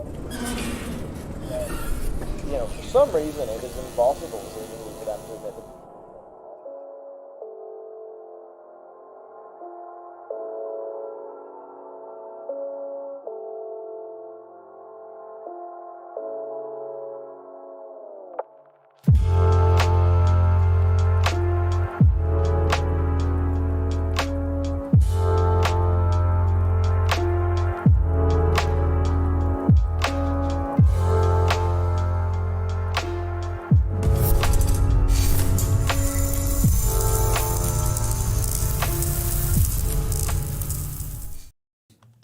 And, you know, for some reason it is impossible seemingly for them to admit that.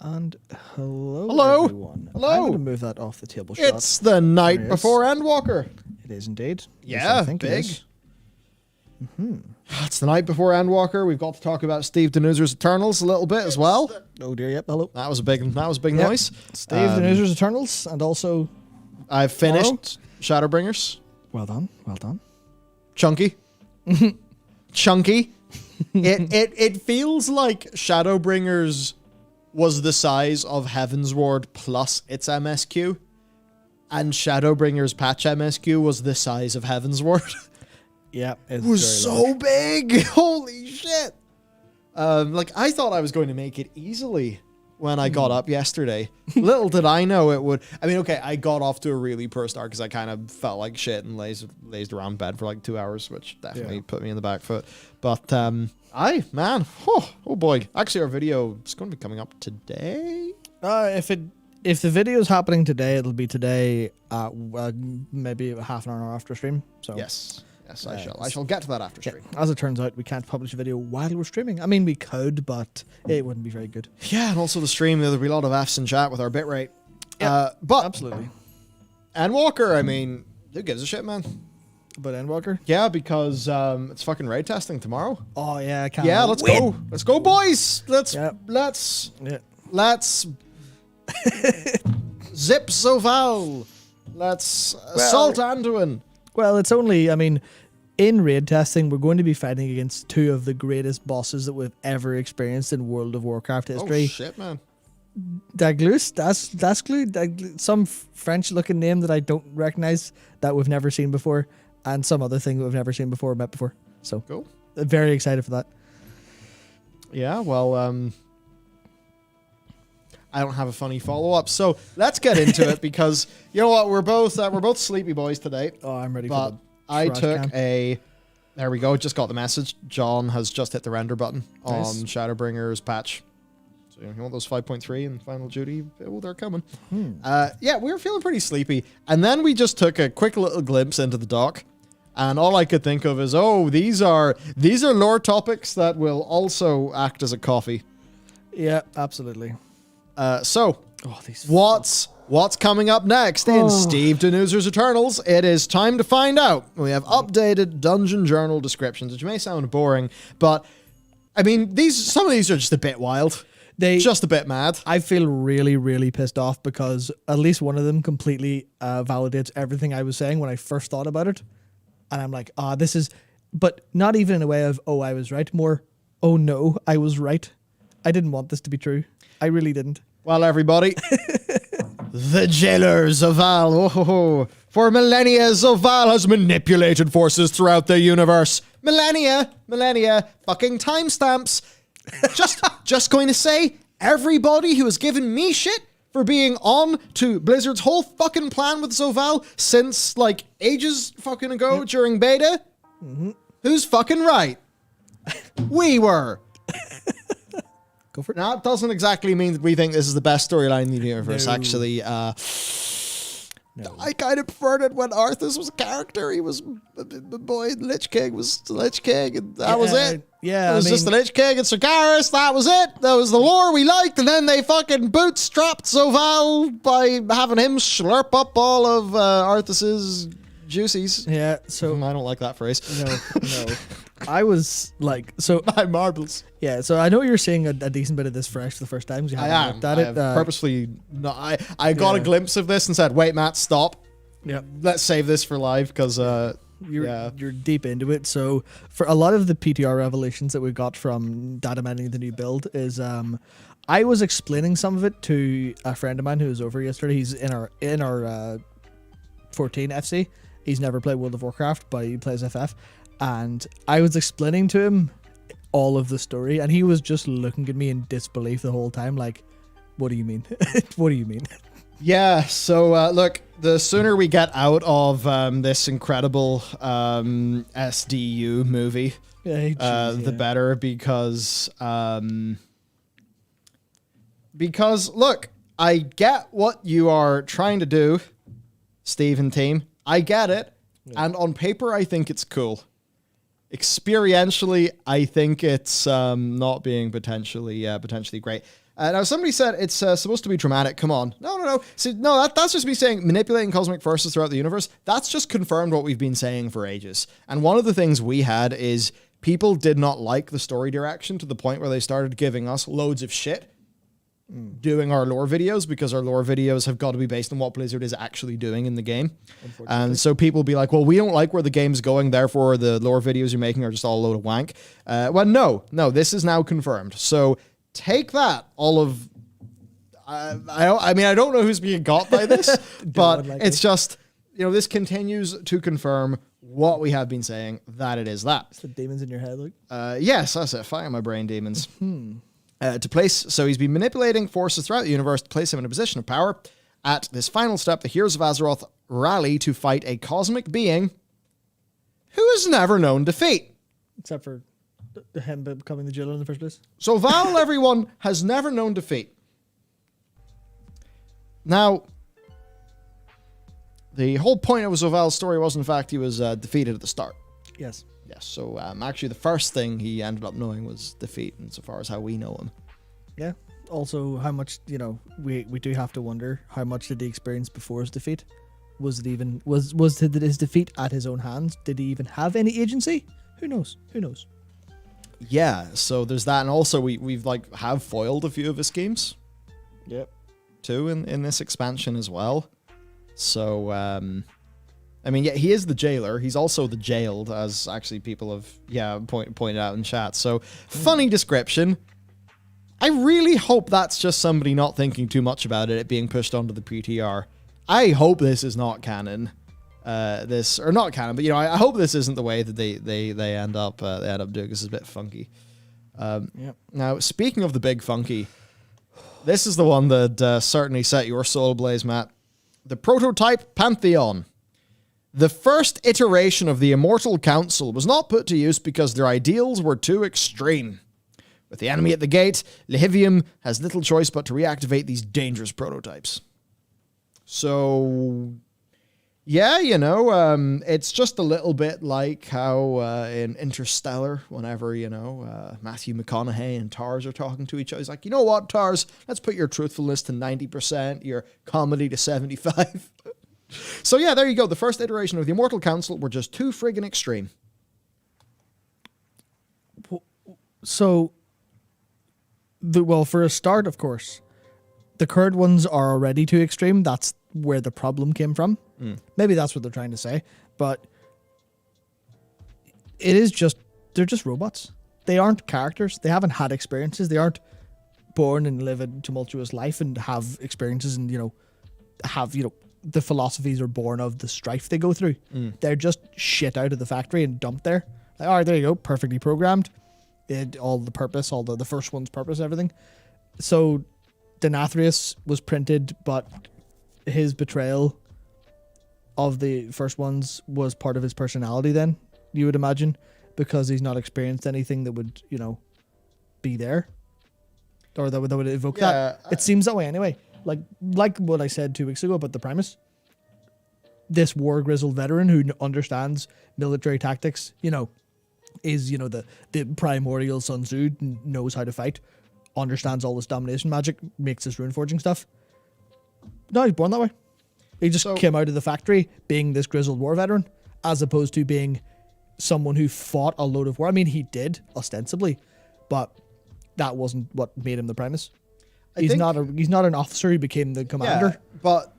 And hello, Hello. everyone. Hello. I'm going to move that off the table shot. It's the night There it is. before Endwalker. It is indeed. Yes, Yeah, I think it big. is. It's the night before Endwalker. We've got to talk about Steve Denuser's Eternals a little bit as well. Oh dear, yep, hello. That was a big Yep. noise. Steve, the Newsers Eternals, and also... I've finished Shadowbringers. Well done, well done. Chunky. Chunky. It feels like Shadowbringers was the size of Heavensward plus its MSQ, and Shadowbringers patch MSQ was the size of Heavensward. Yeah, It was so big. Holy shit. Like, I thought I was going to make it easily when I got up yesterday. Little did I know it would. I mean, okay, I got off to a really poor start because I kind of felt like shit and lazed around bed for like 2 hours, which definitely put me in the back foot. But, man. Oh boy. Actually, our video is going to be coming up today. If the video is happening today, it'll be today, maybe half an hour after stream. So Yes, I shall get to that after stream. As it turns out, we can't publish a video while we're streaming. I mean, we could, but it wouldn't be very good. Yeah, and also the stream, there'll be a lot of Fs in chat with our bitrate. Yep, But absolutely. Endwalker, I mean, who gives a shit, man? But Endwalker? Yeah, because it's fucking raid testing tomorrow. Oh yeah, I can't. Yeah, let's go. Let's go, boys. Let's Yep. Yeah. zip Zoval. Let's assault Anduin. Well, it's only, I mean, in raid testing, we're going to be fighting against two of the greatest bosses that we've ever experienced in World of Warcraft history. Oh shit, man. Daglus, some French-looking name that I don't recognize, that we've never seen before, and some other thing that we've never seen before or met before. So, Cool. Very excited for that. Yeah, well, I don't have a funny follow-up, so let's get into it because you know what, we're both sleepy boys today. Oh, I'm ready But for the I trash took can. there we go, just got the message. John has just hit the render button on Nice. Shadowbringers patch. So you want those 5.3 and Final Duty? Oh, they're coming. Yeah, we were feeling pretty sleepy. And then we just took a quick little glimpse into the dock. And all I could think of is, oh, these are lore topics that will also act as a coffee. Yeah, absolutely. So, Oh, these what's coming up next in Steve Denuser's Eternals? It is time to find out. We have updated dungeon journal descriptions, which may sound boring, but I mean, some of these are just a bit wild. Just a bit mad. I feel really, really pissed off because at least one of them completely validates everything I was saying when I first thought about it. And I'm like, this is, but not even in a way of, oh, I was right. More, oh no, I was right. I didn't want this to be true. I really didn't. Well, everybody, the jailer Zoval. Oh, for millennia, Zoval has manipulated forces throughout the universe. Millennia, fucking timestamps. Just going to say, everybody who has given me shit for being on to Blizzard's whole fucking plan with Zoval since like ages fucking ago during beta, who's fucking right? We were. Go for it. Now, that doesn't exactly mean that we think this is the best storyline in the universe. No. Actually, No. I kind of preferred it when Arthas was a character. He was the boy. Lich King was the Lich King, and that was it. Yeah, It was just the Lich King and Sargeras. That was it. That was the lore we liked, and then they fucking bootstrapped Zoval by having him slurp up all of Arthas's juices. Yeah, so I don't like that phrase. no. I was like, so My marbles. yeah, so I know you're seeing a decent bit of this fresh for the first time. 'Cause you I haven't am. looked at I it. have purposely not. I got a Yeah. glimpse of this and said, "Wait, Matt, stop. Yeah, Let's save this for live because you're deep into it. So for a lot of the PTR revelations that we got from data mining the new build is I was explaining some of it to a friend of mine who was over yesterday. He's in our 14 FC. He's never played World of Warcraft, but he plays FF. And I was explaining to him all of the story, and he was just looking at me in disbelief the whole time, like, what do you mean? What do you mean? Yeah, so look, the sooner we get out of this incredible SDU movie, the better, because look, I get what you are trying to do, Steve and team. I get it, and on paper, I think it's cool. Experientially, I think it's not being potentially great. Now, somebody said it's supposed to be dramatic. Come on. No. See, no, that's just me saying manipulating cosmic forces throughout the universe. That's just confirmed what we've been saying for ages. And one of the things we had is people did not like the story direction to the point where they started giving us loads of shit doing our lore videos, because our lore videos have got to be based on what Blizzard is actually doing in the game. And so people be like, well, we don't like where the game's going, therefore the lore videos you're making are just all a load of wank. Well, no, this is now confirmed. So take that, all of... I mean, I don't know who's being got by this, but it's just, this continues to confirm what we have been saying, that it is that. It's the demons in your head, Luke. Yes, that's it. Fire my brain demons. So he's been manipulating forces throughout the universe to place him in a position of power. At this final step, the heroes of Azeroth rally to fight a cosmic being who has never known defeat. Except for him becoming the jailer in the first place. So Val, everyone, has never known defeat. Now, the whole point of Zoval's story was, in fact, he was defeated at the start. Yes. Yes, so actually the first thing he ended up knowing was defeat, insofar as how we know him. Yeah. Also, how much, we do have to wonder, how much did he experience before his defeat? Was it even, was his defeat at his own hands? Did he even have any agency? Who knows? Yeah, so there's that, and also we've have foiled a few of his schemes. Yep. Too, in this expansion as well. So, I mean, yeah, he is the jailer. He's also the jailed, as actually people have, pointed out in chat. So, funny description. I really hope that's just somebody not thinking too much about it being pushed onto the PTR. I hope this is not canon. Not canon, but I hope this isn't the way that they end up doing. This is a bit funky. Now, speaking of the big funky, this is the one that certainly set your soul ablaze, Matt. The prototype Pantheon. The first iteration of the Immortal Council was not put to use because their ideals were too extreme. With the enemy at the gate, Lehivium has little choice but to reactivate these dangerous prototypes. So, yeah, it's just a little bit like how in Interstellar, whenever, Matthew McConaughey and Tars are talking to each other, he's like, you know what, Tars, let's put your truthfulness to 90%, your comedy to 75%. So yeah, there you go. The first iteration of the Immortal Council were just too friggin' extreme. So, for a start, of course, the current ones are already too extreme. That's where the problem came from. Maybe that's what they're trying to say, but they're just robots. They aren't characters. They haven't had experiences. They aren't born and live a tumultuous life and have experiences and, the philosophies are born of the strife they go through. They're just shit out of the factory and dumped there. Like, all right, there you go, perfectly programmed. They had all the purpose, all the first one's purpose, everything. So Denathrius was printed, but his betrayal of the first ones was part of his personality then, you would imagine, because he's not experienced anything that would, be there. Or that would evoke that. It seems that way anyway. Like what I said 2 weeks ago about the Primus. This war-grizzled veteran who understands military tactics, is, the primordial Sun Tzu, knows how to fight, understands all this domination magic, makes this rune forging stuff. No, he's born that way. He just came out of the factory being this grizzled war veteran, as opposed to being someone who fought a load of war. I mean, he did, ostensibly, but that wasn't what made him the Primus. He's not an officer who became the commander. Yeah, but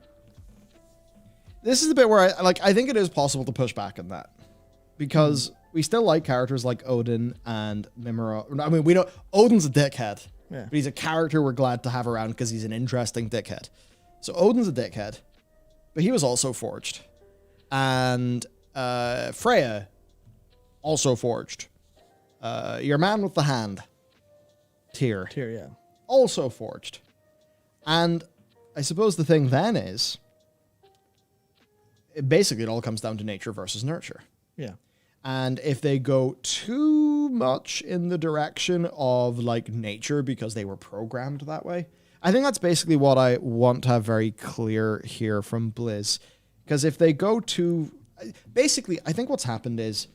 this is the bit where I think it is possible to push back on that, because we still like characters like Odin and Mimura. I mean, we know Odin's a dickhead. Yeah. But he's a character we're glad to have around because he's an interesting dickhead. So Odin's a dickhead, but he was also forged. And Freya, also forged. Your man with the hand, Tyr, yeah. also forged. And I suppose the thing then is, basically it all comes down to nature versus nurture. Yeah. And if they go too much in the direction of like nature because they were programmed that way, I think that's basically what I want to have very clear here from Blizz. Because if they go too, basically, I think what's happened is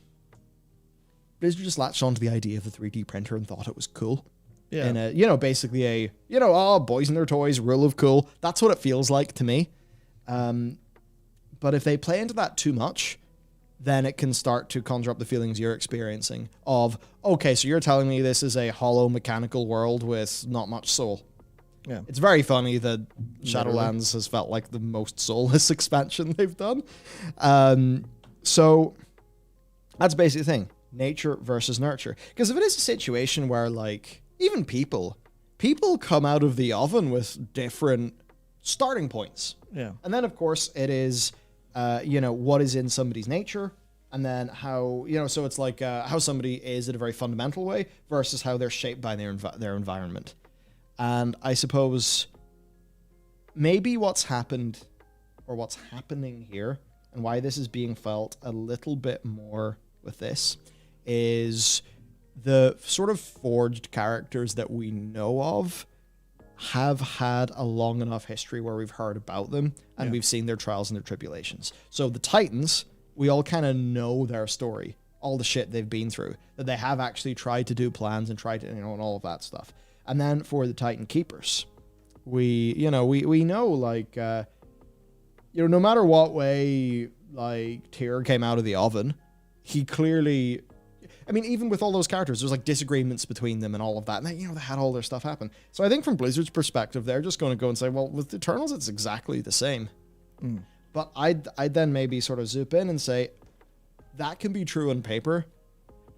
Blizz just latched onto the idea of the 3D printer and thought it was cool. Yeah. And basically boys and their toys, rule of cool. That's what it feels like to me. But if they play into that too much, then it can start to conjure up the feelings you're experiencing of, okay, so you're telling me this is a hollow mechanical world with not much soul. Yeah. It's very funny that Shadowlands has felt like the most soulless expansion they've done. So that's basically the thing. Nature versus nurture. Because if it is a situation where, like, even people come out of the oven with different starting points. Yeah. And then, of course, it is, what is in somebody's nature, and then how, so it's like how somebody is in a very fundamental way versus how they're shaped by their environment. And I suppose maybe what's happened or what's happening here and why this is being felt a little bit more with this is the sort of forged characters that we know of have had a long enough history where we've heard about them and we've seen their trials and their tribulations. So the Titans, we all kind of know their story, all the shit they've been through, that they have actually tried to do plans and tried to, and all of that stuff. And then for the Titan Keepers, we know, like, no matter what way, like, Tyr came out of the oven, he clearly, I mean, even with all those characters, there's like disagreements between them and all of that. And they, they had all their stuff happen. So I think from Blizzard's perspective, they're just going to go and say, well, with the Eternals, it's exactly the same. But I'd then maybe sort of zoop in and say, that can be true on paper.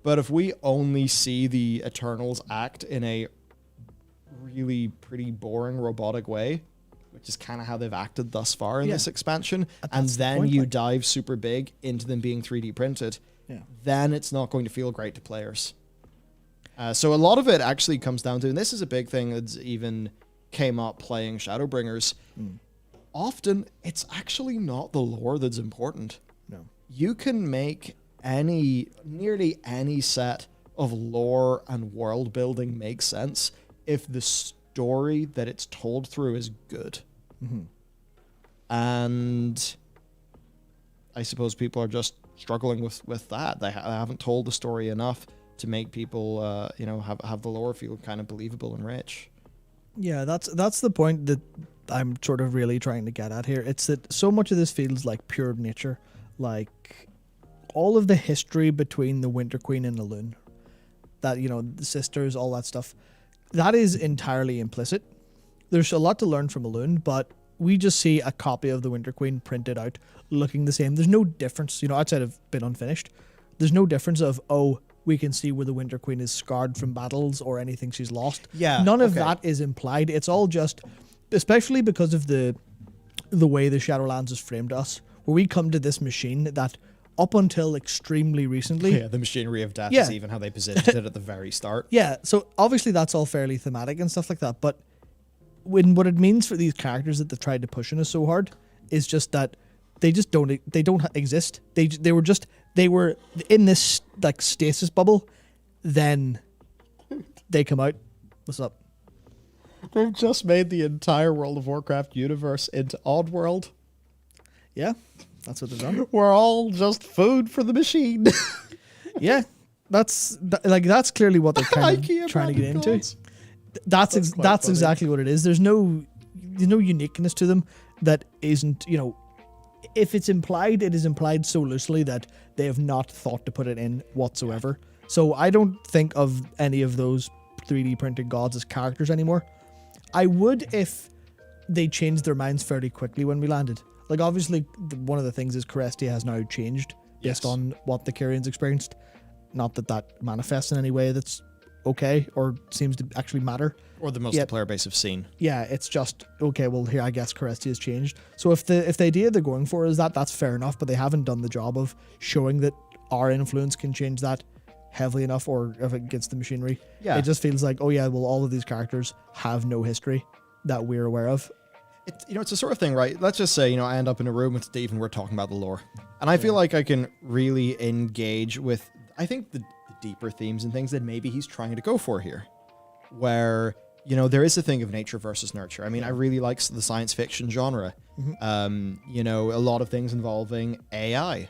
But if we only see the Eternals act in a really pretty boring robotic way, which is kind of how they've acted thus far in this expansion, and then you dive super big into them being 3D printed, then it's not going to feel great to players. So a lot of it actually comes down to, and this is a big thing that's even came up playing Shadowbringers, often it's actually not the lore that's important. No. You can make nearly any set of lore and world building make sense if the story that it's told through is good. And I suppose people are just struggling with that. They haven't told the story enough to make people, have the lore feel kind of believable and rich. Yeah, that's the point that I'm sort of really trying to get at here. It's that so much of this feels like pure nature, like all of the history between the Winter Queen and the Loon, that, the sisters, all that stuff, that is entirely implicit. There's a lot to learn from a Loon, but we just see a copy of the Winter Queen printed out looking the same. There's no difference, outside of been unfinished. There's no difference of, we can see where the Winter Queen is scarred from battles or anything she's lost. Yeah. None of that is implied. It's all just, especially because of the way the Shadowlands is framed to us, where we come to this machine that up until extremely recently... Yeah, the machinery of death is even how they positioned it at the very start. Yeah, so obviously that's all fairly thematic and stuff like that, but what it means for these characters that they've tried to push in us so hard is just that they don't exist. They were in this like stasis bubble, then they come out. What's up? They've just made the entire World of Warcraft universe into Oddworld. Yeah, that's what they've done. We're all just food for the machine. Yeah, that's clearly what they're kind of trying to get into. That's exactly what it is. There's no uniqueness to them that isn't, if it's implied, it is implied so loosely that they have not thought to put it in whatsoever. So I don't think of any of those 3D printed gods as characters anymore. I would if they changed their minds fairly quickly when we landed. Like, obviously, one of the things is Carestia has now changed based on what the Kyrians experienced. Not that manifests in any way that's okay or seems to actually matter. Or the most the player base have seen. Yeah, it's just okay. Well, here I guess Carestia has changed. So if the idea they're going for is that, that's fair enough. But they haven't done the job of showing that our influence can change that heavily enough, or if it gets the machinery. Yeah, it just feels like, oh yeah, well, all of these characters have no history that we're aware of. It's the sort of thing, right? Let's just say, I end up in a room with Steve and we're talking about the lore. And I feel like I can really engage with, I think, the deeper themes and things that maybe he's trying to go for here. Where, there is a thing of nature versus nurture. I mean, I really like the science fiction genre. Mm-hmm. A lot of things involving AI,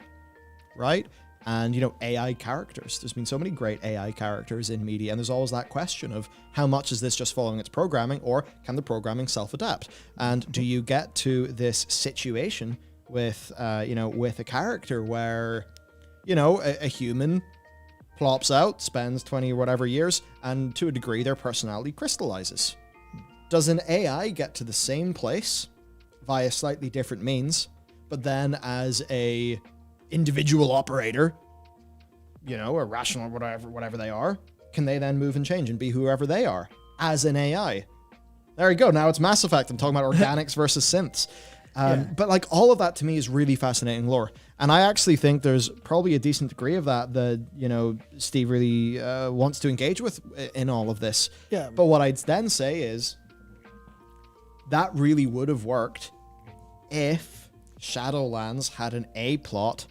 right? And, AI characters. There's been so many great AI characters in media, and there's always that question of how much is this just following its programming, or can the programming self-adapt? And do you get to this situation with, with a character where, a human plops out, spends 20 or whatever years, and to a degree their personality crystallizes? Does an AI get to the same place via slightly different means, but then as a individual operator, a rational whatever they are, can they then move and change and be whoever they are as an AI? There you go. Now it's Mass Effect. I'm talking about organics versus synths. But like all of that to me is really fascinating lore. And I actually think there's probably a decent degree of that Steve really wants to engage with in all of this. Yeah. But what I'd then say is that really would have worked if Shadowlands had an A plot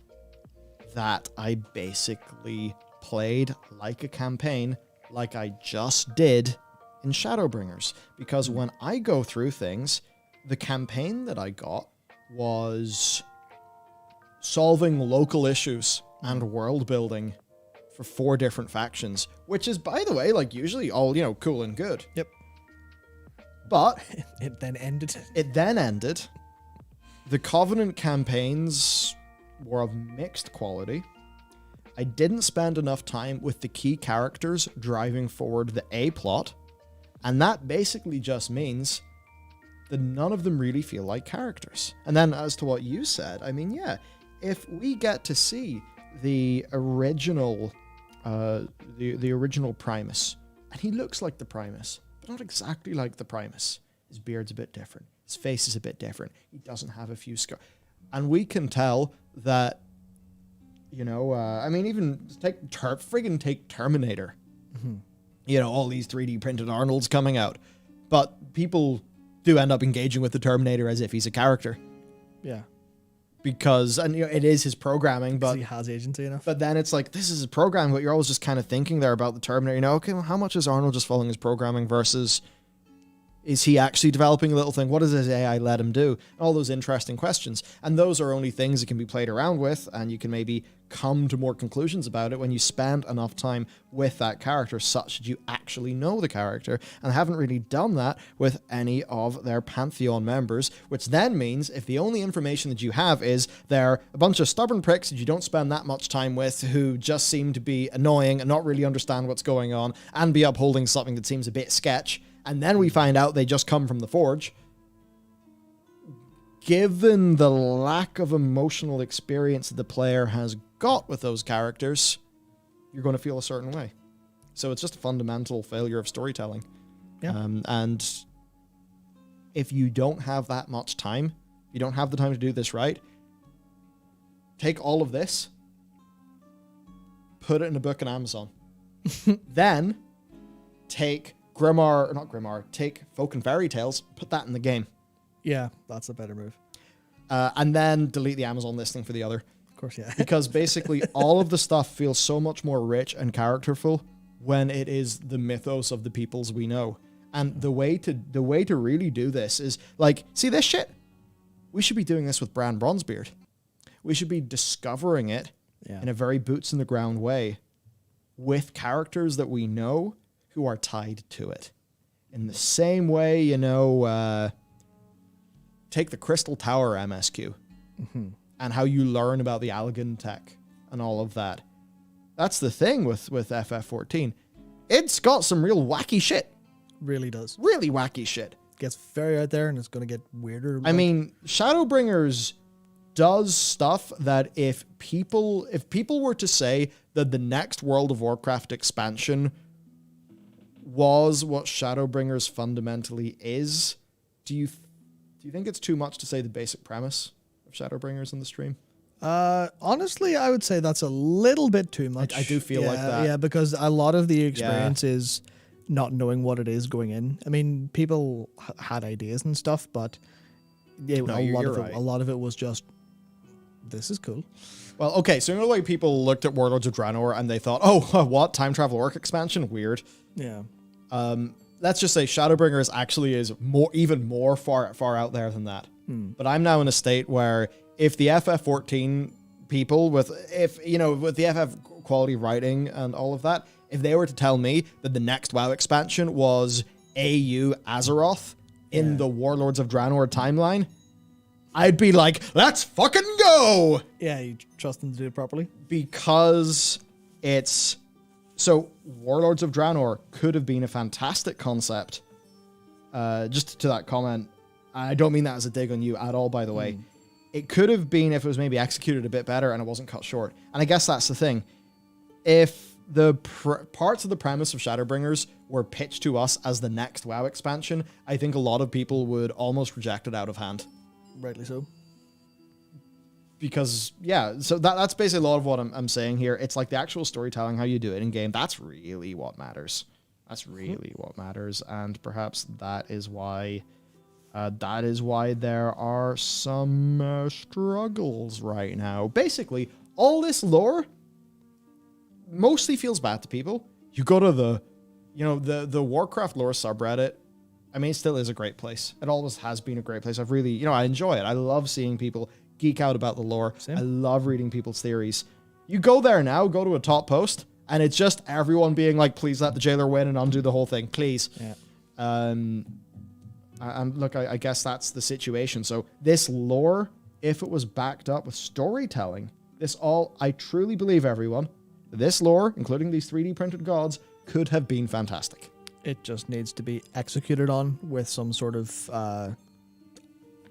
that I basically played like a campaign, like I just did in Shadowbringers. Because when I go through things, the campaign that I got was solving local issues and world building for 4 different factions, which is, by the way, like usually all, cool and good. Yep. But it then ended. The Covenant campaigns were of mixed quality. I didn't spend enough time with the key characters driving forward the A plot, and that basically just means that none of them really feel like characters. And then as to what you said, I mean, yeah, if we get to see the original the original Primus, and he looks like the Primus, but not exactly like the Primus. His beard's a bit different. His face is a bit different. He doesn't have a few scars. And we can tell that, even take Terminator. Mm-hmm. All these 3D printed Arnolds coming out. But people do end up engaging with the Terminator as if he's a character. Yeah. Because, it is his programming, but he has agency enough. But then it's like, this is his programming, but you're always just kind of thinking there about the Terminator. Okay, well, how much is Arnold just following his programming versus is he actually developing a little thing? What does his AI let him do? All those interesting questions. And those are only things that can be played around with, and you can maybe come to more conclusions about it when you spend enough time with that character such that you actually know the character, and haven't really done that with any of their Pantheon members, which then means if the only information that you have is they're a bunch of stubborn pricks that you don't spend that much time with who just seem to be annoying and not really understand what's going on and be upholding something that seems a bit sketch, and then we find out they just come from the Forge. Given the lack of emotional experience that the player has got with those characters, you're going to feel a certain way. So it's just a fundamental failure of storytelling. Yeah. And if you don't have that much time, you don't have the time to do this right, take all of this, put it in a book on Amazon. Then take take Folk and Fairy Tales, put that in the game. Yeah, that's a better move. And then delete the Amazon listing for the other. Of course, yeah. Because basically all of the stuff feels so much more rich and characterful when it is the mythos of the peoples we know. And the way to really do this is like, see this shit? We should be doing this with Bran Bronzebeard. We should be discovering it in a very boots in the ground way with characters that we know who are tied to it. In the same way, take the Crystal Tower MSQ and how you learn about the Allegan tech and all of that. That's the thing with FF14. It's got some real wacky shit. Really does. Really wacky shit. Gets very out there and it's going to get weirder. I mean, Shadowbringers does stuff that if people were to say that the next World of Warcraft expansion was what Shadowbringers fundamentally is, do you think it's too much to say the basic premise of Shadowbringers in the stream? Honestly, I would say that's a little bit too much. I do feel like that. Yeah, because a lot of the experience is not knowing what it is going in. I mean, people had ideas and stuff, but yeah, a lot of it was just, this is cool. Well, okay, so in a way people looked at Warlords of Draenor and they thought, oh, what? Time Travel Orc expansion? Weird. Yeah. Let's just say Shadowbringers actually is even more far out there than that. But I'm now in a state where if the FF14 people with the FF quality writing and all of that, if they were to tell me that the next WoW expansion was AU Azeroth in the Warlords of Draenor timeline, I'd be like, let's fucking go! Yeah, you trust them to do it properly? Because it's... So, Warlords of Draenor could have been a fantastic concept. Just to that comment, I don't mean that as a dig on you at all, by the way. It could have been if it was maybe executed a bit better and it wasn't cut short. And I guess that's the thing. If the parts of the premise of Shadowbringers were pitched to us as the next WoW expansion, I think a lot of people would almost reject it out of hand. Rightly so. Because, yeah, so that's basically a lot of what I'm saying here. It's like the actual storytelling, how you do it in game. That's really what matters. That's really what matters. And perhaps that is why there are some struggles right now. Basically, all this lore mostly feels bad to people. You go to the Warcraft lore subreddit. I mean, it still is a great place. It always has been a great place. I've really, I enjoy it. I love seeing people geek out about the lore. Same. I love reading people's theories. You go there now, go to a top post, and it's just everyone being like, please let the jailer win and undo the whole thing, please. Yeah. And look, I guess that's the situation. So this lore, if it was backed up with storytelling, I truly believe, everyone, this lore, including these 3D printed gods, could have been fantastic. It just needs to be executed on with some sort of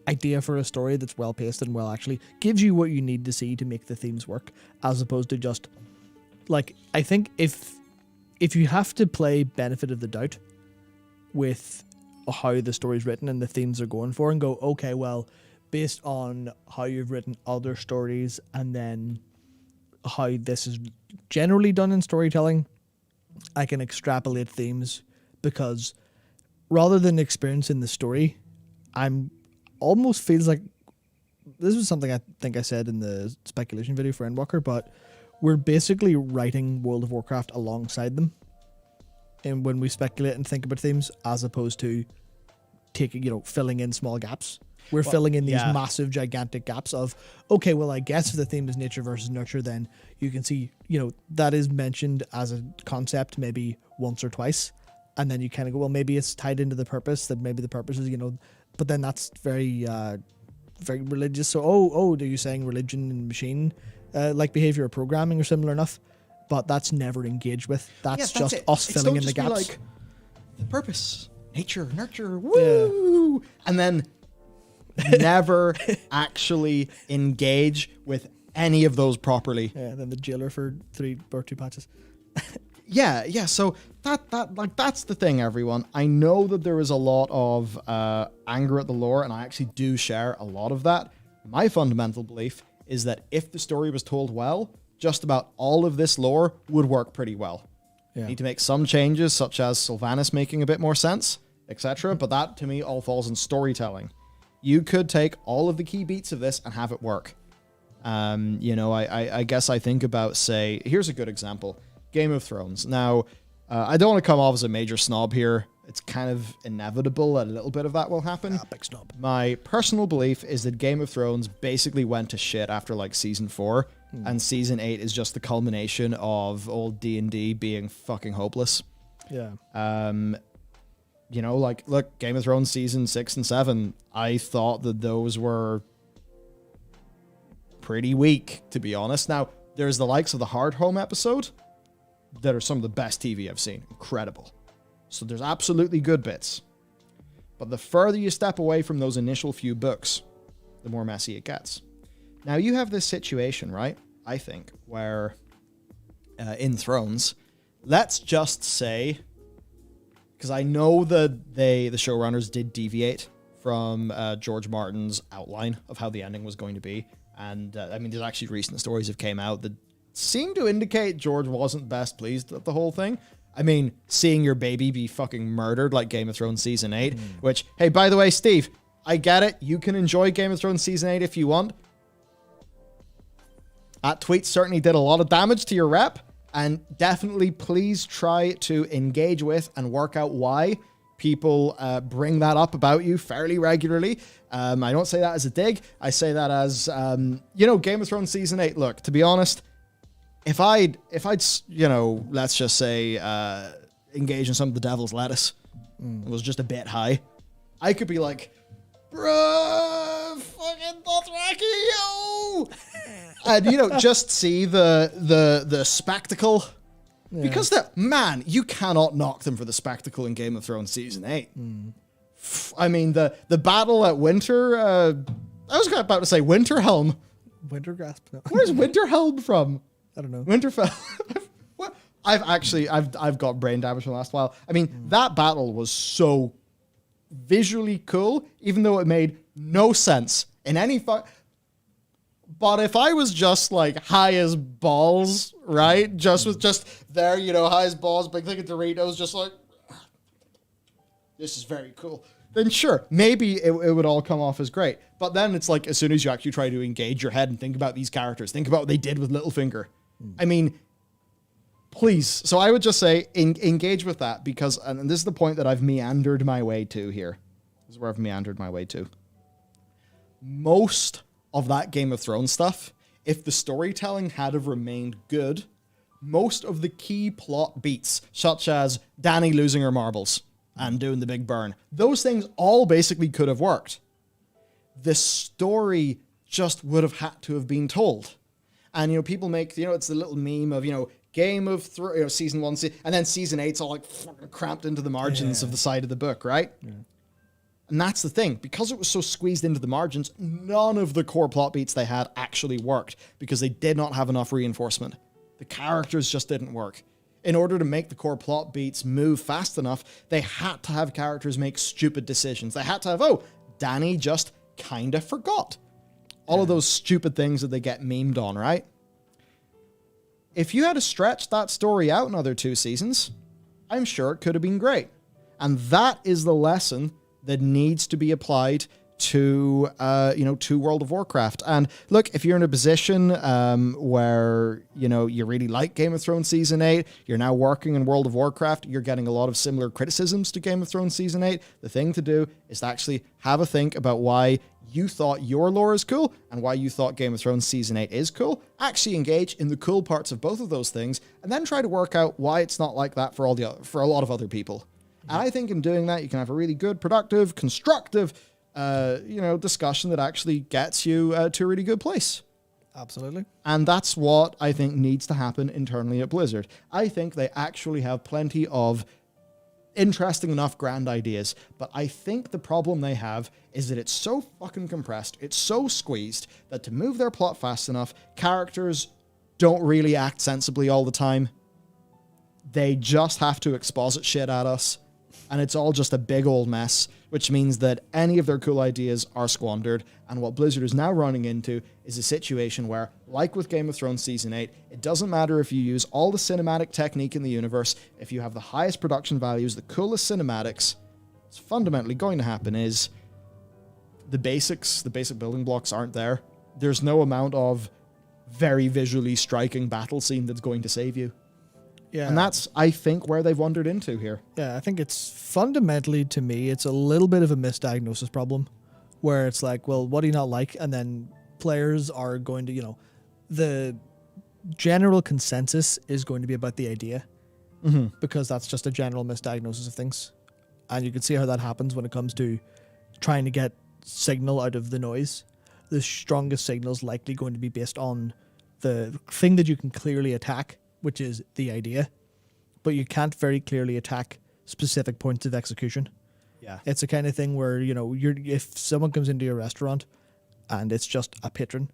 idea for a story that's well paced and well actually gives you what you need to see to make the themes work, as opposed to just like, I think if you have to play benefit of the doubt with how the story's written and the themes are going for, and go, okay, well, based on how you've written other stories and then how this is generally done in storytelling, I can extrapolate themes, because rather than experiencing the story, I'm almost feels like this was something I think I said in the speculation video for Endwalker, but we're basically writing World of Warcraft alongside them. And when we speculate and think about themes, as opposed to filling in small gaps, we're filling in these massive, gigantic gaps of, okay, well, I guess if the theme is nature versus nurture, then you can see, that is mentioned as a concept maybe once or twice. And then you kind of go, well, maybe it's tied into the purpose, that maybe the purpose is, but then that's very, very religious. So, are you saying religion and machine, like behavior or programming are similar enough? But that's never engaged with. That's just us filling in the gaps. Like, the purpose, nature, nurture, woo! Yeah. And then never actually engage with any of those properly. Yeah, then the jailer for 3 or 2 patches. Yeah. So that's the thing, everyone. I know that there is a lot of anger at the lore, and I actually do share a lot of that. My fundamental belief is that if the story was told well, just about all of this lore would work pretty well. Yeah. Need to make some changes, such as Sylvanas making a bit more sense, etc. But that, to me, all falls in storytelling. You could take all of the key beats of this and have it work. I guess I think about, say, here's a good example. Game of Thrones. Now, I don't want to come off as a major snob here. It's kind of inevitable that a little bit of that will happen. Big snob. My personal belief is that Game of Thrones basically went to shit after like season 4, and season 8 is just the culmination of old D&D being fucking hopeless. Yeah. Look, Game of Thrones season 6 and 7, I thought that those were pretty weak, to be honest. Now, there's the likes of the Hard Home episode that are some of the best TV I've seen. Incredible. So there's absolutely good bits. But the further you step away from those initial few books, the more messy it gets. Now, you have this situation, right? I think, where in Thrones, let's just say because I know that the showrunners did deviate from George Martin's outline of how the ending was going to be. And I mean, there's actually recent stories have came out that seem to indicate George wasn't best pleased with the whole thing. I mean, seeing your baby be fucking murdered like Game of Thrones Season 8, which, hey, by the way, Steve, I get it. You can enjoy Game of Thrones Season 8 if you want. That tweet certainly did a lot of damage to your rep, and definitely please try to engage with and work out why people bring that up about you fairly regularly. I don't say that as a dig. I say that as, Game of Thrones Season 8. Look, to be honest, if I'd let's just say, engage in some of the devil's lettuce, it was just a bit high, I could be like, bruh, fucking Dothraki, yo! And, just see the spectacle. Yeah. Because you cannot knock them for the spectacle in Game of Thrones Season 8. I mean, the battle at Winter, I was about to say Winterhelm. Wintergrasp? No. Where's Winterhelm from? I don't know. Winterfell. What? I've got brain damage from the last while. I mean, that battle was so visually cool, even though it made no sense in any But if I was just like high as balls, right? Just there, high as balls, big thing of Doritos, just like, this is very cool. Then sure, maybe it would all come off as great. But then it's like, as soon as you actually try to engage your head and think about these characters, think about what they did with Littlefinger. I mean, please. So I would just say engage with that because, and this is the point that I've meandered my way to here. This is where I've meandered my way to. Most of that Game of Thrones stuff, if the storytelling had have remained good, most of the key plot beats, such as Dany losing her marbles and doing the big burn, those things all basically could have worked. The story just would have had to have been told. And, people make, it's the little meme of, Game of Thrones, Season 1, and then Season 8's all like fucking cramped into the margins of the side of the book, right? Yeah. And that's the thing. Because it was so squeezed into the margins, none of the core plot beats they had actually worked because they did not have enough reinforcement. The characters just didn't work. In order to make the core plot beats move fast enough, they had to have characters make stupid decisions. They had to have, Dany just kind of forgot. All of those stupid things that they get memed on, right? If you had to stretch that story out another 2 seasons, I'm sure it could have been great. And that is the lesson that needs to be applied to, to World of Warcraft. And look, if you're in a position where, you really like Game of Thrones Season 8, you're now working in World of Warcraft, you're getting a lot of similar criticisms to Game of Thrones Season 8, the thing to do is to actually have a think about why you thought your lore is cool and why you thought Game of Thrones Season 8 is cool. Actually engage in the cool parts of both of those things and then try to work out why it's not like that for a lot of other people. And I think in doing that, you can have a really good, productive, constructive, discussion that actually gets you to a really good place. Absolutely. And that's what I think needs to happen internally at Blizzard. I think they actually have plenty of interesting enough grand ideas, but I think the problem they have is that it's so fucking compressed, it's so squeezed, that to move their plot fast enough, characters don't really act sensibly all the time. They just have to exposit shit at us. And it's all just a big old mess, which means that any of their cool ideas are squandered. And what Blizzard is now running into is a situation where, like with Game of Thrones Season 8, it doesn't matter if you use all the cinematic technique in the universe, if you have the highest production values, the coolest cinematics, what's fundamentally going to happen is the basic building blocks aren't there. There's no amount of very visually striking battle scene that's going to save you. Yeah. And that's, I think, where they've wandered into here. Yeah, I think it's fundamentally, to me, it's a little bit of a misdiagnosis problem where it's like, well, what do you not like? And then players are going to, the general consensus is going to be about the idea because that's just a general misdiagnosis of things. And you can see how that happens when it comes to trying to get signal out of the noise. The strongest signal is likely going to be based on the thing that you can clearly attack, which is the idea, but you can't very clearly attack specific points of execution. Yeah. It's the kind of thing where, if someone comes into your restaurant and it's just a patron,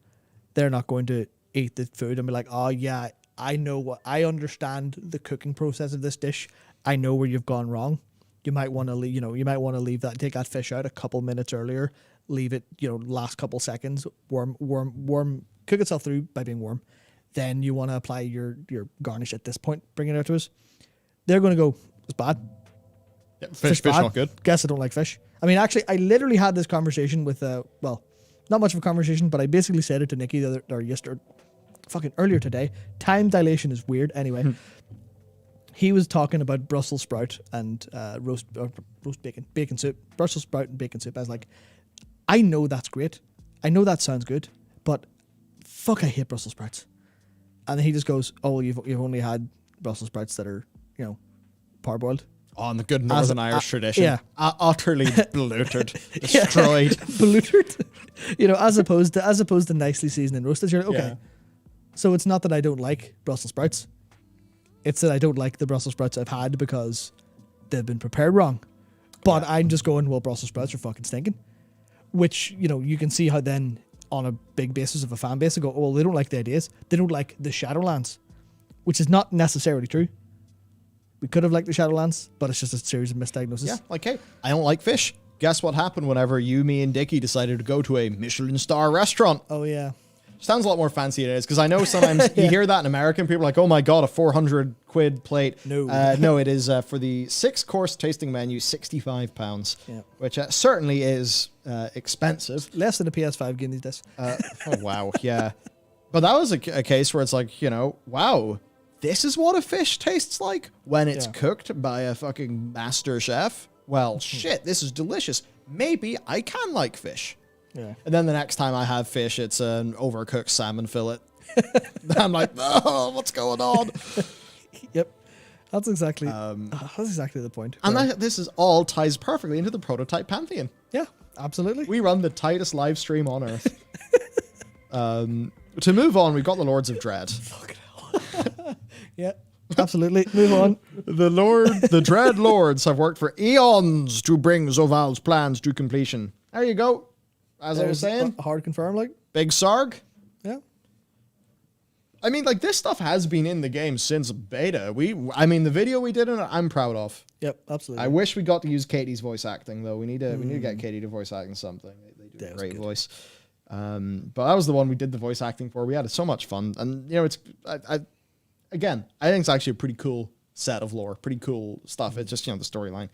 they're not going to eat the food and be like, oh yeah, I understand the cooking process of this dish. I know where you've gone wrong. you might want to leave that, take that fish out a couple minutes earlier, leave it, last couple seconds, warm, cook itself through by being warm. Then you want to apply your garnish at this point, bring it out to us. They're going to go, it's bad. Yeah, fish bad. not good. Guess I don't like fish. I mean, actually, I literally had this conversation with, not much of a conversation, but I basically said it to Nikki earlier today. Time dilation is weird. Anyway, he was talking about Brussels sprout and roast bacon soup. Brussels sprout and bacon soup. I was like, I know that's great. I know that sounds good, but fuck, I hate Brussels sprouts. And then he just goes, oh, well, you've only had Brussels sprouts that are, parboiled. On the good Northern Irish tradition. Yeah. Utterly bloated, destroyed. Bloated. As opposed to nicely seasoned and roasted. You're like, okay. Yeah. So it's not that I don't like Brussels sprouts. It's that I don't like the Brussels sprouts I've had because they've been prepared wrong. But I'm just going, well, Brussels sprouts are fucking stinking. Which, you can see how then on a big basis of a fan base, they go, oh, well, they don't like the ideas. They don't like the Shadowlands, which is not necessarily true. We could have liked the Shadowlands, but it's just a series of misdiagnoses. Yeah, like, hey, I don't like fish. Guess what happened whenever you, me, and Dickie decided to go to a Michelin star restaurant? Oh, yeah. Sounds a lot more fancy than it is, because I know sometimes you hear that in American, people are like, oh my god, a 400 quid plate. No. No, it is for the 6-course tasting menu, £65, which certainly is expensive. Less than a PS5 game these days. Oh, wow, yeah. But that was a case where it's like, wow, this is what a fish tastes like when it's cooked by a fucking master chef. Well, shit, this is delicious. Maybe I can like fish. Yeah. And then the next time I have fish, it's an overcooked salmon fillet. I'm like, oh, what's going on? Yep. That's exactly the point. And this is all ties perfectly into the prototype pantheon. Yeah, absolutely. We run the tightest live stream on earth. To move on, we've got the Lords of Dread. Fucking hell. Yeah, absolutely. Move on. The Dread Lords have worked for eons to bring Zoval's plans to completion. There you go. As I was saying, hard confirm, like Big Sarg. Yeah. I mean, like, this stuff has been in the game since beta. The video we did in it, I'm proud of. Yep, absolutely. I wish we got to use Katie's voice acting though. We need to get Katie to voice act in something. They do a great voice. But that was the one we did the voice acting for. We had so much fun, and it's I think it's actually a pretty cool set of lore, pretty cool stuff. It's just the storyline.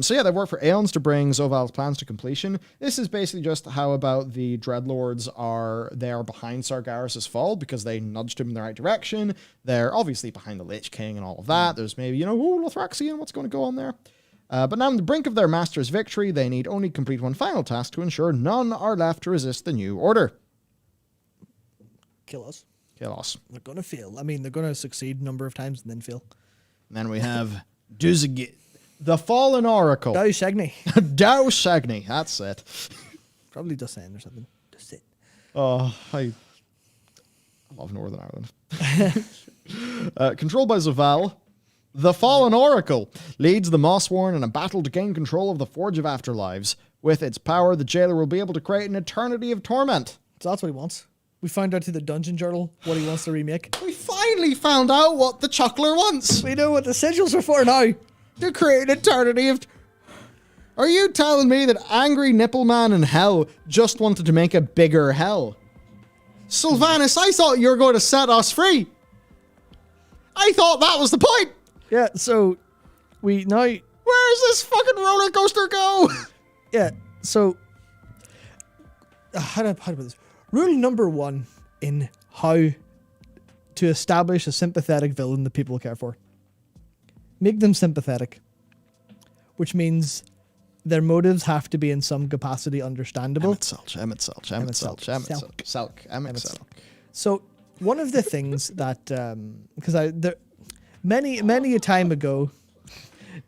So they've worked for aeons to bring Zoval's plans to completion. This is basically just how about the Dreadlords are behind Sargeras' fall because they nudged him in the right direction. They're obviously behind the Lich King and all of that. There's maybe, Lothraxian, what's going to go on there? But now on the brink of their master's victory, they need only complete one final task to ensure none are left to resist the new order. Kill us. They're going to fail. I mean, they're going to succeed a number of times and then fail. And then we have Duzig. The Fallen Oracle. Dow Shagny. Dow Shagny, that's it. Probably Dussin or something. That's it. Oh, I love Northern Ireland. Controlled by Zoval, the Fallen Oracle leads the Mossworn in a battle to gain control of the Forge of Afterlives. With its power, the jailer will be able to create an eternity of torment. So that's what he wants. We found out through the Dungeon Journal what he wants to remake. We finally found out what the Chuckler wants. We know what the sigils are for now. To create an eternity of... Are you telling me that Angry Nipple Man in Hell just wanted to make a bigger hell? Sylvanas, I thought you were going to set us free. I thought that was the point. Yeah, so we now... Where does this fucking roller coaster go? Yeah, so... How do I put this? Rule number 1 in how to establish a sympathetic villain that people care for. Make them sympathetic, which means their motives have to be in some capacity understandable. Emmet Selk. So one of the things that, because many a time ago,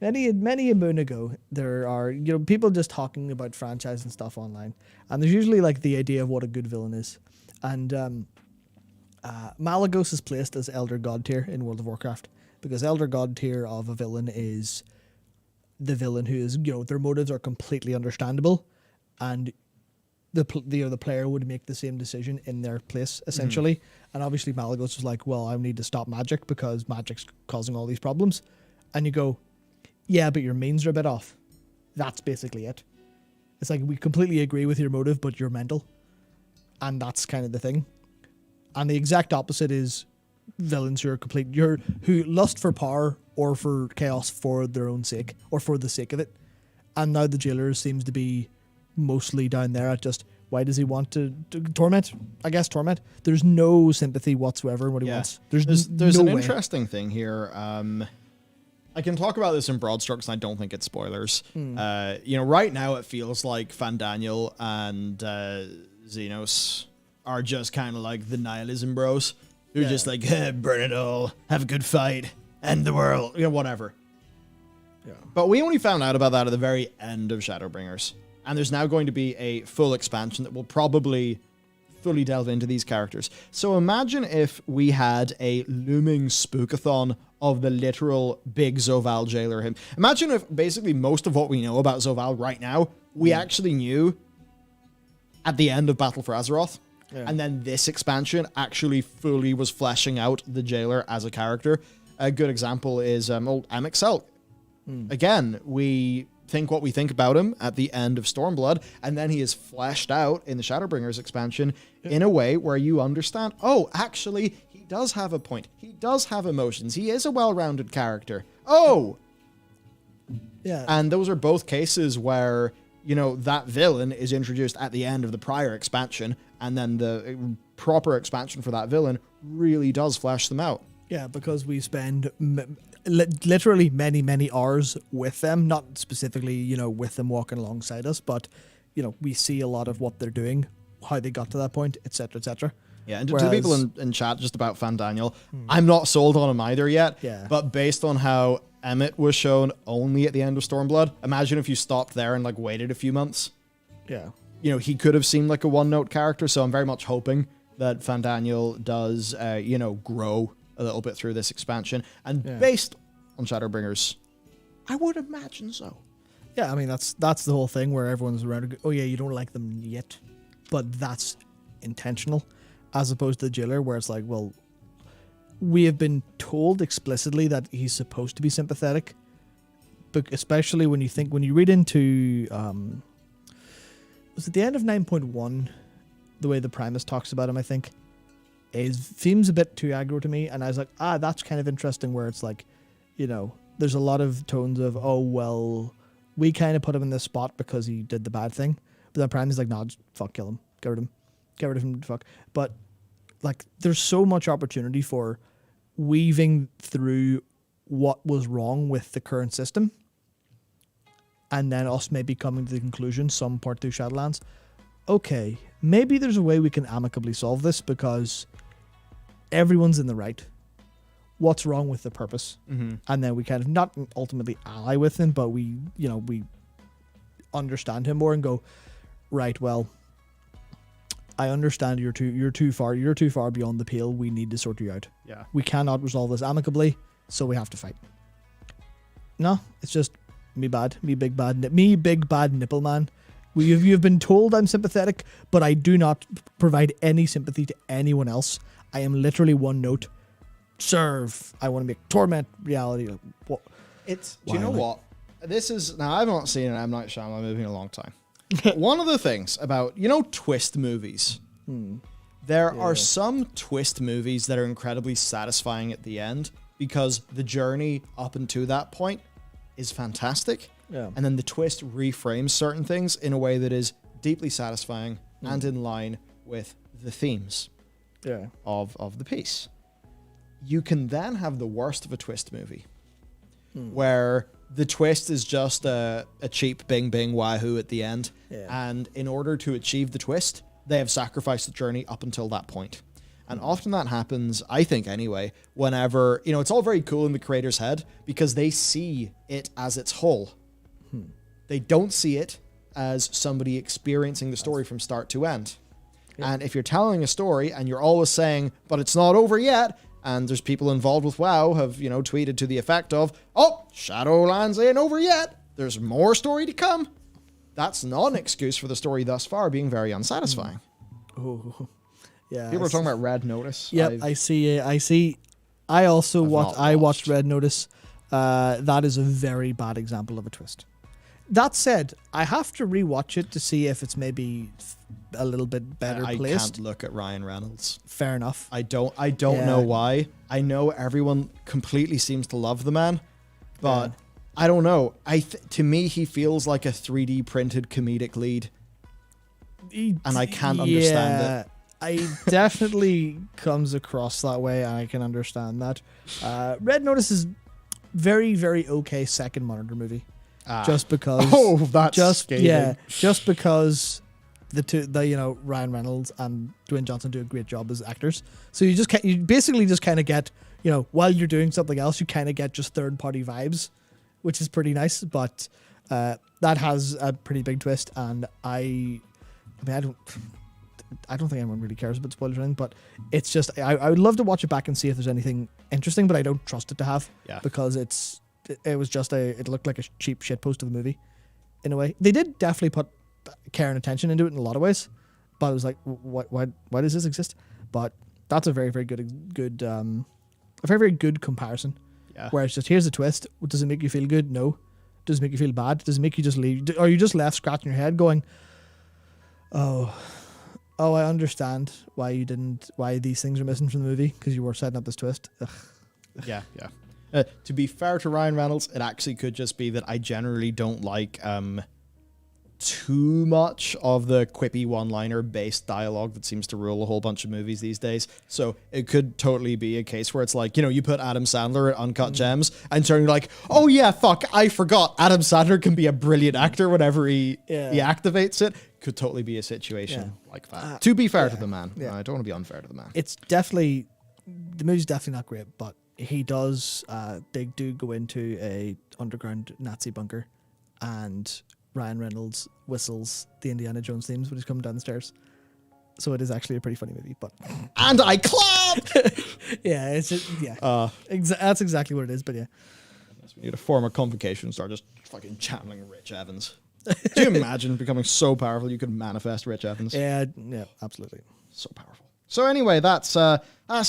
many a moon ago, there are people just talking about franchise and stuff online, and there's usually like the idea of what a good villain is, and Malagos is placed as Elder God tier in World of Warcraft. Because Elder God tier of a villain is the villain who is, their motives are completely understandable, and the player would make the same decision in their place, essentially. And obviously Malagos was like, well, I need to stop magic because magic's causing all these problems. And you go, yeah, but your means are a bit off. That's basically it. It's like we completely agree with your motive, but you're mental. And that's kind of the thing. And the exact opposite is villains who are who lust for power or for chaos for their own sake or for the sake of it. And now the jailer seems to be mostly down there at just, why does he want to torment? I guess torment. There's no sympathy whatsoever in what he wants. There's no an way. Interesting thing here. I can talk about this in broad strokes, and I don't think it's spoilers. Right now it feels like Fandaniel and Xenos are just kind of like the nihilism bros. They're just like, burn it all, have a good fight, end the world, whatever. Yeah. But we only found out about that at the very end of Shadowbringers. And there's now going to be a full expansion that will probably fully delve into these characters. So imagine if we had a looming spookathon of the literal big Zoval jailer him. Imagine if basically most of what we know about Zoval right now, we actually knew at the end of Battle for Azeroth. Yeah. And then this expansion actually fully was fleshing out the jailer as a character. A good example is old Amixel. Again, we think what we think about him at the end of Stormblood, and then he is fleshed out in the Shadowbringers expansion in a way where you understand, oh, actually, he does have a point. He does have emotions. He is a well-rounded character. Oh! Yeah. And those are both cases where, that villain is introduced at the end of the prior expansion, and then the proper expansion for that villain really does flesh them out. Yeah, because we spend literally many, many hours with them, not specifically, with them walking alongside us, but, we see a lot of what they're doing, how they got to that point, etc., etc. Yeah, and to the people in chat just about Fandaniel, I'm not sold on him either yet, but based on how Emmett was shown only at the end of Stormblood, imagine if you stopped there and, waited a few months. Yeah. He could have seemed like a one-note character, so I'm very much hoping that Fandaniel does, grow a little bit through this expansion. And based on Shadowbringers, I would imagine so. Yeah, I mean, that's the whole thing where everyone's around, oh yeah, you don't like them yet. But that's intentional. As opposed to the jailer, where it's like, well, we have been told explicitly that he's supposed to be sympathetic. But especially when you read into... was it the end of 9.1? The way the Primus talks about him, I think. Seems a bit too aggro to me, and I was like, that's kind of interesting, where it's like, there's a lot of tones of, oh, well, we kind of put him in this spot because he did the bad thing, but then Prime is like, nah, just kill him, get rid of him, fuck. But, there's so much opportunity for weaving through what was wrong with the current system, and then us maybe coming to the conclusion, some part through Shadowlands, okay, maybe there's a way we can amicably solve this because everyone's in the right. What's wrong with the purpose? Mm-hmm. And then we kind of not ultimately ally with him, but we understand him more and go, right, well, I understand you're too far beyond the pale. We need to sort you out. Yeah. We cannot resolve this amicably, so we have to fight. No, it's just me big bad nipple man. You've been told I'm sympathetic, but I do not provide any sympathy to anyone else. I am literally one note. Serve. I want to make torment reality. What? Do you know what? This is... Now, I've not seen an M. Night Shyamalan movie in a long time. One of the things about, twist movies. There are some twist movies that are incredibly satisfying at the end because the journey up until that point is fantastic. Yeah. And then the twist reframes certain things in a way that is deeply satisfying and in line with the themes of the piece. You can then have the worst of a twist movie where the twist is just a cheap bing bing wahoo at the end. Yeah. And in order to achieve the twist, they have sacrificed the journey up until that point. And often that happens, I think anyway, whenever, it's all very cool in the creator's head because they see it as its whole. They don't see it as somebody experiencing the story from start to end. Yeah. And if you're telling a story and you're always saying, but it's not over yet, and there's people involved with WoW have, tweeted to the effect of, oh, Shadowlands ain't over yet, there's more story to come. That's not an excuse for the story thus far being very unsatisfying. Oh, yeah. People are talking about Red Notice. Yeah, I see. I also watched Red Notice. that is a very bad example of a twist. That said, I have to rewatch it to see if it's maybe a little bit better I placed. can't look at Ryan Reynolds. Fair enough. I don't Yeah. know why. I know everyone completely seems to love the man, but I don't know. To me, he feels like a 3D printed comedic lead, and I can't understand it. I definitely comes across that way, and I can understand that. Red Notice is very, very okay second Monitor movie. Just because that's scathing. just because Ryan Reynolds and Dwayne Johnson do a great job as actors. So you basically just kind of get, while you're doing something else, you kind of get just third party vibes, which is pretty nice. But that has a pretty big twist, and I don't think anyone really cares about spoilers or anything, but it's just I would love to watch it back and see if there's anything interesting, but I don't trust it to have, because it was just it looked like a cheap shitpost of a movie in a way. They did definitely put care and attention into it in a lot of ways, but it was like, why does this exist? But that's a very, very good a very, very good comparison. Yeah. Where it's just, here's the twist. Does it make you feel good? No. Does it make you feel bad? Does it make you just leave? Are you just left scratching your head going, oh, I understand why these things are missing from the movie, because you were setting up this twist. Ugh. Yeah. To be fair to Ryan Reynolds, it actually could just be that I generally don't like too much of the quippy one-liner based dialogue that seems to rule a whole bunch of movies these days. So it could totally be a case where it's like, you put Adam Sandler at Uncut Gems and you're like, oh yeah, fuck, I forgot Adam Sandler can be a brilliant actor whenever he activates it. Could totally be a situation like that. To be fair to the man. I don't want to be unfair to the man. The movie's definitely not great, but he does, they do go into a underground Nazi bunker, and Ryan Reynolds whistles the Indiana Jones themes when he's coming down the stairs. So it is actually a pretty funny movie, but... And I clapped! It's just, that's exactly what it is, but yeah. We need a form of convocation, start just fucking channeling Rich Evans. Do you imagine becoming so powerful you could manifest Rich Evans? Yeah, absolutely. So powerful. So anyway, that's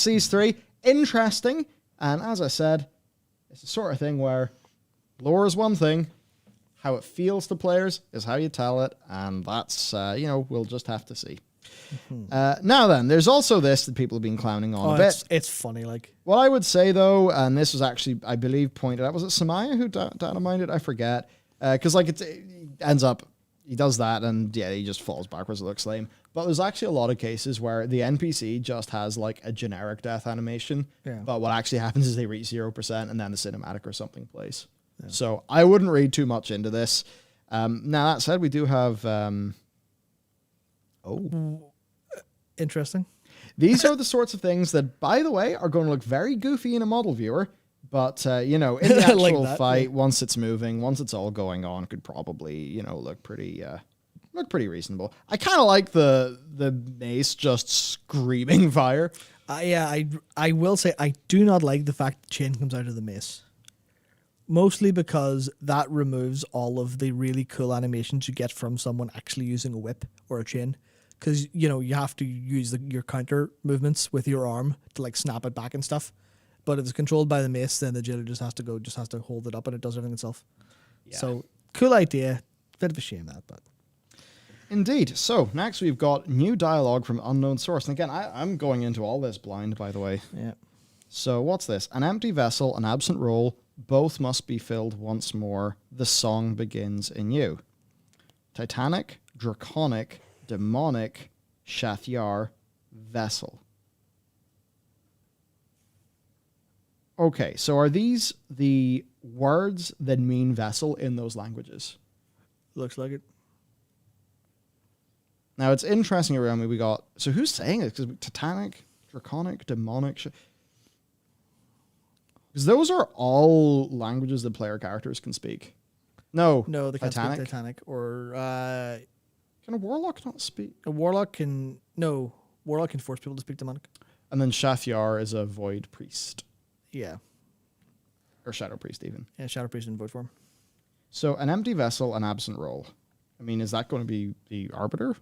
these three. Interesting. And as I said, it's the sort of thing where lore is one thing, how it feels to players is how you tell it, and that's, we'll just have to see. Now then, there's also this that people have been clowning on a bit. It's funny, like. What I would say, though, and this was actually, I believe, pointed out, was it Samaya who dynamited? I forget. Because, it ends up, he does that, and he just falls backwards, it looks lame. But there's actually a lot of cases where the NPC just has, a generic death animation. Yeah. But what actually happens is they reach 0%, and then the cinematic or something plays. Yeah. So I wouldn't read too much into this. Now, that said, we do have... Interesting. These are the sorts of things that, by the way, are going to look very goofy in a model viewer. But, in the actual fight, once it's moving, once it's all going on, could probably, look pretty reasonable. I kind of like the mace just screaming fire. I will say I do not like the fact the chain comes out of the mace. Mostly because that removes all of the really cool animations you get from someone actually using a whip or a chain. Because, you have to use your counter movements with your arm to, snap it back and stuff. But if it's controlled by the mace, then the jailer just has to hold it up, and it does everything itself. Yeah. So, cool idea. Bit of a shame that, but... Indeed. So, next we've got new dialogue from unknown source. And again, I'm going into all this blind, by the way. Yeah. So, what's this? An empty vessel, an absent role, both must be filled once more. The song begins anew. Titanic, draconic, demonic, Shathyar, vessel. Okay, so are these the words that mean vessel in those languages? Looks like it. Now, it's interesting around me. We got... So who's saying it? Because Titanic, draconic, demonic... Because those are all languages that player characters can speak. No, they can't speak Titanic. Or... Can a warlock not speak? A warlock can... No, warlock can force people to speak demonic. And then Shathyar is a void priest. Yeah. Or shadow priest, even. Yeah, shadow priest in void form. So, an empty vessel, an absent role. I mean, is that going to be the arbiter?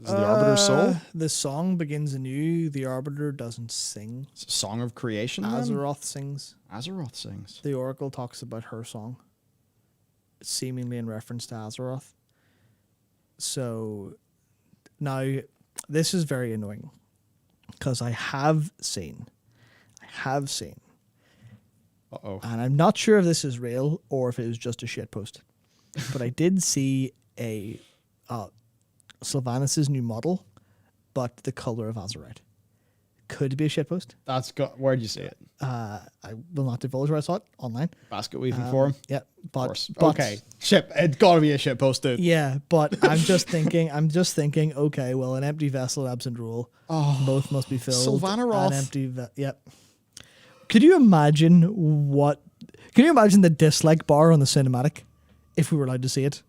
Is it the Arbiter's soul? The song begins anew. The Arbiter doesn't sing. It's a song of creation. then? Azeroth sings. Azeroth sings. The Oracle talks about her song, seemingly in reference to Azeroth. So now this is very annoying because I have seen, Uh-oh. and I'm not sure if this is real or if it was just a shitpost, but I did see a Sylvanas' new model, but the color of Azerite. Could be a shitpost. Where'd you see it? I will not divulge where I saw it online. Basket weaving forum? Yeah, Of but, course. but Okay. It's gotta be a shit post, dude. yeah, but I'm just thinking. Okay, well, an empty vessel, absent rule. Both must be filled. Sylvanaroth. An empty. Yep. Could you imagine the dislike bar on the cinematic, if we were allowed to see it?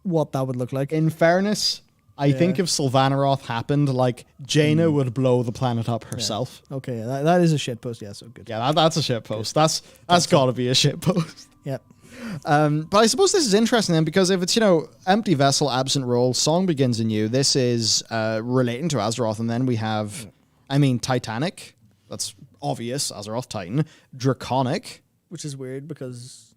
What that would look like? In fairness, I think if Sylvanaroth happened, like, Jaina would blow the planet up herself. Okay, that is a shitpost. Yeah, so good. Yeah, that's a shit post. That's gotta be a shit post. Yep. But I suppose this is interesting then, because if it's, empty vessel, absent role, song begins anew, this is relating to Azeroth, and then we have, Titanic. That's obvious, Azeroth, Titan. Draconic. Which is weird because.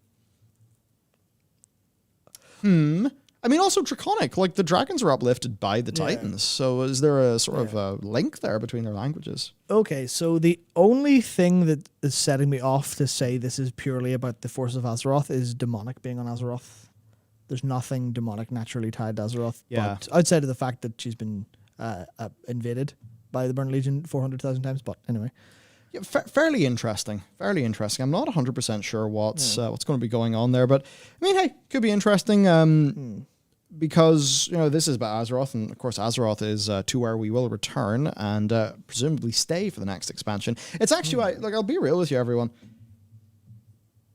Also Draconic. Like, the dragons are uplifted by the Titans. So is there a sort of a link there between their languages? Okay, so the only thing that is setting me off to say this is purely about the force of Azeroth is demonic being on Azeroth. There's nothing demonic naturally tied to Azeroth. Yeah. But outside of the fact that she's been invaded by the Burnt Legion 400,000 times. But anyway. Yeah, fairly interesting. Fairly interesting. I'm not 100% sure what's going to be going on there, but hey, could be interesting. Because this is about Azeroth, and of course Azeroth is to where we will return and presumably stay for the next expansion. It's actually I'll be real with you, everyone.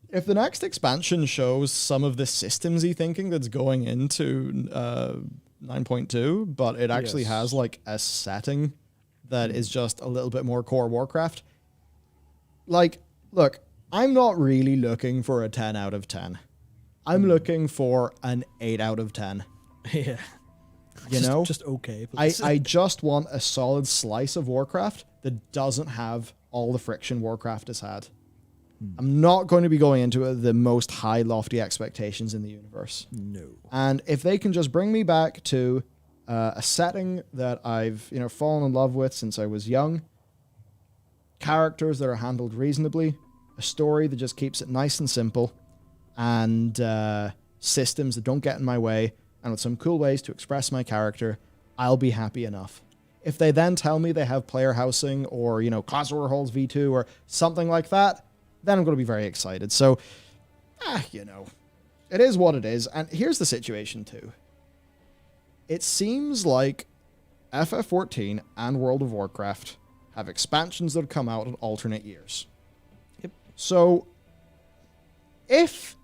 If the next expansion shows some of the systemsy thinking that's going into 9.2, but it actually has like a setting that is just a little bit more core Warcraft. Like, look, I'm not really looking for a 10 out of 10. I'm looking for an 8 out of 10. Yeah. Just okay. I just want a solid slice of Warcraft that doesn't have all the friction Warcraft has had. I'm not going to be going into the most high, lofty expectations in the universe. No. And if they can just bring me back to a setting that I've fallen in love with since I was young, characters that are handled reasonably, a story that just keeps it nice and simple, and systems that don't get in my way, and with some cool ways to express my character, I'll be happy enough. If they then tell me they have player housing or, class overhauls V2 or something like that, then I'm going to be very excited. So, it is what it is. And here's the situation too. It seems like FF14 and World of Warcraft have expansions that come out in alternate years. Yep. So, if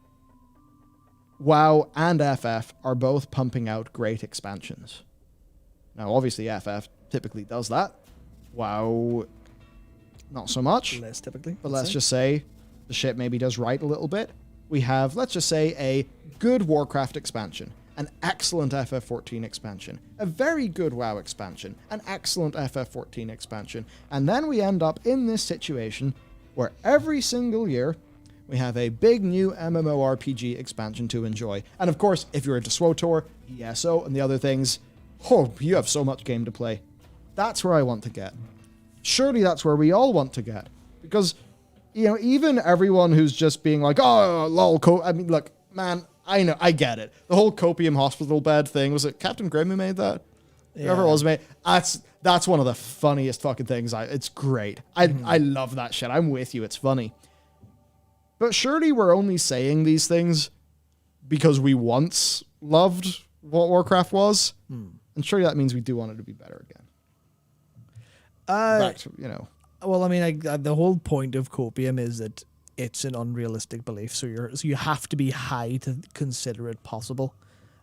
WoW and FF are both pumping out great expansions. Now, obviously, FF typically does that. WoW, not so much. Less typically. But let's just say the ship maybe does right a little bit. We have, let's just say, a good Warcraft expansion, an excellent FF14 expansion, a very good WoW expansion, an excellent FF14 expansion, and then we end up in this situation where every single year we have a big new MMORPG expansion to enjoy. And of course, if you're into SWTOR, ESO, and the other things, you have so much game to play. That's where I want to get. Surely that's where we all want to get. Because, even everyone who's just being like, oh, lol, look, man, I know, I get it. The whole copium hospital bed thing, was it Captain Grimm who made that? Yeah. Whoever it was made. That's one of the funniest fucking things. It's great. I love that shit. I'm with you. It's funny. But surely we're only saying these things because we once loved what Warcraft was. And surely that means we do want it to be better again. Back to, Well, the whole point of copium is that it's an unrealistic belief. So you have to be high to consider it possible,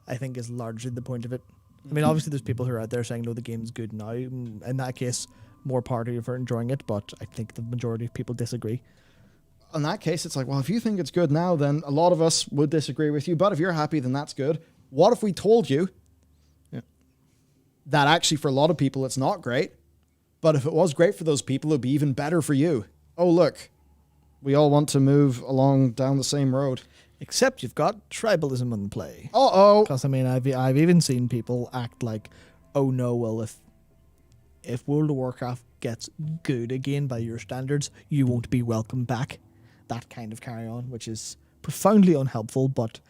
I think is largely the point of it. Obviously there's people who are out there saying, no, the game's good now. In that case, more power to you for enjoying it. But I think the majority of people disagree. In that case, it's like, well, if you think it's good now, then a lot of us would disagree with you. But if you're happy, then that's good. What if we told you that actually for a lot of people it's not great. But if it was great for those people, it'd be even better for you. Oh, look, we all want to move along down the same road. Except you've got tribalism in play. Uh-oh. Because, I mean, I've even seen people act like, oh no, well, if World of Warcraft gets good again by your standards, you won't be welcome back. That kind of carry on, which is profoundly unhelpful, but...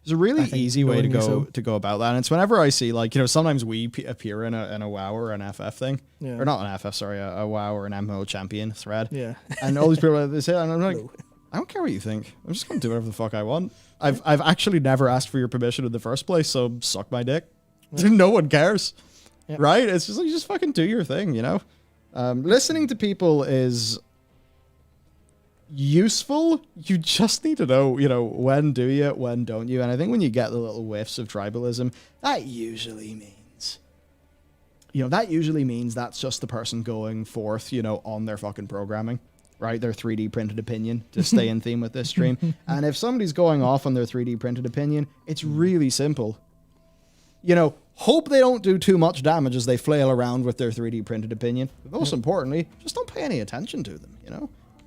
There's a really easy way to knowingly go about that. And it's whenever I see, like, sometimes we appear in a WoW or an FF thing. Yeah. Or not an FF, sorry, a WoW or an MMO champion thread. Yeah. And all these people, they say, and I'm like, No. I don't care what you think. I'm just going to do whatever the fuck I want. I've actually never asked for your permission in the first place, so suck my dick. Yeah. No one cares. Yeah. Right? It's just like, you just fucking do your thing, Listening to people is useful. You just need to know, when do you, when don't you? And I think when you get the little whiffs of tribalism, that usually means that's just the person going forth, on their fucking programming. Right, their 3D printed opinion, to stay in theme with this stream. And if somebody's going off on their 3D printed opinion, it's really simple. Hope they don't do too much damage as they flail around with their 3D printed opinion. But most importantly, just don't pay any attention to them,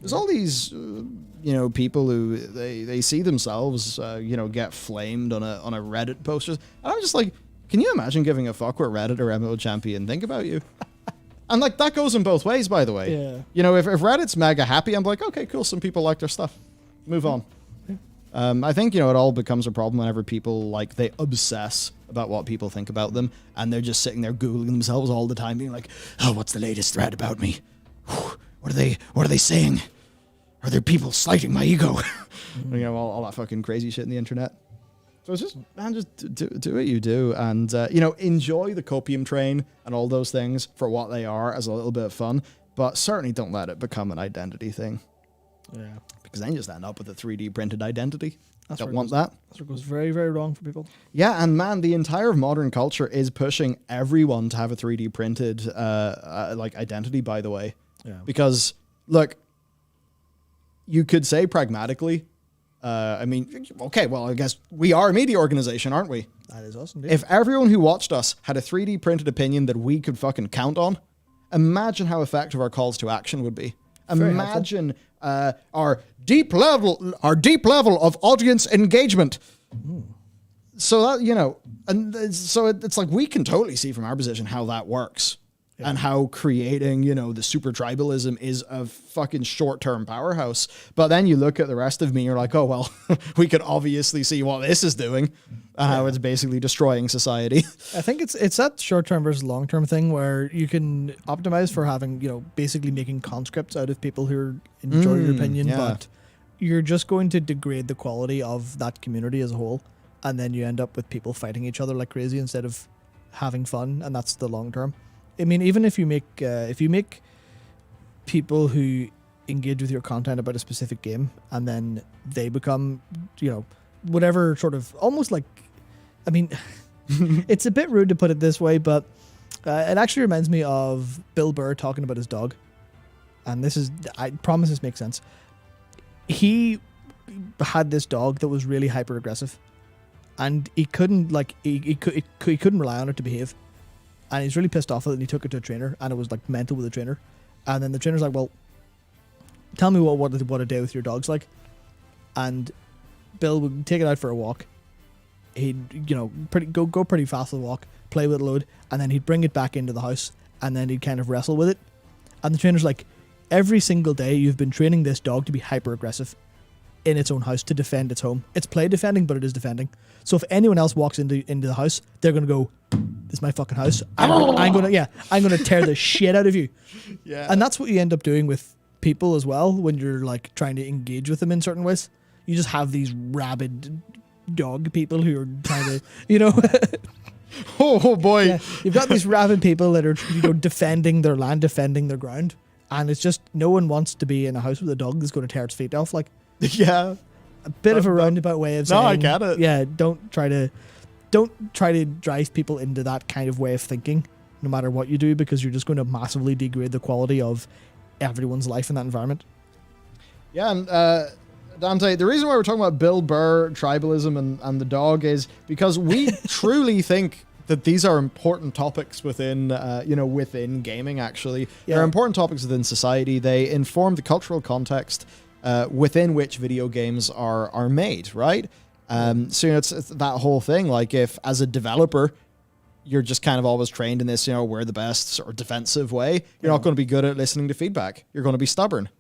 There's all these, people who they see themselves, get flamed on a Reddit post. And I'm just like, can you imagine giving a fuck what Reddit or MMO champion think about you? And like that goes in both ways, by the way. Yeah. If Reddit's mega happy, I'm like, okay, cool. Some people like their stuff. Move on. Yeah. I think, it all becomes a problem whenever people they obsess about what people think about them. And they're just sitting there Googling themselves all the time being like, oh, what's the latest thread about me? What are they saying? Are there people slighting my ego? All that fucking crazy shit in the internet. So it's just, man, just do what you do and, enjoy the copium train and all those things for what they are as a little bit of fun, but certainly don't let it become an identity thing. Yeah. Because then you just end up with a 3D printed identity. Don't where want that. That's where it goes very, very wrong for people. Yeah, and man, the entire modern culture is pushing everyone to have a 3D printed, identity, by the way. Yeah. Because, look, you could say pragmatically, okay, well, I guess we are a media organization, aren't we? That is us, indeed. If everyone who watched us had a 3D printed opinion that we could fucking count on, imagine how effective our calls to action would be. Imagine our deep level of audience engagement. So that, and so it's like we can totally see from our position how that works. Yeah. And how creating, the super tribalism is a fucking short-term powerhouse. But then you look at the rest of me, you're like, oh, well, we could obviously see what this is doing and how it's basically destroying society. I think it's that short-term versus long-term thing where you can optimize for having, basically making conscripts out of people who enjoy your opinion, but you're just going to degrade the quality of that community as a whole. And then you end up with people fighting each other like crazy instead of having fun. And that's the long-term. I mean, even if you make people who engage with your content about a specific game and then they become, whatever sort of almost like, I mean, it's a bit rude to put it this way, but it actually reminds me of Bill Burr talking about his dog. And I promise this makes sense. He had this dog that was really hyper aggressive and he couldn't he couldn't rely on it to behave. And he's really pissed off with it, and he took it to a trainer, and it was like mental with the trainer. And then the trainer's like, well, tell me what a day with your dog's like. And Bill would take it out for a walk. He'd, go pretty fast for the walk, play with it a load, and then he'd bring it back into the house, and then he'd kind of wrestle with it. And the trainer's like, every single day you've been training this dog to be hyper aggressive in its own house to defend its home. It's play defending, but it is defending. So if anyone else walks into the house, they're gonna go, "This is my fucking house. I'm gonna tear the shit out of you." Yeah. And that's what you end up doing with people as well when you're like trying to engage with them in certain ways. You just have these rabid dog people who are trying to, oh boy. Yeah, you've got these rabid people that are defending their land, defending their ground, and it's just no one wants to be in a house with a dog that's going to tear its feet off. Like, yeah. A bit of a roundabout way of saying, no, I get it. Yeah, don't try to drive people into that kind of way of thinking, no matter what you do, because you're just going to massively degrade the quality of everyone's life in that environment. Yeah, and Dante, the reason why we're talking about Bill Burr, tribalism, and the dog is because we truly think that these are important topics within, within gaming, actually. Yeah. They're important topics within society. They inform the cultural context within which video games are made, right? So, it's that whole thing. Like, if, as a developer, you're just kind of always trained in this, we're the best sort of defensive way, you're not going to be good at listening to feedback. You're going to be stubborn.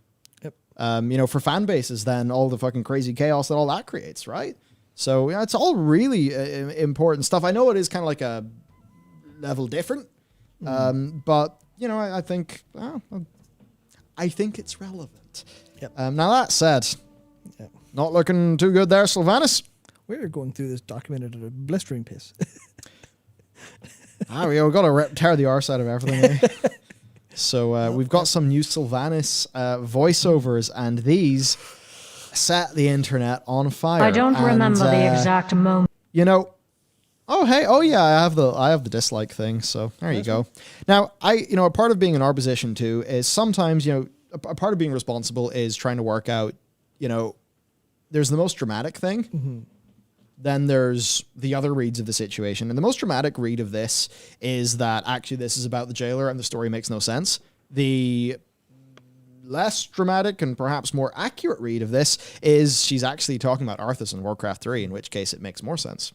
Yep. For fan bases, then all the fucking crazy chaos that all that creates, right? So it's all really important stuff. I know it is kind of like a level different, but I think it's relevant. Yep. Now that said, not looking too good there, Sylvanas. We're going through this document at a blistering pace. We've got to tear the arse out of everything. Eh? So we've got some new Sylvanas voiceovers, and these set the internet on fire. I don't remember the exact moment. I have the dislike thing, so there you go. Now, a part of being in our position too is sometimes, a part of being responsible is trying to work out, there's the most dramatic thing. Mm-hmm. Then there's the other reads of the situation. And the most dramatic read of this is that actually this is about the jailer and the story makes no sense. The less dramatic and perhaps more accurate read of this is she's actually talking about Arthas in Warcraft 3, in which case it makes more sense.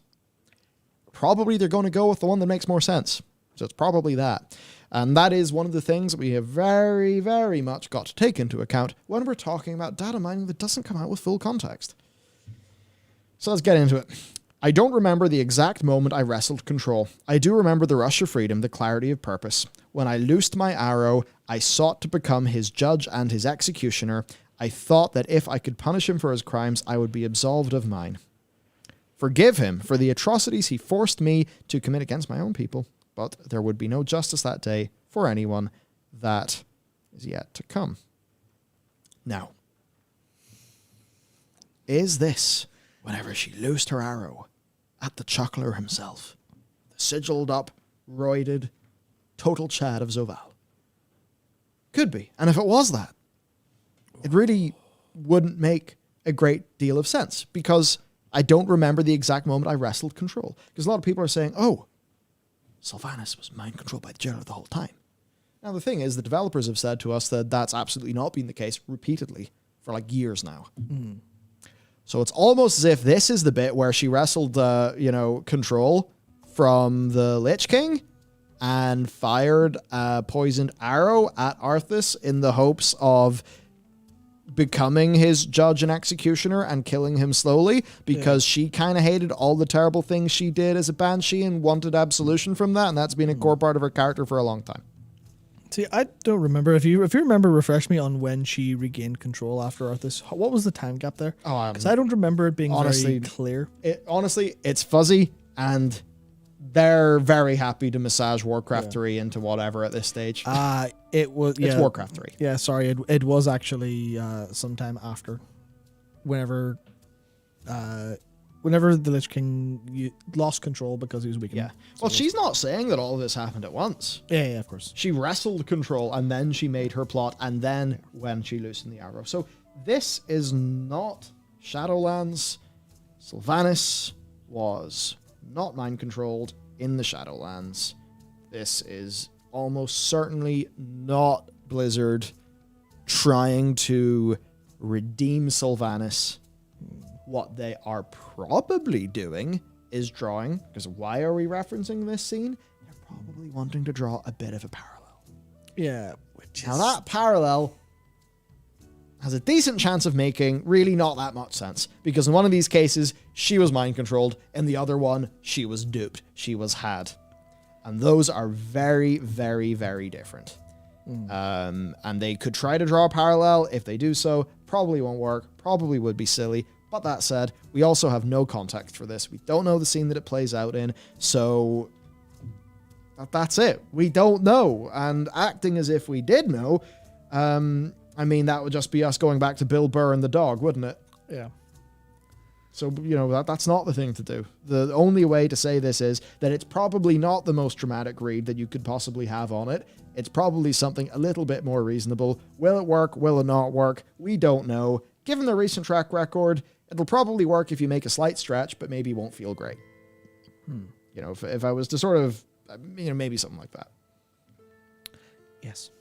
Probably they're going to go with the one that makes more sense. So it's probably that. And that is one of the things that we have very, very much got to take into account when we're talking about data mining that doesn't come out with full context. So let's get into it. I don't remember the exact moment I wrestled control. I do remember the rush of freedom, the clarity of purpose. When I loosed my arrow, I sought to become his judge and his executioner. I thought that if I could punish him for his crimes, I would be absolved of mine. Forgive him for the atrocities he forced me to commit against my own people, but there would be no justice that day for anyone. That is yet to come. Now, is this whenever she loosed her arrow at the chuckler himself, the sigiled up, roided, total Chad of Zoval? Could be. And if it was that, it really wouldn't make a great deal of sense, because I don't remember the exact moment I wrestled control. Because a lot of people are saying, oh, Sylvanas was mind controlled by the jailer the whole time. Now, the thing is, the developers have said to us that that's absolutely not been the case repeatedly for like years now. Mm. So it's almost as if this is the bit where she wrestled, control from the Lich King and fired a poisoned arrow at Arthas in the hopes of becoming his judge and executioner and killing him slowly, because she kind of hated all the terrible things she did as a banshee and wanted absolution from that, and that's been a core part of her character for a long time. See, I don't remember. If you remember, refresh me on when she regained control after Arthas. What was the time gap there? Because I don't remember it being very clear. It's fuzzy, and they're very happy to massage Warcraft 3 into whatever at this stage. It's Warcraft 3. Yeah, sorry, it was actually sometime after, whenever the Lich King lost control because he was weakened. Yeah. Well, she's not saying that all of this happened at once. Yeah, of course. She wrestled control, and then she made her plot, and then when she loosened the arrow. So this is not Shadowlands. Sylvanas was not mind-controlled in the Shadowlands. This is almost certainly not Blizzard trying to redeem Sylvanas. What they are probably doing is drawing, because why are we referencing this scene? They're probably wanting to draw a bit of a parallel. Yeah. Now that parallel has a decent chance of making really not that much sense, because in one of these cases, she was mind-controlled, in the other one, she was duped. She was had. And those are very, very, very different. And they could try to draw a parallel. If they do so, probably won't work, probably would be silly. But that said, we also have no context for this. We don't know the scene that it plays out in, so that's it. We don't know. And acting as if we did know, that would just be us going back to Bill Burr and the dog, wouldn't it? Yeah. So, that's not the thing to do. The only way to say this is that it's probably not the most dramatic read that you could possibly have on it. It's probably something a little bit more reasonable. Will it work? Will it not work? We don't know. Given the recent track record, it'll probably work if you make a slight stretch, but maybe won't feel great. You know, if I was to sort of, maybe something like that. Yes.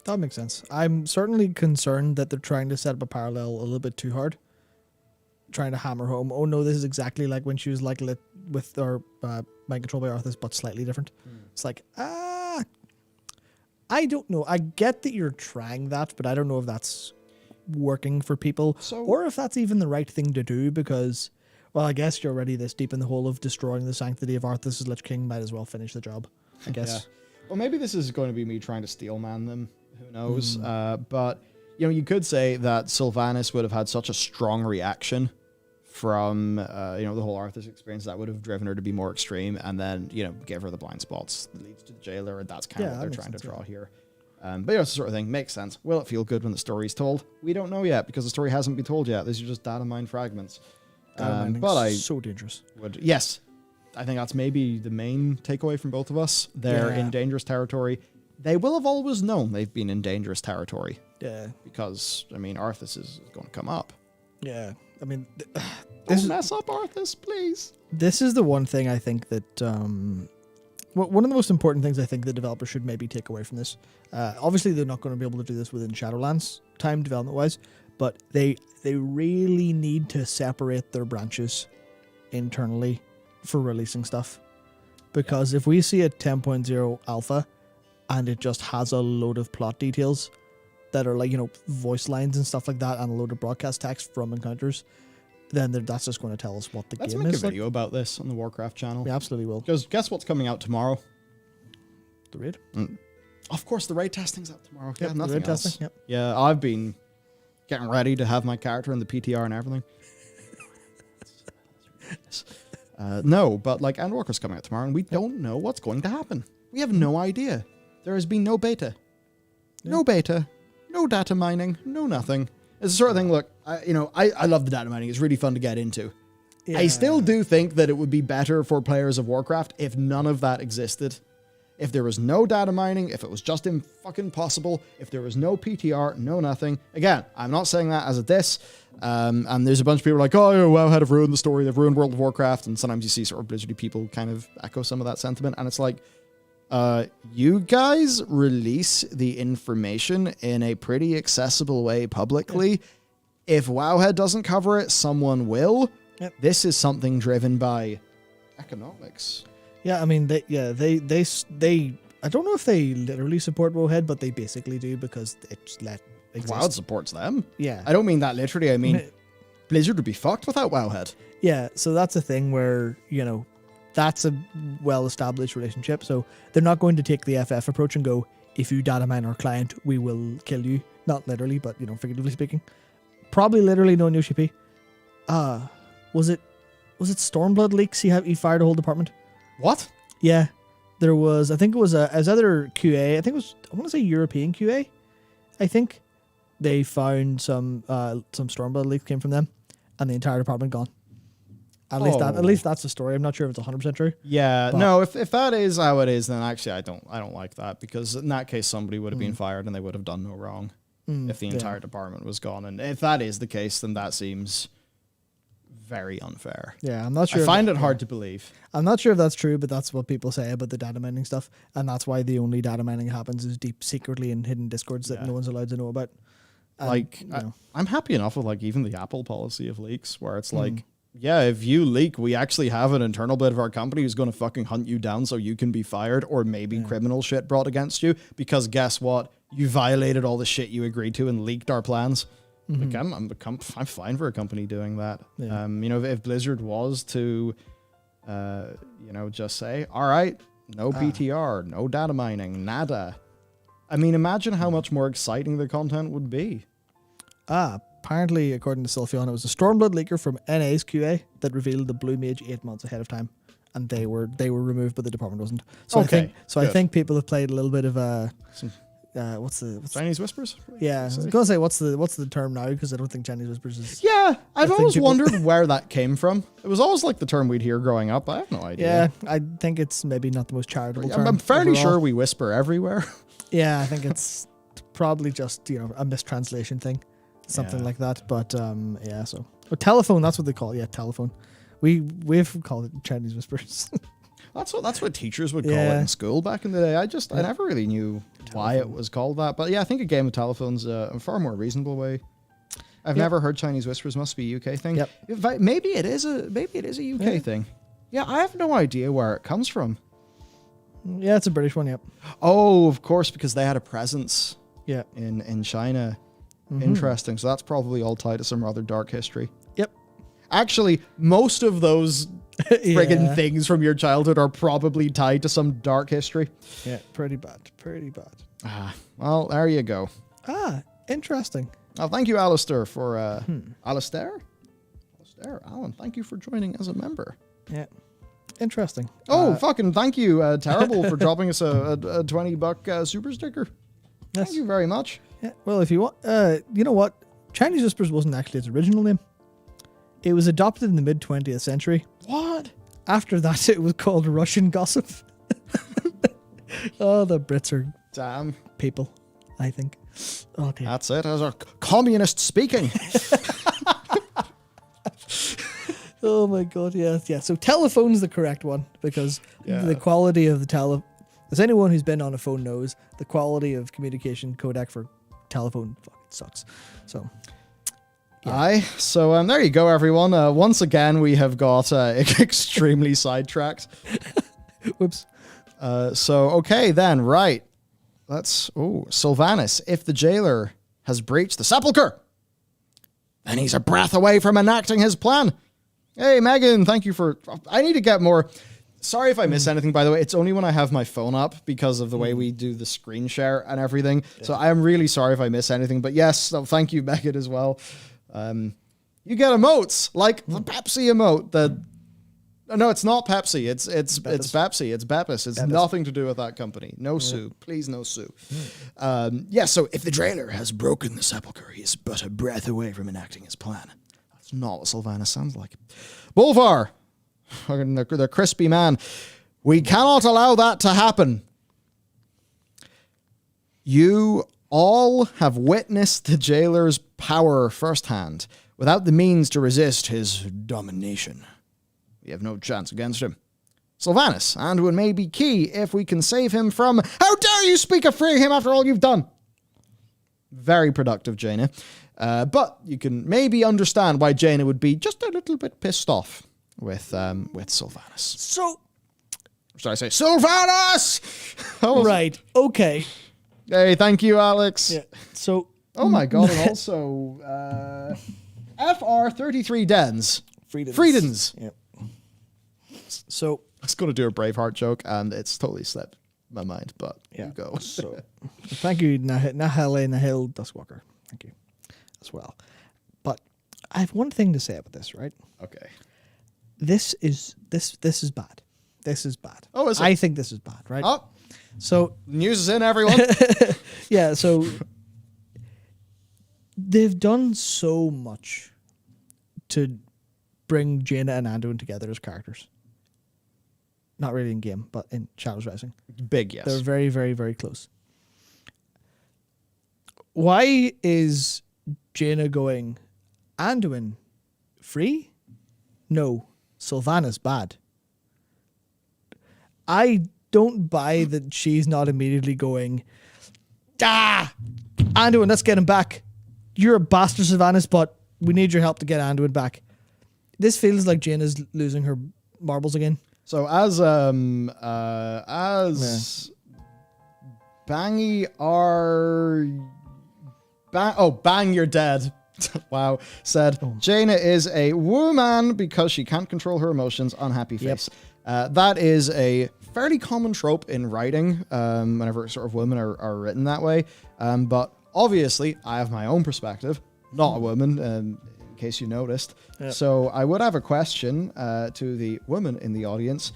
That makes sense. I'm certainly concerned that they're trying to set up a parallel a little bit too hard. Trying to hammer home, oh no, this is exactly like when she was like lit with our mind control by Arthas, but slightly different. It's like, I don't know. I get that you're trying that, but I don't know if that's working for people or if that's even the right thing to do because, well, I guess you're already this deep in the hole of destroying the sanctity of Arthas' Lich King. Might as well finish the job, I guess. Yeah. Well, maybe this is going to be me trying to steel man them. Who knows? But, you could say that Sylvanas would have had such a strong reaction from, the whole Arthas experience that would have driven her to be more extreme and then, give her the blind spots that leads to the jailer. And that's kind of what they're trying to draw here. But it's the sort of thing. Makes sense. Will it feel good when the story's told? We don't know yet because the story hasn't been told yet. These are just data mine fragments. But so dangerous. Yes. I think that's maybe the main takeaway from both of us. They're in dangerous territory. They will have always known they've been in dangerous territory. Yeah. Because, Arthas is going to come up. Yeah. Don't mess up Arthas, please. This is the one thing I think that one of the most important things I think the developers should maybe take away from this. Obviously, they're not going to be able to do this within Shadowlands time development-wise, but they really need to separate their branches internally for releasing stuff. Because if we see a 10.0 alpha and it just has a load of plot details that are like, voice lines and stuff like that and a load of broadcast text from encounters, then that's just going to tell us what the Let's game make is. a video about this on the Warcraft channel. We absolutely will. Because guess what's coming out tomorrow? The raid? Of course, the raid testing's out tomorrow. Yeah, Yep, nothing raid else. testing, yep. Yeah, I've been getting ready to have my character in the PTR and everything. No, but Endwalker's coming out tomorrow and we don't know what's going to happen. We have no idea. There has been no beta. No beta. No data mining. No nothing. It's the sort of thing, look, I love the data mining. It's really fun to get into. Yeah. I still do think that it would be better for players of Warcraft if none of that existed. If there was no data mining, if it was just impossible, if there was no PTR, no nothing. Again, I'm not saying that as a diss. And there's a bunch of people like, oh, WoW have ruined the story. They've ruined World of Warcraft. And sometimes you see sort of Blizzardy people kind of echo some of that sentiment. And it's like, you guys release the information in a pretty accessible way publicly. Yeah. If Wowhead doesn't cover it, someone will. Yep. This is something driven by economics. Yeah, I mean, they I don't know if they literally support Wowhead, but they basically do because it's WoW supports them. Yeah. I don't mean that literally. I mean, Blizzard would be fucked without Wowhead. Yeah, so that's a thing where, that's a well-established relationship. So they're not going to take the FF approach and go, if you data mine our client, we will kill you. Not literally, but, figuratively speaking. Probably literally no Yoshi P. Was it Stormblood leaks? He fired a whole department. What? Yeah. There was, I think it was as other QA, I want to say European QA. I think they found some Stormblood leaks came from them and the entire department gone. At least that's the story. I'm not sure if it's 100% true. Yeah, no, if that is how it is, then actually I don't like that because in that case somebody would have been fired and they would have done no wrong if the entire department was gone. And if that is the case, then that seems very unfair. Yeah, I'm not sure. I find it hard to believe. I'm not sure if that's true, but that's what people say about the data mining stuff. And that's why the only data mining happens is deep secretly in hidden discords that no one's allowed to know about. And, I'm happy enough with even the Apple policy of leaks where it's yeah, if you leak, we actually have an internal bit of our company who's going to fucking hunt you down so you can be fired or maybe criminal shit brought against you because guess what? You violated all the shit you agreed to and leaked our plans. I'm fine for a company doing that. Yeah. If Blizzard was to, just say, all right, no PTR, no data mining, nada. I mean, imagine how much more exciting the content would be. Apparently, according to Sylphion, it was a Stormblood leaker from NA's QA that revealed the Blue Mage 8 months ahead of time, and they were removed, but the department wasn't. So I think people have played a little bit of what's Chinese whispers? Yeah, I was gonna say what's the term now because I don't think Chinese whispers is. Yeah, I've always wondered where that came from. It was always like the term we'd hear growing up. I have no idea. Yeah, I think it's maybe not the most charitable term. I'm fairly sure we whisper everywhere. Yeah, I think it's probably just a mistranslation thing. Something like that, but so telephone, that's what they call it. Yeah, telephone. We've called it Chinese whispers. That's what teachers would call it Yeah. in school back in the day. I never really knew why it was called that. But yeah, I think a game of telephone's a far more reasonable way. I've never heard Chinese whispers. Must be a UK thing. Yep. In fact, maybe it is a UK thing. Yeah, I have no idea where it comes from. Yeah, it's a British one. Yep. Oh, of course, because they had a presence Yeah. in China. Interesting. So that's probably all tied to some rather dark history. Yep. Actually, most of those friggin' Yeah. things from your childhood are probably tied to some dark history. Yeah. Pretty bad. Pretty bad. Well, there you go. Interesting. Oh, thank you, Alistair, for Alistair, Alan. Thank you for joining as a member. Yeah. Interesting. Oh, fucking thank you, Terrible, for dropping us a $20 super sticker. Yes. Thank you very much. Yeah. Well, if you want, you know what? Chinese Whispers wasn't actually its original name. It was adopted in the mid 20th century. What? After that, it was called Russian Gossip. Oh, the Brits are Damn. people, I think. Oh, dear. That's it. As our communist speaking. Oh my god, yeah. So telephone's the correct one because the quality of the as anyone who's been on a phone knows, the quality of communication codec for telephone fucking sucks. So Aye. So there you go, everyone. Once again, we have got extremely sidetracked. whoops. Okay then, right. Sylvanas, if the jailer has breached the sepulchre, then he's a breath away from enacting his plan. Hey, Megan, thank you for... I need to get more... Sorry if I miss anything, by the way. It's only when I have my phone up because of the way we do the screen share and everything. Yeah. So I am really sorry if I miss anything. But yes, thank you, Megan, as well. You get emotes, like the Pepsi emote. No, it's not Pepsi. It's Pepsi. It's Beppis. It's nothing to do with that company. No sue. Please, no sue. So if the jailer has broken the sepulchre, he is but a breath away from enacting his plan. That's not what Sylvanas sounds like. Bolvar, the crispy man. We cannot allow that to happen. You all have witnessed the jailer's power firsthand, without the means to resist his domination. We have no chance against him. Sylvanas, Anduin may be key if we can save him from... How dare you speak of freeing him after all you've done? Very productive, Jaina. But you can maybe understand why Jaina would be just a little bit pissed off with Sylvanas. So... Should I say Sylvanas? Right. Okay. Hey, thank you, Alex. Yeah. So... Oh my god, and also... FR33 Dens. Freedens. Yep. So I was going to do a Braveheart joke, and it's totally slipped my mind, but yeah. You go. So thank you, Nahil Duskwalker. Thank you as well. But I have one thing to say about this, right? Okay. This is bad. This is bad. Oh, is it? I think this is bad, right? Oh. So News is in, everyone. yeah, so they've done so much to bring Jaina and Anduin together as characters. Not really in game, but in Shadows Rising. Big, yes. They're very, very, very close. Why is Jaina going, Anduin free? No, Sylvanas bad. I don't buy that she's not immediately going, Anduin, let's get him back. You're a bastard, Sylvanas, but we need your help to get Anduin back. This feels like Jaina's losing her marbles again. So as Bangy are Bang You're Dead. Wow. Said Jaina is a woman because she can't control her emotions. Unhappy face. That is a fairly common trope in writing. Whenever sort of women are written that way. But obviously, I have my own perspective. Not a woman. In case you noticed. Yep. So I would have a question to the women in the audience.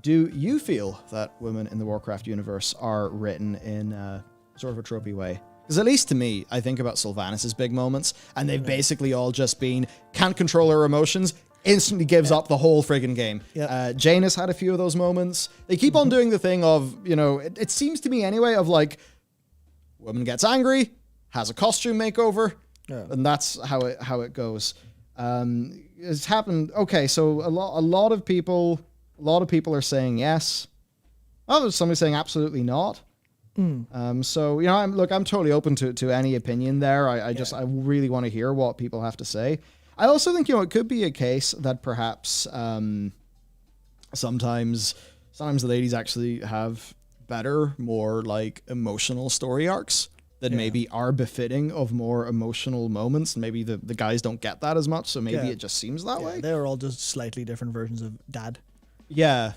Do you feel that women in the Warcraft universe are written in sort of a tropey way? Because at least to me, I think about Sylvanas' big moments, and they've basically all just been, can't control her emotions, instantly gives up the whole friggin' game. Yep. Jaina's had a few of those moments. They keep on doing the thing of, it seems to me anyway, of like, woman gets angry, has a costume makeover, and that's how it goes. It's happened. Okay, so a lot of people A lot of people are saying yes. Oh, there's somebody saying absolutely not. So, you know, I'm totally open to any opinion there. I really want to hear what people have to say. I also think, you know, it could be a case that perhaps sometimes the ladies actually have better, more like emotional story arcs that maybe are befitting of more emotional moments. And maybe the guys don't get that as much, so maybe it just seems that way. They're all just slightly different versions of dad. Yeah.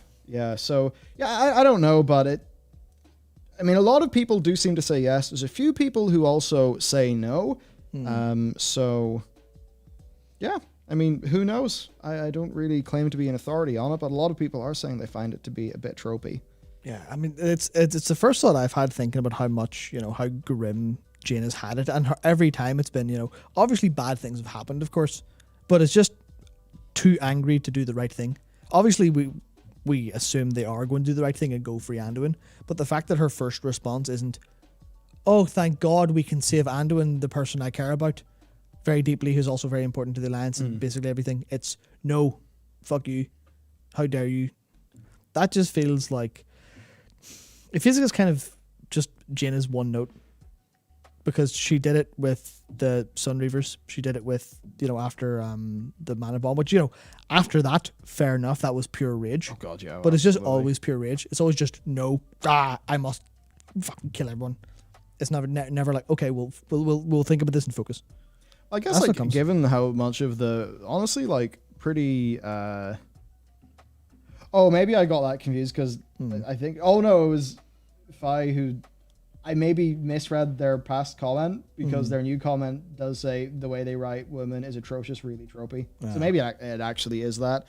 So, I don't know, but I mean, a lot of people do seem to say yes. There's a few people who also say no. So, yeah. I mean, who knows? I don't really claim to be an authority on it, but a lot of people are saying they find it to be a bit tropey. Yeah, I mean, it's the first thought I've had thinking about how much, you know, how grim Jane has had it. And every time it's been, you know, obviously bad things have happened, of course, but it's just too angry to do the right thing. Obviously, we assume they are going to do the right thing and go free Anduin, but the fact that her first response isn't, oh, thank God we can save Anduin, the person I care about very deeply, who's also very important to the Alliance and basically everything. It's, no, fuck you. How dare you? That just feels like, it feels like it's kind of just Jaina's one note, because she did it with the Sun Reavers. She did it with, you know, after the Mana Bomb, which, you know, after that, fair enough, that was pure rage. Oh God, yeah. But it's just always pure rage. It's always just, no, I must fucking kill everyone. It's never like, okay, we'll think about this and focus. I guess, like, given how much of the, honestly, like, pretty, oh, maybe I got that confused, because I think, oh no, it was Fi who, I maybe misread their past comment, because their new comment does say the way they write women is atrocious, really tropey. So maybe it actually is that.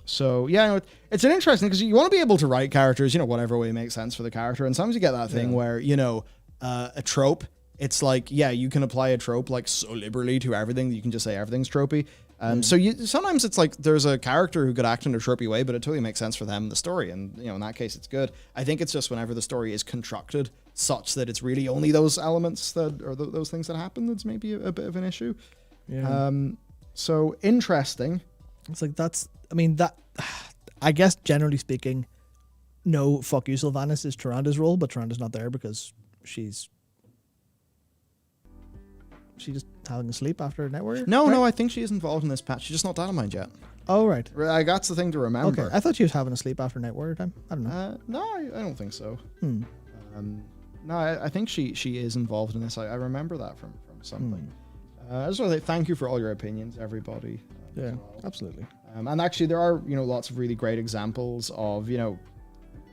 So yeah, it's an interesting, because you want to be able to write characters, you know, whatever way makes sense for the character. And sometimes you get that thing where, you know, a trope, it's like, yeah, you can apply a trope like so liberally to everything that you can just say everything's tropey. So sometimes it's like there's a character who could act in a tropey way, but it totally makes sense for them in the story. And, you know, in that case, it's good. I think it's just whenever the story is constructed such that it's really only those elements that, or those things that happen, that's maybe a bit of an issue. Yeah. So interesting. It's like, I guess generally speaking, no, fuck you, Sylvanas is Tyranda's role, but Tyranda's not there because she's just having a sleep after Network? No, I think she is involved in this patch. She's just not data mined yet. Oh, right. That's the thing to remember. Okay, I thought she was having a sleep after Network time. I don't know. No, I don't think so. No, I think she is involved in this. I remember that from something. I just want to say thank you for all your opinions, everybody. Yeah, absolutely. And actually, there are, you know, lots of really great examples of, you know,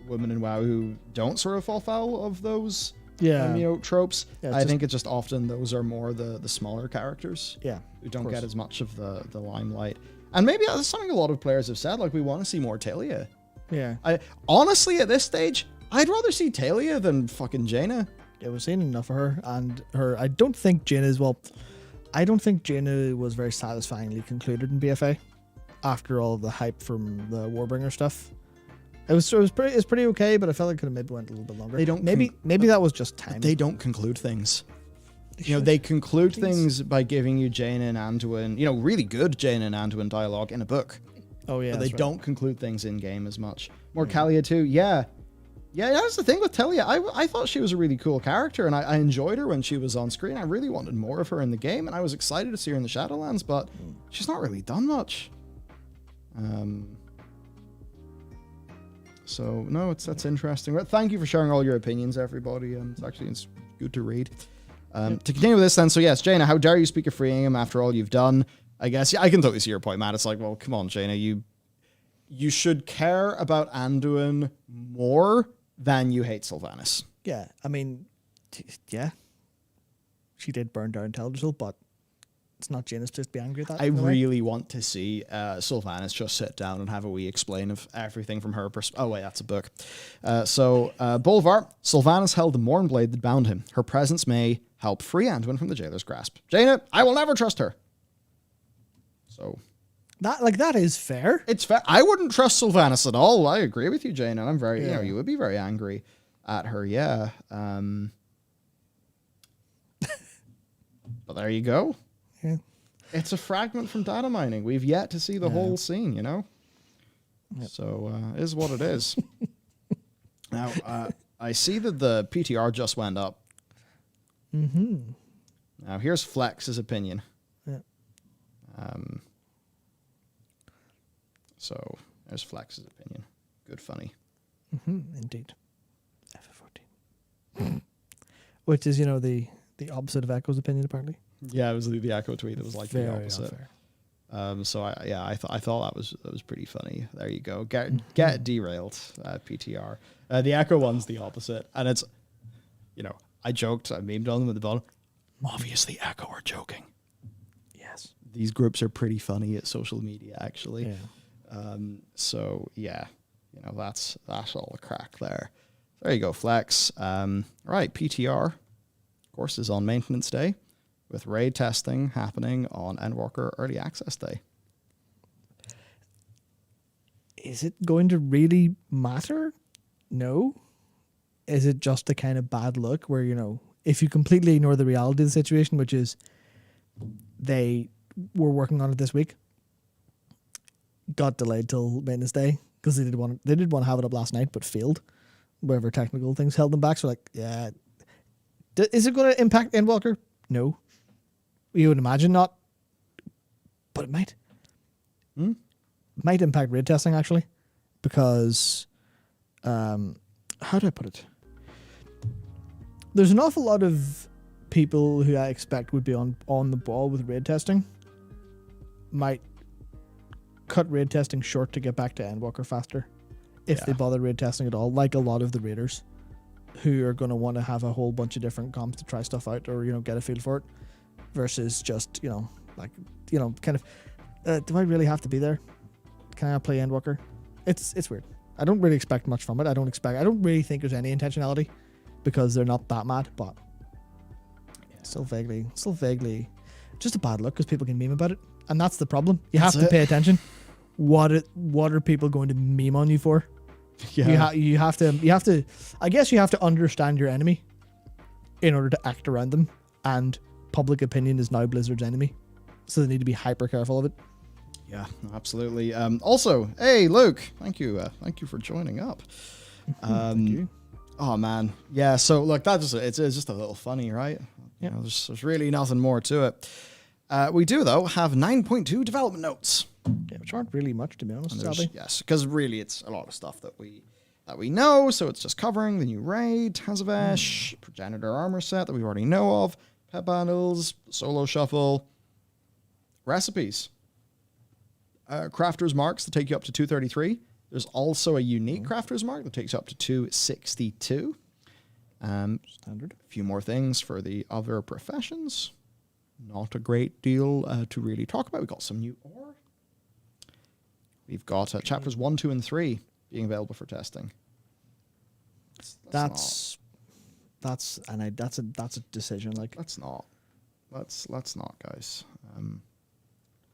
women in WoW who don't sort of fall foul of those, you know, tropes. Yeah, I think it's just often those are more the smaller characters, who don't get as much of the limelight. And maybe that's something a lot of players have said, like, we want to see more Talia. Yeah. Honestly, at this stage, I'd rather see Talia than fucking Jaina. Yeah, we've seen enough of her, and I don't think Jaina was very satisfyingly concluded in BFA after all the hype from the Warbringer stuff. It was pretty okay, but I felt like it could have maybe went a little bit longer. Maybe that was just time. They don't conclude things. You know, they conclude things by giving you Jaina and Anduin, you know, really good Jaina and Anduin dialogue in a book. Oh yeah, but they don't conclude things in game as much. More Kalia too, yeah, that's the thing with Talia. I thought she was a really cool character, and I enjoyed her when she was on screen. I really wanted more of her in the game, and I was excited to see her in the Shadowlands, but she's not really done much. So no, that's interesting. But thank you for sharing all your opinions, everybody. It's good to read. To continue with this then, so yes, Jaina, how dare you speak of freeing him after all you've done? I guess I can totally see your point, Matt. It's like, well, come on, Jaina, you should care about Anduin more than you hate Sylvanas. Yeah, I mean, yeah, she did burn down Teldrassil, but it's not Jaina's to be angry at that. I really want to see Sylvanas just sit down and have a wee explain of everything from her perspective. Oh wait, that's a book. Bolvar, Sylvanas held the Mournblade that bound him. Her presence may help free Anduin from the jailer's grasp. Jaina, I will never trust her. So that is fair. It's fair. I wouldn't trust Sylvanas at all. I agree with you, Jaina. And I'm very, you know, you would be very angry at her. Yeah. But there you go. Yeah. It's a fragment from data mining. We've yet to see the whole scene, you know? So is what it is. Now, I see that the PTR just went up. Mm-hmm. Now, here's Flex's opinion. Yeah. So there's Flex's opinion. Good funny. Mm-hmm. Indeed. F14. Which is, the opposite of Echo's opinion, apparently. Yeah, it was the Echo tweet that was like the opposite. Unfair. So I thought that was pretty funny. There you go. Get derailed, PTR. The Echo one's the opposite, and it's, I joked, I memed on them at the bottom. Obviously, Echo are joking. Yes. These groups are pretty funny at social media, actually. Yeah. So yeah, that's all the crack there. There you go, Flex. Right, PTR, of course, is on maintenance day, with raid testing happening on Endwalker Early Access Day. Is it going to really matter? No. Is it just a kind of bad look where, if you completely ignore the reality of the situation, which is they were working on it this week, got delayed till maintenance day because they did want to have it up last night but failed. Whatever technical things held them back. So yeah. Is it going to impact Endwalker? No. You would imagine not, but it might. It might impact raid testing, actually, because, how do I put it? There's an awful lot of people who I expect would be on the ball with raid testing. Might cut raid testing short to get back to Endwalker faster, if they bother raid testing at all, like a lot of the raiders who are going to want to have a whole bunch of different comps to try stuff out or, get a feel for it, versus just, kind of, do I really have to be there? Can I play Endwalker? It's weird. I don't really expect much from it. I don't really think there's any intentionality because they're not that mad, but still vaguely, just a bad look because people can meme about it. And that's the problem. You have to pay attention. What are people going to meme on you for? Yeah. You have to, I guess you have to understand your enemy in order to act around them. And public opinion is now Blizzard's enemy. So they need to be hyper careful of it. Yeah, absolutely. Also, hey, Luke, thank you for joining up. Thank you. Oh man, yeah. So look, it's just a little funny, right? Yeah. There's really nothing more to it. We do though have 9.2 development notes. Yeah, which aren't really much, to be honest. Sadly. Yes, because really it's a lot of stuff that we know. So it's just covering the new raid, Tazavesh, progenitor armor set that we already know of, pet bundles, solo shuffle, recipes. Crafter's marks that take you up to 233. There's also a unique crafter's mark that takes you up to 262. Standard. A few more things for the other professions. Not a great deal to really talk about. We've got some new ore. We've got chapters 1, 2, and 3 being available for testing. That's a decision. Like, Let's not, guys.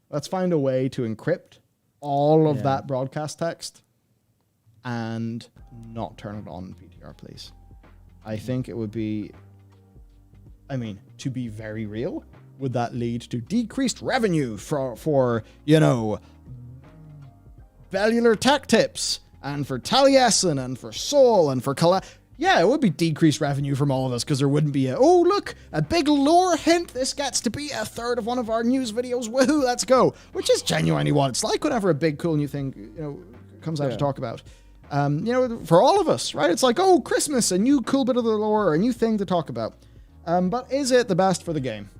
Let's find a way to encrypt all of that broadcast text and not turn it on in PTR, please. I think it would be, to be very real, would that lead to decreased revenue for Bellular tech tips and for Taliesin and for Soul and for Yeah, it would be decreased revenue from all of us because there wouldn't be a big lore hint. This gets to be a third of one of our news videos. Woohoo, let's go. Which is genuinely what it's like whenever a big cool new thing, comes out to talk about. For all of us, right? It's like, Christmas, a new cool bit of the lore, a new thing to talk about. But is it the best for the game?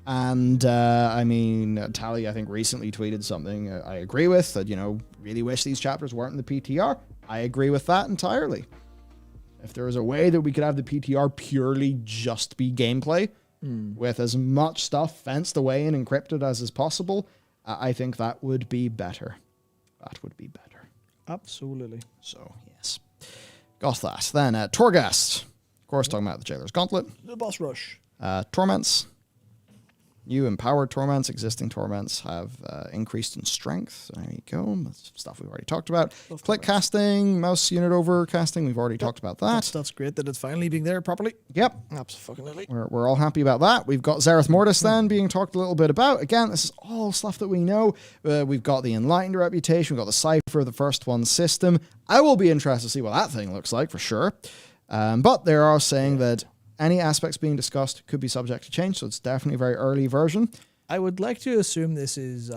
And, Tally, I think, recently tweeted something I agree with, that, really wish these chapters weren't in the PTR. I agree with that entirely. If there was a way that we could have the PTR purely just be gameplay, with as much stuff fenced away and encrypted as is possible, I think that would be better. That would be better. absolutely. So, yes. Got that. Then, Torghast. Of course, talking about the Jailer's Gauntlet. The boss rush. Torments. New empowered torments, existing torments have increased in strength. There you go. That's stuff we've already talked about. Click casting, mouse unit over casting. We've already talked about that. That's great that it's finally being there properly. Yep. Absolutely. We're all happy about that. We've got Zereth Mortis then being talked a little bit about. Again, this is all stuff that we know. We've got the Enlightened reputation. We've got the Cypher, the First One system. I will be interested to see what that thing looks like for sure. But they are saying that any aspects being discussed could be subject to change, so it's definitely a very early version. I would like to assume this is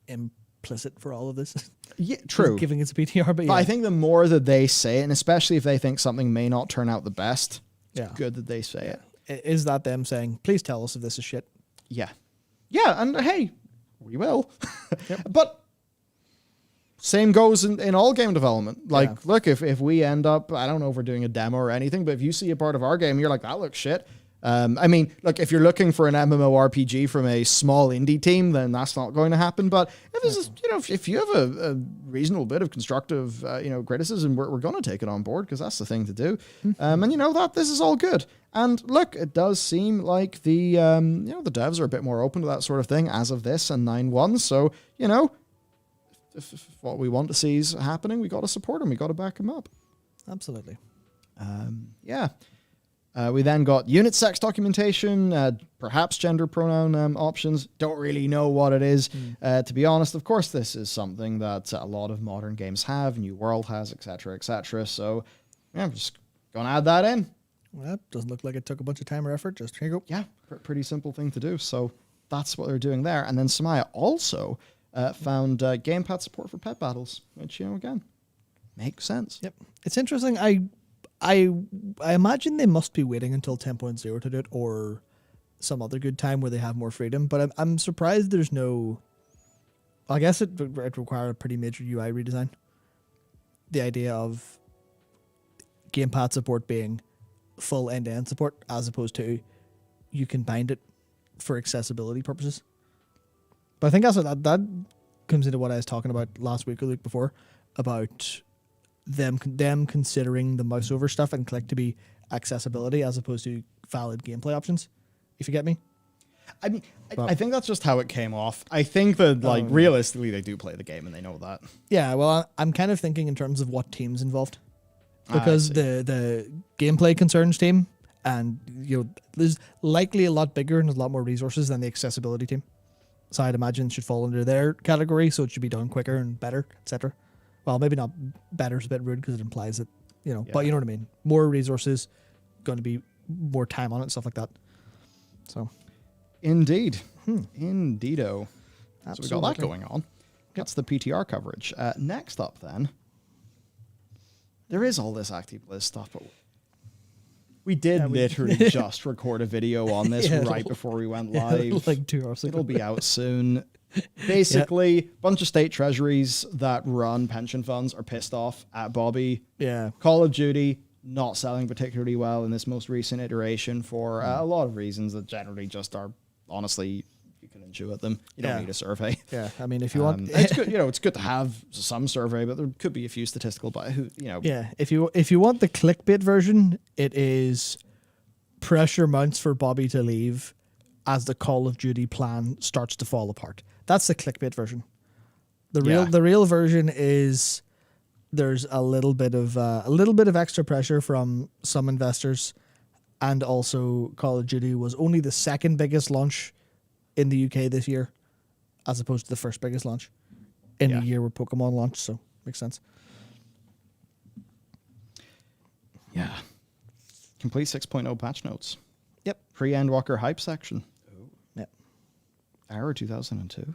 implicit for all of this. Yeah, true. Giving it a PTR, but yeah. I think the more that they say it, and especially if they think something may not turn out the best, it's good that they say it. Is that them saying, please tell us if this is shit? Yeah. Yeah, and hey, we will. But same goes in all game development. Like, look, if we end up, I don't know if we're doing a demo or anything, but if you see a part of our game, you're like, that looks shit. I mean, look, if you're looking for an MMORPG from a small indie team, then that's not going to happen. But if this is, if you have a reasonable bit of constructive, criticism, we're going to take it on board because that's the thing to do. And that this is all good. And look, it does seem like the devs are a bit more open to that sort of thing as of this and 9.1. So, if what we want to see is happening, we got to support them. We got to back them up. Absolutely. We then got unit sex documentation, perhaps gender pronoun options. Don't really know what it is. To be honest, of course, this is something that a lot of modern games have, New World has, etc., etc. So, I'm just going to add that in. Well, doesn't look like it took a bunch of time or effort. Just here you go. Yeah, pretty simple thing to do. So, that's what they're doing there. And then Samaya also found gamepad support for pet battles, which, again, makes sense. Yep. It's interesting. I imagine they must be waiting until 10.0 to do it or some other good time where they have more freedom. But I'm surprised there's no... I guess it required a pretty major UI redesign. The idea of gamepad support being full end-to-end support as opposed to you can bind it for accessibility purposes. But I think that comes into what I was talking about last week or the week before about them considering the mouse over stuff and click to be accessibility as opposed to valid gameplay options, if you get me. I mean, I think that's just how it came off. I think that, realistically, they do play the game and they know that. Yeah, well, I'm kind of thinking in terms of what team's involved. Because the gameplay concerns team, and there's likely a lot bigger and a lot more resources than the accessibility team. So I'd imagine it should fall under their category, so it should be done quicker and better, etc. Well, maybe not better is a bit rude because it implies that, but you know what I mean. More resources, going to be more time on it, stuff like that. So, indeed, indeedo. Absolutely. So we got that going on. That's the PTR coverage. Next up, then, there is all this Active Blizz stuff, but we did literally just record a video on this right before we went live. Like 2 hours ago. It'll be out soon. Basically, a bunch of state treasuries that run pension funds are pissed off at Bobby. Yeah. Call of Duty not selling particularly well in this most recent iteration for a lot of reasons that generally just are, honestly, you can intuit them. You don't need a survey. Yeah, I mean, if you want... it's good, it's good to have some survey, but there could be a few statistical, but Yeah, if you want the clickbait version, it is pressure mounts for Bobby to leave as the Call of Duty plan starts to fall apart. That's the clickbait version. The real version is there's a little bit of extra pressure from some investors, and also Call of Duty was only the second biggest launch in the UK this year, as opposed to the first biggest launch in a year where Pokemon launched. So makes sense. Yeah. Complete 6.0 patch notes. Yep. Pre-Endwalker hype section. Yep. Era 2002.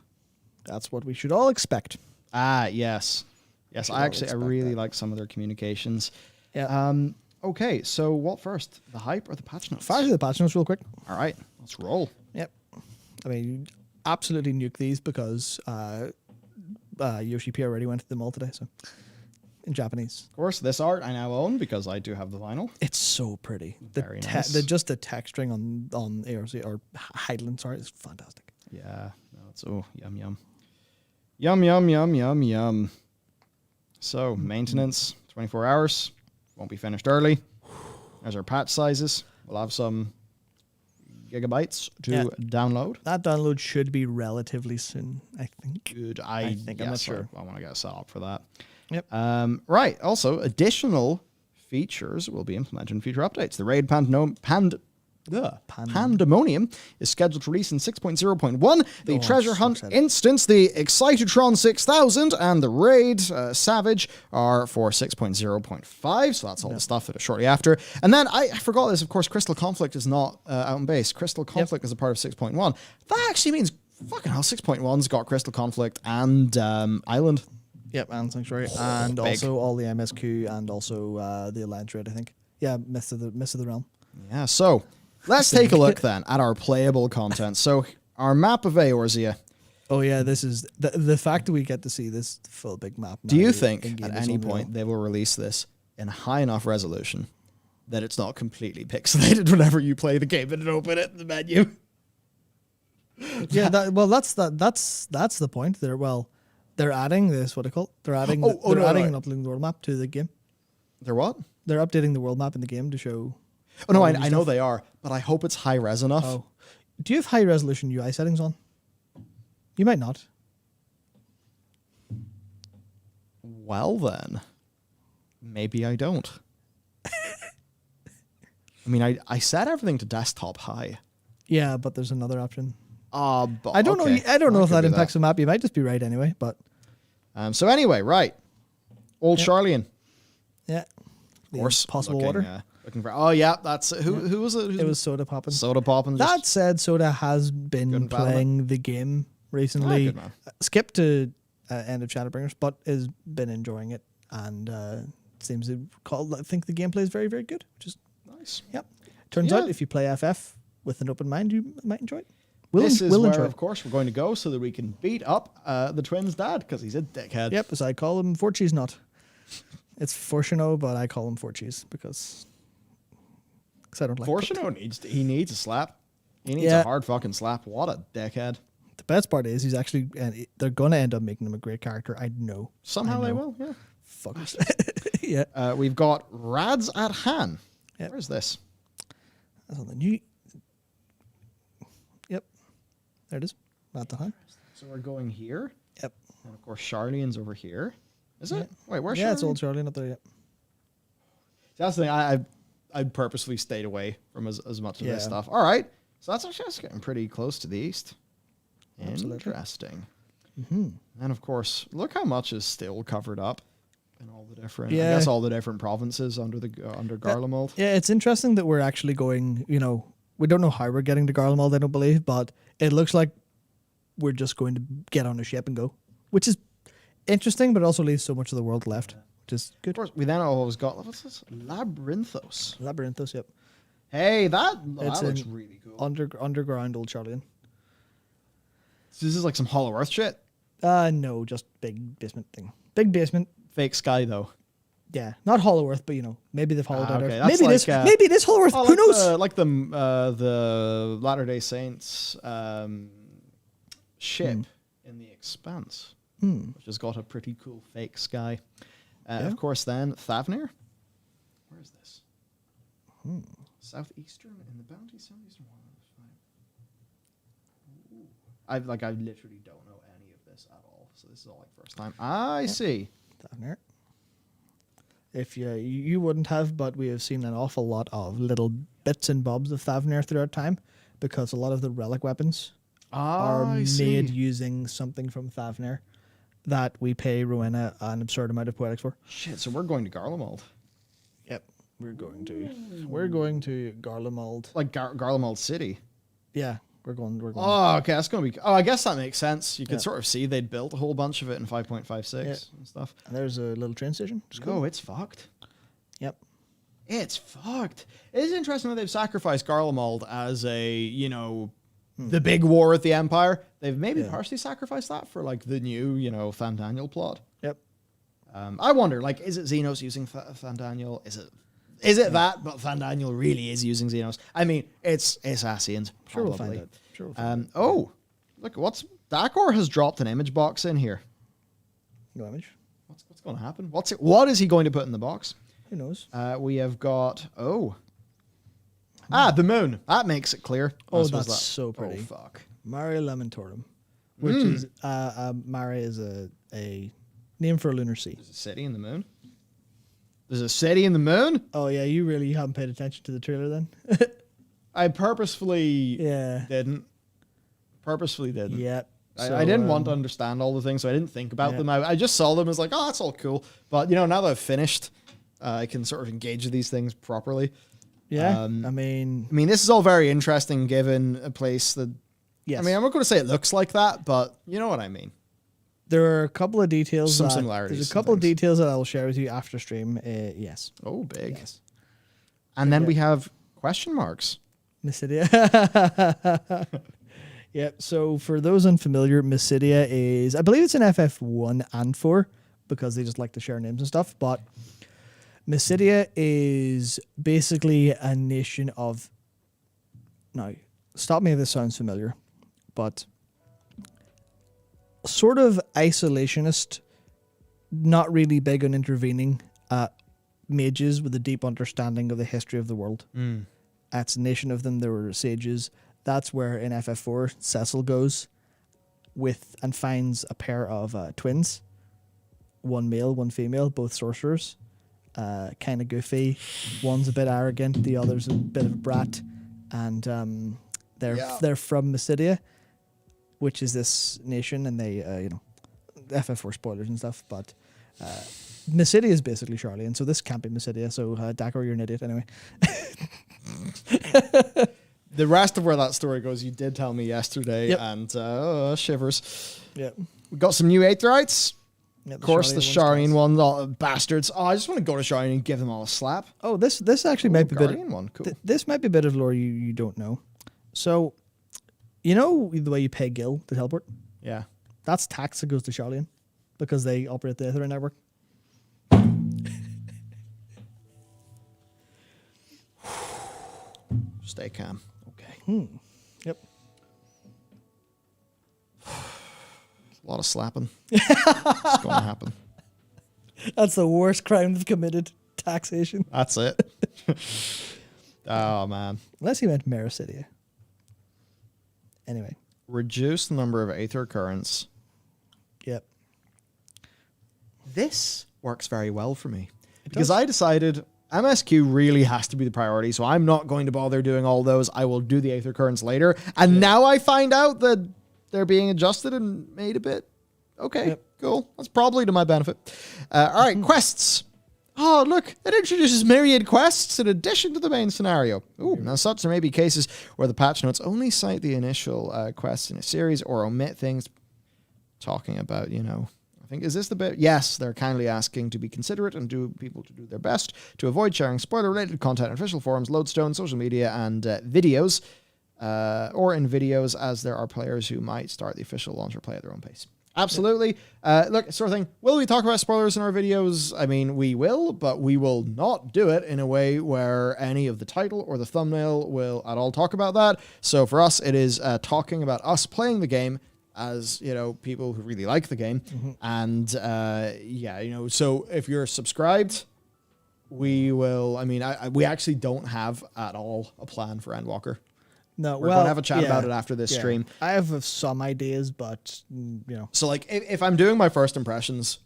That's what we should all expect. Yes. Yes, I really like some of their communications. Yeah. Okay, so what first? The hype or the patch notes? Fire through the patch notes real quick. All right, let's roll. Yep. I mean, you absolutely nuke these because Yoshi P already went to them all today, so in Japanese. Of course, this art I now own because I do have the vinyl. It's so pretty. Very nice. Just the texturing on ARC or Highland, sorry, is fantastic. Yeah, no, it's yum yum. Yum yum yum yum yum. So maintenance 24 hours. Won't be finished early. There's our patch sizes. We'll have some gigabytes to Yeah. download. That download should be relatively soon, I think. Good. I think, I'm not sure. I want to get set up for that. Yep. Right. Also, additional features will be implemented in future updates. The Raid Pandemonium is scheduled to release in 6.0.1. The Treasure Hunt instance, the Excitotron 6000, and the Raid Savage are for 6.0.5. So that's all the stuff that is shortly after. And then I forgot this. Of course, Crystal Conflict is not out in base. Crystal Conflict is a part of 6.1. That actually means fucking hell. 6.1's got Crystal Conflict and Island. Yep, and Sanctuary, and big. also all the MSQ, and also the Alliance Raid, I think. Yeah, Myths of the Realm. Yeah. So let's take a look then at our playable content. So our map of Eorzea. Oh yeah, this is the fact that we get to see this full big map. Do now you think in-game at is any unreal. point they will release this in high enough resolution that it's not completely pixelated whenever you play the game and open it in the menu? Yeah, that's the point. They're adding this. What do you call it? They're adding. They're adding and uploading the world map to the game. They're what? They're updating the world map in the game to show. Oh no, all I new know stuff. they are, but I hope it's high res enough. Oh, do you have high resolution UI settings on? You might not. Well then, maybe I don't. I mean, I set everything to desktop high. Yeah, but there's another option. But I don't know. I don't know if that could be impacts the map. You might just be right anyway. But So anyway, right. Old Charlian. yeah, Of course. possible looking, water. Looking for. Oh yeah, that's who was it? It was Soda Poppin'. Soda Poppin'. That said, Soda has been Good playing the game recently. good man. Skipped to End of Shadowbringers, but has been enjoying it and seems to think the gameplay is very, very good. Which is nice. yep. Turns Yeah. out if you play FF with an open mind, you might enjoy it. This is we'll where, enjoy of course, we're going to go so that we can beat up the twins' dad because he's a dickhead. Yep, as I call him, Four Cheese Nut. It's Fortuno, but I call him Four Cheese because I don't like it. Fortuno needs a slap. He needs a hard fucking slap. What a dickhead. The best part is he's actually, and they're going to end up making him a great character. I know. Somehow I they know. will, yeah. Fuckers. Yeah. We've got Rads at Han. Yep. Where's this? That's on the new. Yep. There it is. Not the Han. So we're going here. Yep. And of course, Charlene's over here. Is it? Wait, where's Yeah, Charlene? it's old Charlie, not there yet. See, that's the thing. I purposely stayed away from as much of this Yeah. stuff. All right. So that's actually getting pretty close to the east. Absolutely. Interesting. Mm-hmm. And of course, look how much is still covered up in all the different. I Yeah. guess all the different provinces under Garlemald. Yeah, it's interesting that we're actually going, we don't know how we're getting to Garlemald, I don't believe, but it looks like we're just going to get on a ship and go, which is interesting, but also leaves so much of the world left, which is Of good. course, we then always got what's this? Labyrinthos. Labyrinthos, yep. Hey, that It's looks in really cool. Underground old Charlian. So this is like some Hollow Earth shit. No, just big basement thing. Big basement. Fake sky though. Yeah, not Hollow Earth, but maybe they've hollowed out okay, Earth. that's Maybe it is Hollow Earth. Who knows? Like the Latter-day Saints ship in the Expanse, which has got a pretty cool fake sky. Of course, then Thavnir. Where is this? Southeastern in the Bounty, Southeastern one. I literally don't know any of this at all, so this is all like first time. I see. Thavnir. If you wouldn't have, but we have seen an awful lot of little bits and bobs of Thavnir throughout time, because a lot of the relic weapons are made using something from Thavnir that we pay Rowena an absurd amount of poetics for. Shit, so we're going to Garlemald. Yep, we're going to Garlemald. Like Garlemald City. Yeah, we're going. Oh, okay, that's going to be... Oh, I guess that makes sense. You could sort of see they'd built a whole bunch of it in 5.56 and stuff. And there's a little train station. It's cool. Oh, it's fucked. Yep. It's fucked. It is interesting that they've sacrificed Garlemald as a, the big war with the Empire. They've maybe partially sacrificed that for, like, the new, Fandaniel plot. Yep. I wonder, like, is it Xenos using Fandaniel? Is it that, but Fandaniel really is using Xenos? I mean, it's Ascians. Sure, we'll probably. find out. Look, Dakor has dropped an image box in here. No image. What's going to happen? What is he going to put in the box? Who knows? We have got Ah, the moon. That makes it clear. Oh, I suppose that's so pretty. Oh, fuck. Mare Lamentorum, which is Mare is a name for a lunar sea. There's a city in the moon? There's a city in the moon? Oh yeah, you really haven't paid attention to the trailer then. I purposefully Yeah. didn't. Purposefully didn't. Yeah. I didn't want to understand all the things, so I didn't think about them. I just saw them as like, oh, that's all cool. But, now that I've finished, I can sort of engage with these things properly. Yeah. I mean, this is all very interesting given a place that... yes. I'm not going to say it looks like that, but you know what I mean. There are a couple of details. Some similarities There's a and couple of things. details that I will share with you after stream. Yes. Oh, big. Yes. And then we have question marks. Mysidia. Yep. So for those unfamiliar, Mysidia is, I believe it's in FF1 and 4 because they just like to share names and stuff. But Mysidia is basically a nation of. Now, stop me if this sounds familiar, but sort of isolationist, not really big on intervening. Mages with a deep understanding of the history of the world. That's a nation of them. There were sages. That's where in FF4 Cecil goes with and finds a pair of twins, one male, one female, both sorcerers. Kind of goofy. One's a bit arrogant. The other's a bit of a brat, and they're from Mysidia, which is this nation, and they FF4 spoilers and stuff, but. Mysidia is basically Charlie, and so this can't be Mysidia, so Dakar, you're an idiot anyway. The rest of where that story goes, you did tell me yesterday, Yep. and shivers. Yep. We got some new Aetherites. Yep, Of course, the Charlie Sharian one, the bastards. Oh, I just want to go to Sharian and give them all a slap. Oh, this actually might be a bit. Guardian one, cool. This might be a bit of lore you don't know. So, the way you pay Gil to teleport? Yeah. That's tax that goes to Charlian because they operate the Aether network. Stay calm. Okay. Yep. A lot of slapping. It's going to happen. That's the worst crime they've committed. Taxation. That's it. Oh, man. Unless he meant Mericidia. Anyway. Reduce the number of Aether currents. Yep. This works very well for me. It Because does. I decided MSQ really has to be the priority, so I'm not going to bother doing all those. I will do the Aether currents later. And now I find out that they're being adjusted and made a bit. Okay, cool. That's probably to my benefit. All right, quests. Oh, look, it introduces myriad quests in addition to the main scenario. Ooh, now such there may be cases where the patch notes only cite the initial quests in a series or omit things talking about, I think, is this the bit? Yes, they're kindly asking to be considerate and people to do their best to avoid sharing spoiler-related content in official forums, lodestone, social media, and videos, or in videos, as there are players who might start the official launcher play at their own pace. Absolutely. Look, sort of thing. Will we talk about spoilers in our videos? I mean, we will, but we will not do it in a way where any of the title or the thumbnail will at all talk about that. So for us, it is talking about us playing the game as, people who really like the game. And, so if you're subscribed, we will, we actually don't have at all a plan for Endwalker. No, We're going to have a chat about it after this yeah. stream. I have some ideas, but, So, like, if I'm doing my first impressions,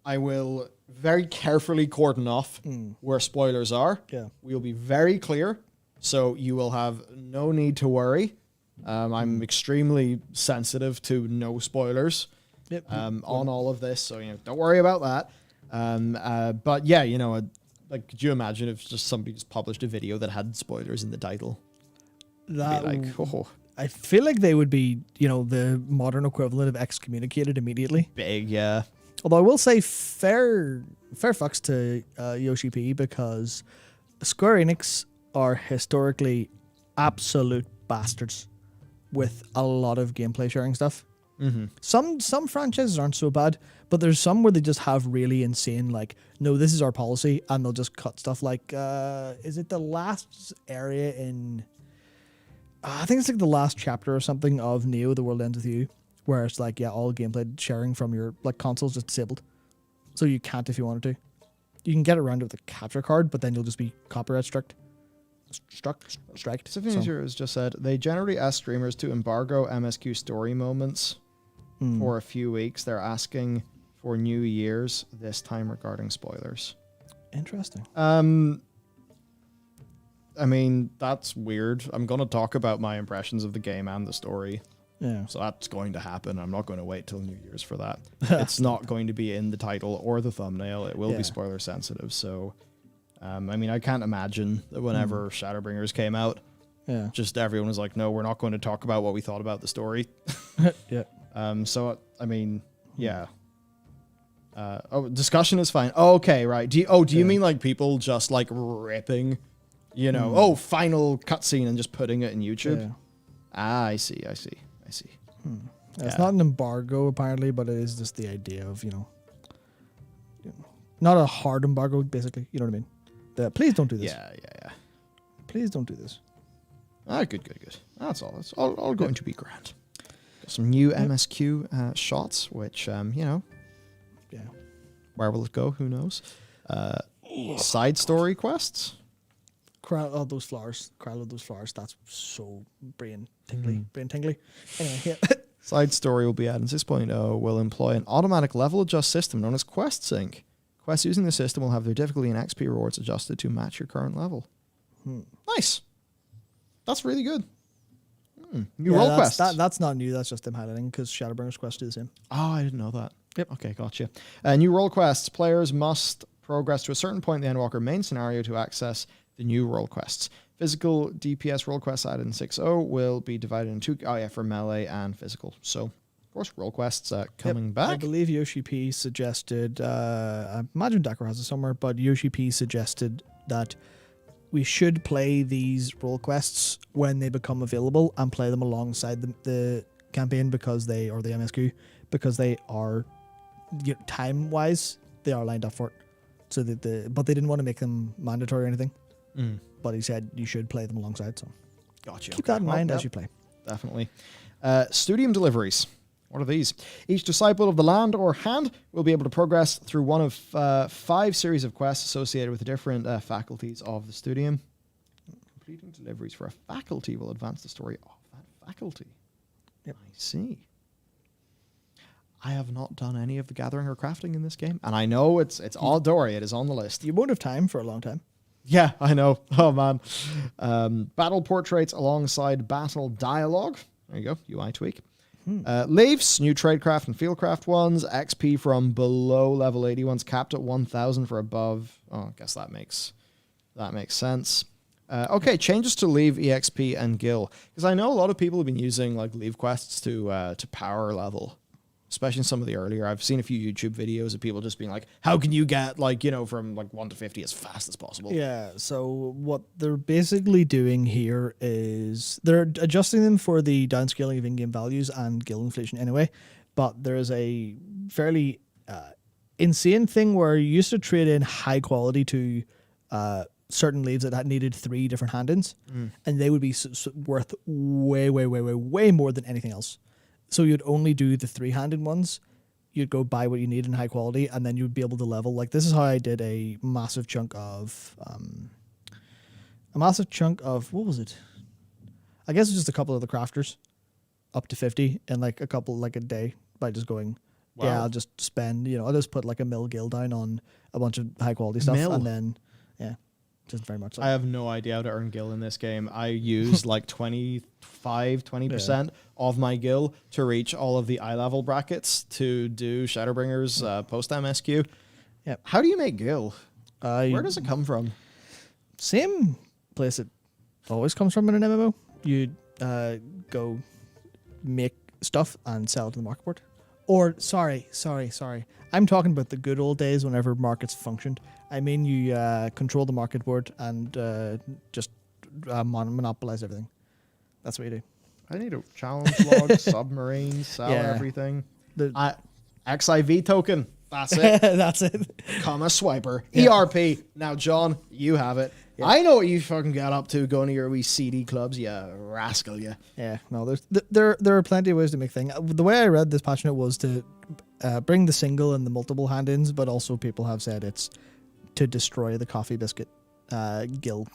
I will very carefully cordon off where spoilers are. Yeah. We will be very clear, so you will have no need to worry. I'm extremely sensitive to no spoilers on all of this, so don't worry about that. But yeah, like, could you imagine if just somebody just published a video that had spoilers in the title? that Be like, oh, I feel like they would be, the modern equivalent of excommunicated immediately. big, yeah. Although I will say fair fucks to Yoshi P because Square Enix are historically absolute bastards with a lot of gameplay sharing stuff. Some franchises aren't so bad, but there's some where they just have really insane, like, no, this is our policy, and they'll just cut stuff like, is it the last area in... I think it's like the last chapter or something of Neo, The World Ends With You, where it's like, all gameplay sharing from your console's just disabled. So you can't if you wanted to. You can get around it with a capture card, but then you'll just be copyright strict. striked. Symphony So, has just said they generally ask streamers to embargo MSQ story moments for a few weeks. They're asking for New Year's this time regarding spoilers. interesting. I mean, that's weird. I'm going to talk about my impressions of the game and the story. Yeah. So that's going to happen. I'm not going to wait till New Year's for that. It's not going to be in the title or the thumbnail. It will Yeah. be spoiler sensitive. So, I mean, I can't imagine that whenever Shadowbringers came out, Yeah. just everyone was like, no, we're not going to talk about what we thought about the story. Yeah. So, I mean, yeah. Discussion is fine. Oh, okay, right. Do you mean like people just like ripping, final cutscene and just putting it in YouTube? Yeah. Ah, I see. It's not an embargo apparently, but it is just the idea of not a hard embargo, basically. You know what I mean? Please don't do this. Yeah. Please don't do this. Ah, good. That's all. It's all going to be grand. Got some new MSQ shots, which, Yeah. where will it go? Who knows? Side story quests. Crown of those flowers. That's so brain tingly. Anyway, yeah. Side story will be added in 6.0, will employ an automatic level adjust system known as Quest Sync. Quests using the system will have their difficulty and XP rewards adjusted to match your current level. Nice. That's really good. New role quests. That's not new. That's just them highlighting because Shadowbringers Quest do the same. Oh, I didn't know that. Yep. Okay, gotcha. New role quests. Players must progress to a certain point in the Endwalker main scenario to access the new role quests. Physical DPS role quests added in 6.0 will be divided into for melee and physical. So, of course, role quests coming back. I believe Yoshi P suggested, I imagine Dakar has it somewhere, but Yoshi P suggested that we should play these role quests when they become available and play them alongside the campaign or the MSQ, because they are, time-wise, they are lined up for it. So but they didn't want to make them mandatory or anything. But he said you should play them alongside. So Gotcha. keep that in mind as you play. Definitely. Studium deliveries. What are these? Each disciple of the land or hand will be able to progress through one of 5 series of quests associated with the different faculties of the studium. Completing deliveries for a faculty will advance the story of that faculty. Yep. I see. I have not done any of the gathering or crafting in this game, and I know it's all Dory. It is on the list. You won't have time for a long time. Yeah, I know. Oh, man. Battle portraits alongside battle dialogue. There you go. UI tweak. Leaves, new tradecraft and fieldcraft ones. XP from below level 80 ones capped at 1,000 for above. Oh, I guess that makes sense. Okay, changes to leave, EXP, and Gil. Because I know a lot of people have been using like leave quests to power level. Especially in some of the earlier, I've seen a few YouTube videos of people just being like, how can you get from 1 to 50 as fast as possible? Yeah, so what they're basically doing here is they're adjusting them for the downscaling of in-game values and guild inflation anyway, but there is a fairly insane thing where you used to trade in high quality to certain leaves that had needed 3 different hand-ins, and they would be worth way more than anything else. So you'd only do the 3-handed ones. You'd go buy what you need in high quality, and then you'd be able to level. Like, this is how I did a massive chunk of what was it? I guess it's just a couple of the crafters up to 50 in like a day by just going, I'll just spend, I'll just put like a mill gil down on a bunch of high quality stuff. Mill? And then, just very much. I have no idea how to earn gil in this game. I used like 20% of my gil to reach all of the eye level brackets to do Shadowbringers post MSQ. Yep. How do you make gil? Where does it come from? Same place it always comes from in an MMO. You go make stuff and sell it to the market board. Or, sorry. I'm talking about the good old days whenever markets functioned. I mean, you control the market board and just monopolize everything. That's what you do. I need a challenge log, submarine, sell everything. XIV token. That's it. That's it. Comma swiper. Yeah. ERP. Now, John, you have it. Yeah. I know what you fucking got up to going to your wee CD clubs, you rascal, you. Yeah, no, there are plenty of ways to make things. The way I read this patch note was to bring the single and the multiple hand-ins, but also people have said it's to destroy the coffee biscuit guild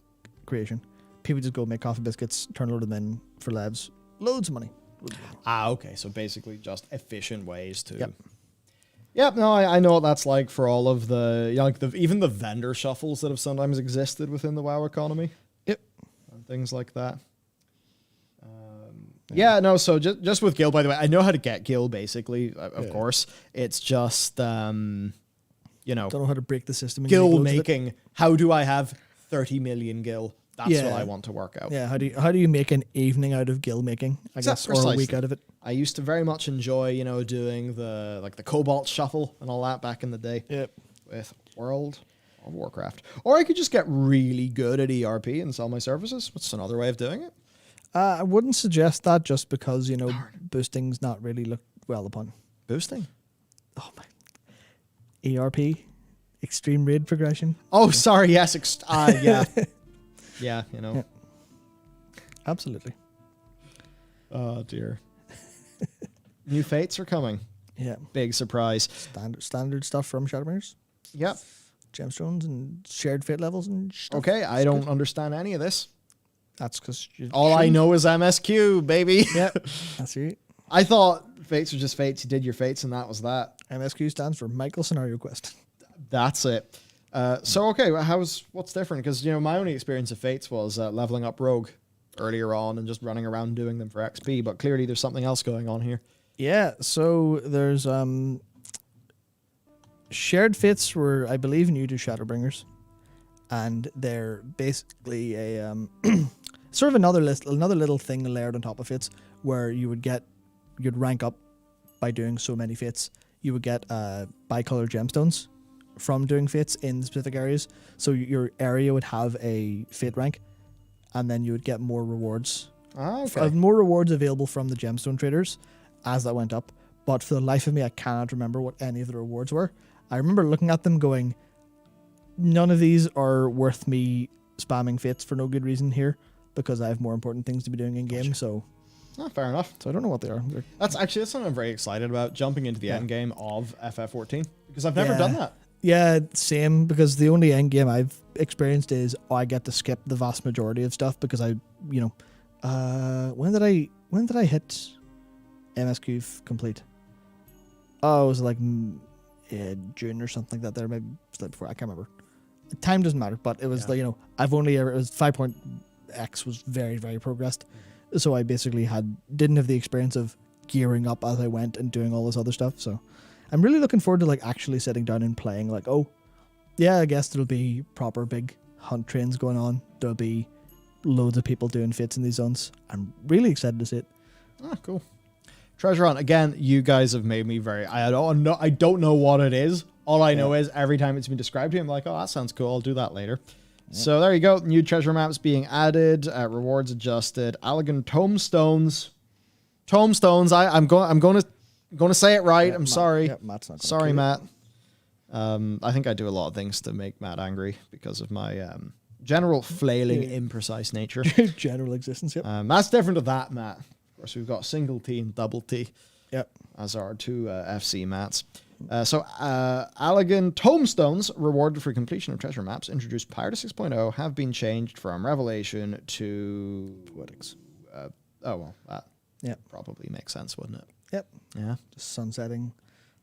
creation. people just go make coffee biscuits, turn load them in for labs. Loads of money. Okay. So basically just efficient ways to... Yep. Yep, no, I know what that's like for all of the, like even the vendor shuffles that have sometimes existed within the WoW economy. Yep. And things like that. Yeah, no, so just with Guild, by the way, I know how to get Guild, basically, of course. It's just, Don't know how to break the system. Guild making. How do I have 30 million Gil? That's what I want to work out. Yeah, how do you make an evening out of Guild making, I guess, or a week out of it? I used to very much enjoy, doing the Cobalt Shuffle and all that back in the day. Yep. With World of Warcraft. Or I could just get really good at ERP and sell my services. What's another way of doing it? I wouldn't suggest that just because, boosting's not really looked well upon. Boosting? Oh my. ERP, extreme raid progression. Oh, sorry, yes. Yeah. Yeah, Absolutely. Oh, dear. New fates are coming. Yeah. Big surprise. Standard stuff from Shadowbringers. Yep. Gemstones and shared fate levels and stuff. Okay, I don't understand any of this. That's because all I know is MSQ, baby. Yep. That's right. I thought fates were just fates. You did your fates and that was that. MSQ stands for Michael Scenario Quest. That's it. So, okay, what's different? Because, my only experience of fates was leveling up Rogue earlier on and just running around doing them for XP, but clearly there's something else going on here. Yeah, so there's shared fates were, I believe, new to Shadowbringers, and they're basically a sort of another little thing layered on top of fates where you'd rank up by doing so many fates. You would get bicolor gemstones from doing fates in specific areas, so your area would have a fate rank, and then you would get more rewards. Okay. More rewards available from the gemstone traders as that went up. But for the life of me, I cannot remember what any of the rewards were. I remember looking at them going, none of these are worth me spamming fates for no good reason here, because I have more important things to be doing in game. So, fair enough. So I don't know what they are. That's something I'm very excited about, jumping into the end game of FF14, because I've never done that. Yeah, same, because the only end game I've experienced is I get to skip the vast majority of stuff because when did I hit MSQ complete? Oh, it was like June or something like that. There, maybe slightly before. I can't remember. Time doesn't matter, but it was I've only ever, it was 5.x was very, very progressed. So I basically didn't have the experience of gearing up as I went and doing all this other stuff. So I'm really looking forward to actually sitting down and playing. I guess there'll be proper big hunt trains going on. There'll be loads of people doing fits in these zones. I'm really excited to see it. Cool. Treasure Hunt, again, you guys have made me I don't know what it is. All I know is every time it's been described to me, I'm like, oh, that sounds cool. I'll do that later. Yeah. So there you go. New treasure maps being added. Rewards adjusted. Allegan Tomestones. I'm going to say it right. I'm sorry. Yeah, Matt's not sorry, Matt. I think I do a lot of things to make Matt angry because of my general flailing, imprecise nature. General existence, yep. That's different to that, Matt. Of course, we've got single T and double T. Yep. As our two FC Mats. So Allegan Tomestones, rewarded for completion of treasure maps, introduced prior to 6.0, have been changed from Revelation to... Poetics. That probably makes sense, wouldn't it? Yep. Yeah. Just sunsetting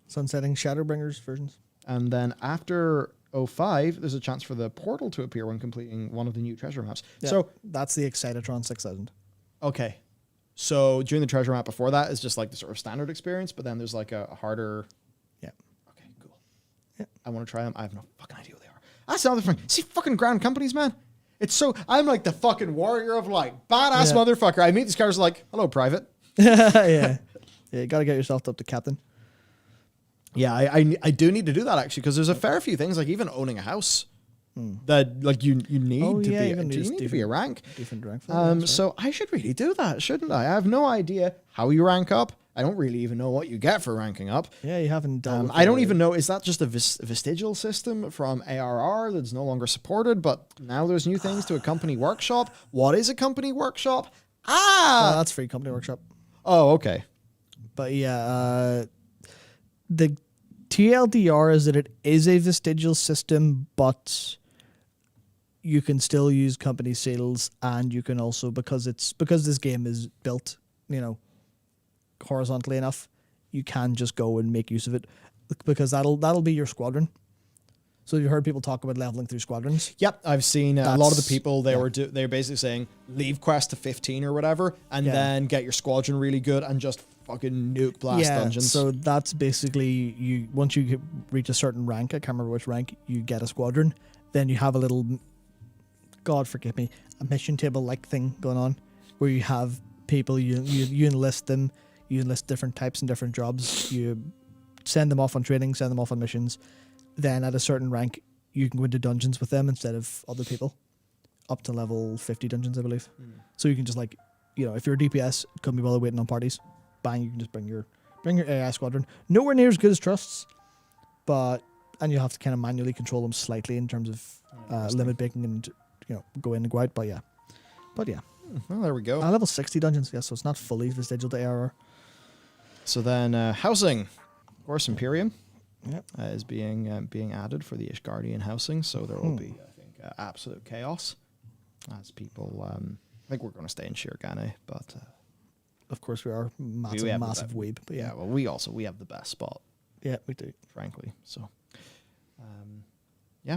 Shadowbringers versions. And then after 05, there's a chance for the portal to appear when completing one of the new treasure maps. Yeah, so that's the Excitatron 6000. Okay. So during the treasure map before that is just the sort of standard experience, but then there's a harder... Yeah. Okay, cool. Yeah. I want to try them. I have no fucking idea what they are. That's another thing. See, fucking ground companies, man. It's so... I'm like the fucking warrior of light. Badass motherfucker. I meet these guys hello, private. Yeah, you got to get yourself up to captain. Yeah, I do need to do that, actually, because there's a fair few things, even owning a house, that you need to be a rank. Different rank for that, so I should really do that, shouldn't I? I have no idea how you rank up. I don't really even know what you get for ranking up. Yeah, you haven't done. I don't even know. Is that just a vestigial system from ARR that's no longer supported? But now there's new things to a company workshop. What is a company workshop? That's free company workshop. Oh, okay. But yeah, the TLDR is that it is a vestigial system, but you can still use company seals, and you can also, because this game is built, horizontally enough, you can just go and make use of it, because that'll be your squadron. So you heard people talk about leveling through squadrons. Yep, I've seen a lot of the people, they were basically saying leave quest to 15 or whatever, and then get your squadron really good and just fucking nuke blast dungeons. So that's basically, once you reach a certain rank, I can't remember which rank, you get a squadron. Then you have a little, God forgive me, a mission table like thing going on, where you have people, you enlist them, you enlist different types and different jobs, you send them off on training, send them off on missions. Then at a certain rank, you can go into dungeons with them instead of other people, up to level 50 dungeons, I believe. So you can just if you're a DPS, couldn't be bothered waiting on parties, bang, you can just bring your AI squadron. Nowhere near as good as Trusts, and you have to kind of manually control them slightly in terms of limit breaking and go in and go out. But yeah. Well, there we go. Level 60 dungeons, yeah, so it's not fully vestigial to ARR. So then housing, of course, Imperium. Yep. Is being added for the Ishgardian housing, so there will be, I think, absolute chaos as people. I think we're going to stay in Shirgane, but of course we are massive weeb. But yeah, well, we have the best spot. Yeah, we do, frankly. So,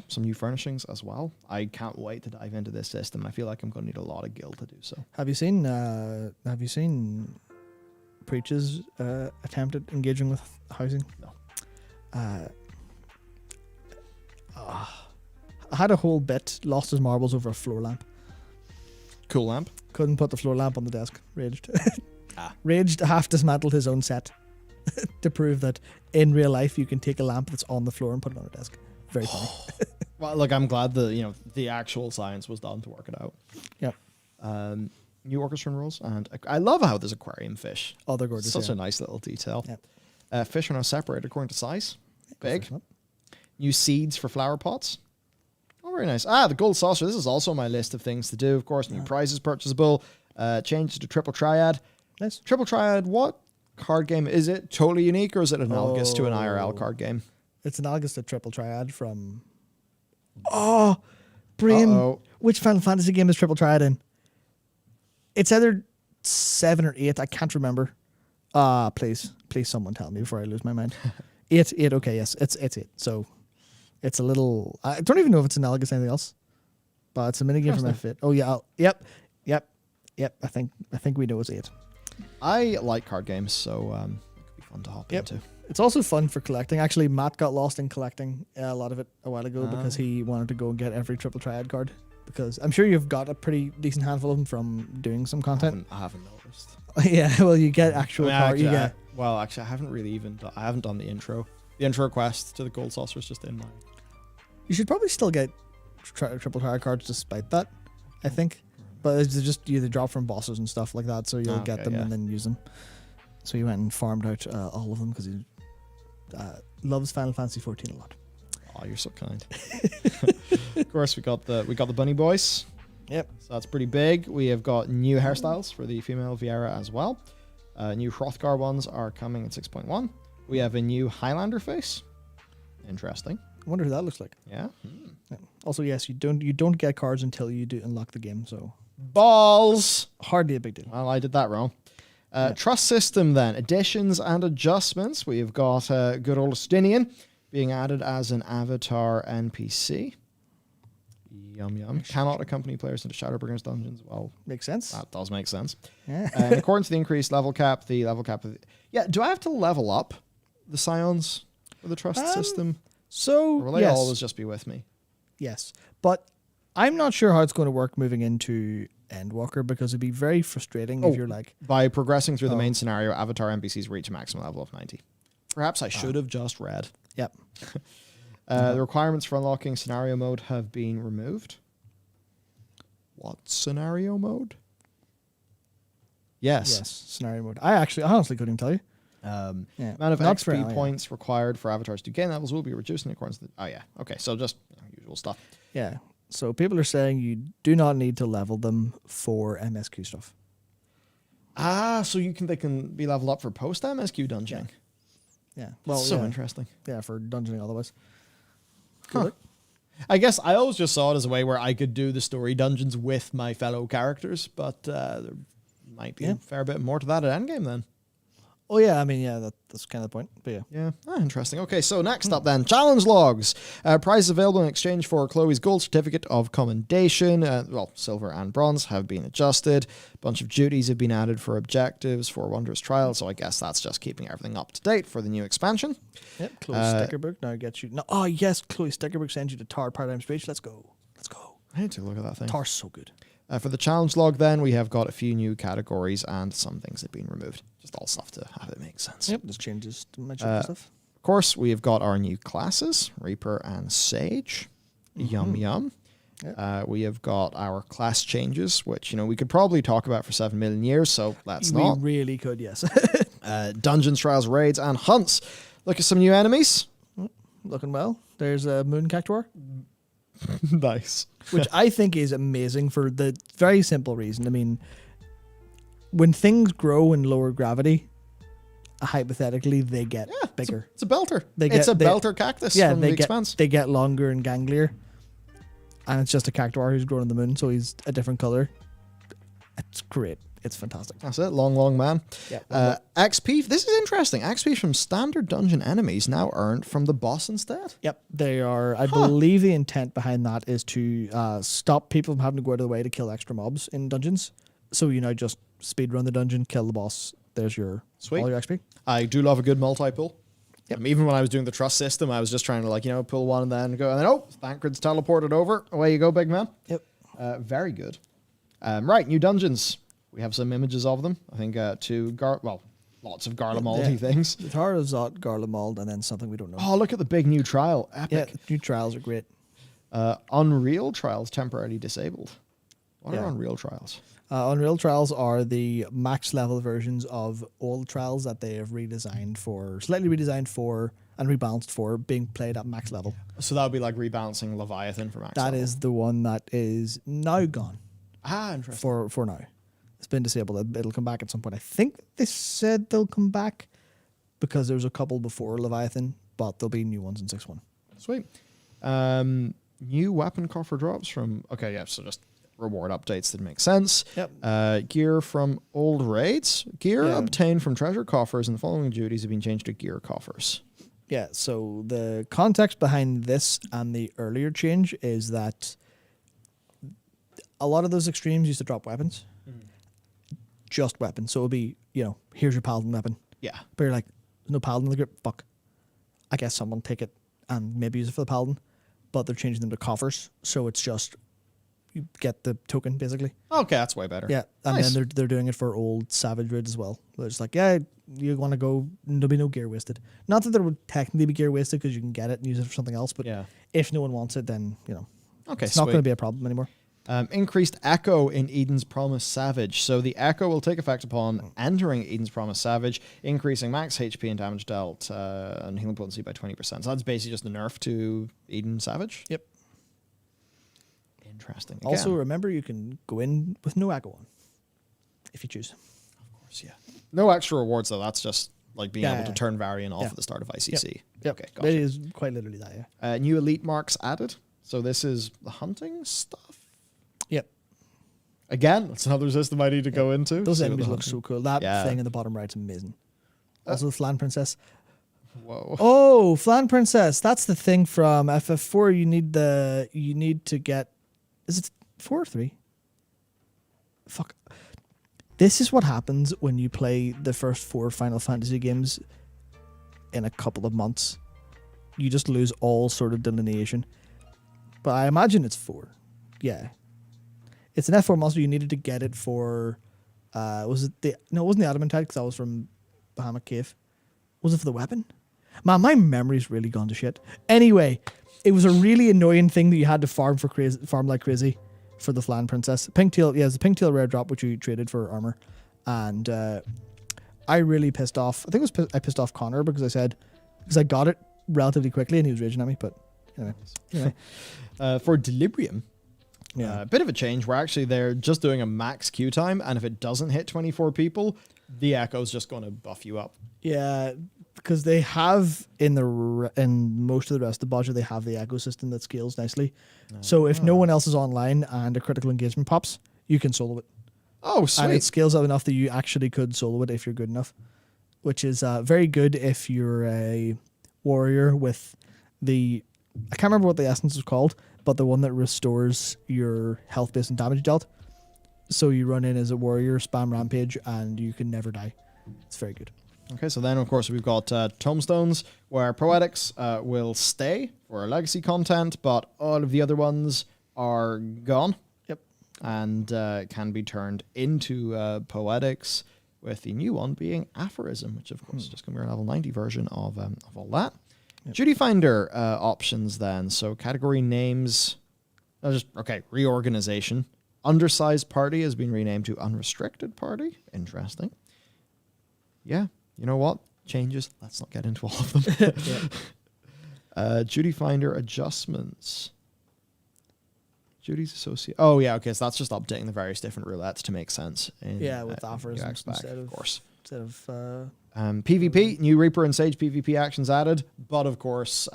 some new furnishings as well. I can't wait to dive into this system. I feel like I'm going to need a lot of gil to do so. Have you seen Preach's attempt at engaging with housing? No. I had a whole bit, lost his marbles over a floor lamp. Cool lamp. Couldn't put the floor lamp on the desk. Raged. Raged, half dismantled his own set to prove that in real life you can take a lamp that's on the floor and put it on a desk. Very funny. Well, look, I'm glad the actual science was done to work it out. Yeah. New orchestra rules, and I love how there's aquarium fish. Oh, they're gorgeous. Such a nice little detail. Yep. Fish are now separated according to size. Big. Yep. New seeds for flower pots. Oh, very nice. The gold saucer. This is also on my list of things to do. Of course, new prizes purchasable. Change to triple triad. Nice. Triple triad. What card game is it? Totally unique, or is it analogous to an IRL card game? It's analogous to triple triad from. Oh, Brain. Which Final Fantasy game is triple triad in? It's either 7 or 8. I can't remember. Please, someone tell me before I lose my mind. 8. Okay, yes, it's 8. So it's a little. I don't even know if it's analogous to anything else, but it's a minigame from F8. Oh yeah, yep. I think we know it's 8. I like card games, so it could be fun to hop into. It's also fun for collecting. Actually, Matt got lost in collecting a lot of it a while ago because he wanted to go and get every triple triad card. Because I'm sure you've got a pretty decent handful of them from doing some content. I haven't noticed. Yeah, well, you get actual card. Actually, I haven't really I haven't done the intro. The intro quest to the gold saucer is just in mine. You should probably still get triple triad cards despite that, I think. But it's just they drop from bosses and stuff like that, so you'll get them and then use them. So he went and farmed out all of them because he loves Final Fantasy 14 a lot. Oh, you're so kind. Of course, we got the bunny boys. Yep. So that's pretty big. We have got new hairstyles for the female Viera as well. New Hrothgar ones are coming at 6.1. We have a new Highlander face. Interesting. I wonder who that looks like. Yeah. Yeah. Also, yes, you don't get cards until you do unlock the game. So balls. Hardly a big deal. Well, I did that wrong. Trust system then. Additions and adjustments. We have got good old Estinian being added as an avatar NPC. Yum yum. Cannot accompany players into Shadowbringers dungeons. Well, makes sense. That does make sense. Yeah. In accordance to the increased level cap, do I have to level up the Scions for the trust system? So, or will they always just be with me? Yes. But I'm not sure how it's going to work moving into Endwalker, because it'd be very frustrating if you're like... By progressing through the main scenario, avatar NPCs reach a maximum level of 90. Perhaps I should have just read. Yep. The requirements for unlocking scenario mode have been removed. What scenario mode? Yes. Yes, scenario mode. I honestly couldn't tell you. Amount of XP points required for avatars to gain levels will be reduced in accordance to okay, so just usual stuff. Yeah. So people are saying you do not need to level them for MSQ stuff. So they can be leveled up for post MSQ dungeoning. Yeah. Well, so interesting. Yeah, for dungeoning otherwise. Huh. I guess I always just saw it as a way where I could do the story dungeons with my fellow characters, but there might be a fair bit more to that at endgame then. Oh yeah, I mean, yeah, that's kind of the point. But yeah. Yeah, interesting. Okay, so next up then, challenge logs. Prizes available in exchange for Chloe's gold certificate of commendation. Well, silver and bronze have been adjusted. A bunch of duties have been added for objectives for Wondrous Trial, so I guess that's just keeping everything up to date for the new expansion. Yep, Chloe Stickerbook now gets you. No, oh yes, Chloe Stickerbook sends you to Tar Paradigm Speech. Let's go. I need to look at that thing. Tar's so good. For the challenge log then, we have got a few new categories and some things have been removed. Just all stuff to have it make sense. Yep, there's changes to mention and stuff. Of course, we have got our new classes, Reaper and Sage. Yum yum. Yep. We have got our class changes, which, we could probably talk about for 7 million years, so let's not. We really could, yes. Dungeons, trials, raids, and hunts. Look at some new enemies. Looking well. There's a Moon Cactuar. Nice. Which I think is amazing for the very simple reason. I mean, when things grow in lower gravity, hypothetically, they get bigger. It's a belter. It's a belter cactus from the Expanse. They get longer and ganglier. And it's just a cactuar who's grown on the moon, so he's a different color. It's great. It's fantastic. That's it. Long man. Yeah. XP. This is interesting. XP from standard dungeon enemies now earned from the boss instead. Yep. They are. I believe the intent behind that is to stop people from having to go out of the way to kill extra mobs in dungeons. So just speed run the dungeon, kill the boss. There's your all your XP. I do love a good multi-pull. Yep. Even when I was doing the trust system, I was just trying to pull one and then go, and then Thancred's teleported over. Away you go, big man. Yep. Very good. Right, new dungeons. We have some images of them. I think lots of Garlemald-y things. The Tower of Zot, Garlemald, and then something we don't know. Oh, look at the big new trial. Epic. Yeah, new trials are great. Unreal trials temporarily disabled. What are Unreal trials? Unreal trials are the max level versions of all the trials that they have slightly redesigned for, and rebalanced for being played at max level. So that would be like rebalancing Leviathan for max level. That is the one that is now gone. Interesting. For now. It's been disabled. It'll come back at some point. I think they said they'll come back because there was a couple before Leviathan, but there'll be new ones in 6.1. Sweet. New weapon coffer drops from... Okay, yeah, so just reward updates that make sense. Yep. Gear from old raids. Gear obtained from treasure coffers and the following duties have been changed to gear coffers. Yeah, so the context behind this and the earlier change is that a lot of those extremes used to drop weapons. Just weapons. So it'll be, here's your paladin weapon. Yeah. But you're like, there's no paladin in the grip. Fuck. I guess someone take it and maybe use it for the paladin. But they're changing them to coffers. So it's just, you get the token, basically. Okay, that's way better. Yeah. And then they're doing it for old Savage Raid as well. They're just like, you want to go, there'll be no gear wasted. Not that there would technically be gear wasted because you can get it and use it for something else. But if no one wants it, then, it's not going to be a problem anymore. Increased Echo in Eden's Promise Savage. So the Echo will take effect upon entering Eden's Promise Savage, increasing max HP and damage dealt and healing potency by 20%. So that's basically just a nerf to Eden Savage? Yep. Interesting. Again. Also, remember, you can go in with no Echo on, if you choose. Of course, yeah. No extra rewards, though. That's just like being able to turn Varian off at the start of ICC. Yep. Okay, gotcha. It is quite literally that, yeah. New elite marks added. So this is the hunting stuff? Yep. Again, that's another system I need to go into. Those enemies look so cool. That thing in the bottom right's amazing. Also, the Flan Princess. Whoa. Oh, Flan Princess. That's the thing from FF4. You need to get... Is it 4 or 3? Fuck. This is what happens when you play the first 4 Final Fantasy games in a couple of months. You just lose all sort of delineation. But I imagine it's 4. Yeah. It's an F4 monster. You needed to get it for... was it the... No, it wasn't the Adamantite because that was from Bahamut Cave. Was it for the weapon? Man, my memory's really gone to shit. Anyway, it was a really annoying thing that you had to farm like crazy for the Flan Princess. Pinktail, it's the Pinktail rare drop, which you traded for armor. And I really pissed off. I think I pissed off Connor because I got it relatively quickly and he was raging at me. But anyway. For Delibrium, a bit of a change where actually they're just doing a max queue time, and if it doesn't hit 24 people, the Echo's just going to buff you up. Yeah, because they have in most of the rest of the budget, they have the ecosystem that scales nicely. So if no one else is online and a critical engagement pops, you can solo it. Oh, sweet. And it scales up enough that you actually could solo it if you're good enough, which is very good if you're a warrior with I can't remember what the essence is called, but the one that restores your health based on damage dealt. So you run in as a warrior, spam rampage, and you can never die. It's very good. Okay, so then, of course, we've got Tomestones, where Poetics will stay for our legacy content, but all of the other ones are gone. Yep. And can be turned into Poetics, with the new one being Aphorism, which, of course, is just going to be a level 90 version of all that. Yep. Duty Finder options, then. So category names, reorganization. Undersized party has been renamed to Unrestricted Party. Interesting. Yeah, you know what? Changes. Let's not get into all of them. Duty Finder adjustments. Duties associate. Oh, yeah, okay, so that's just updating the various different roulettes to make sense. With aphorisms instead of course. PvP, new Reaper and Sage PvP actions added, but of course,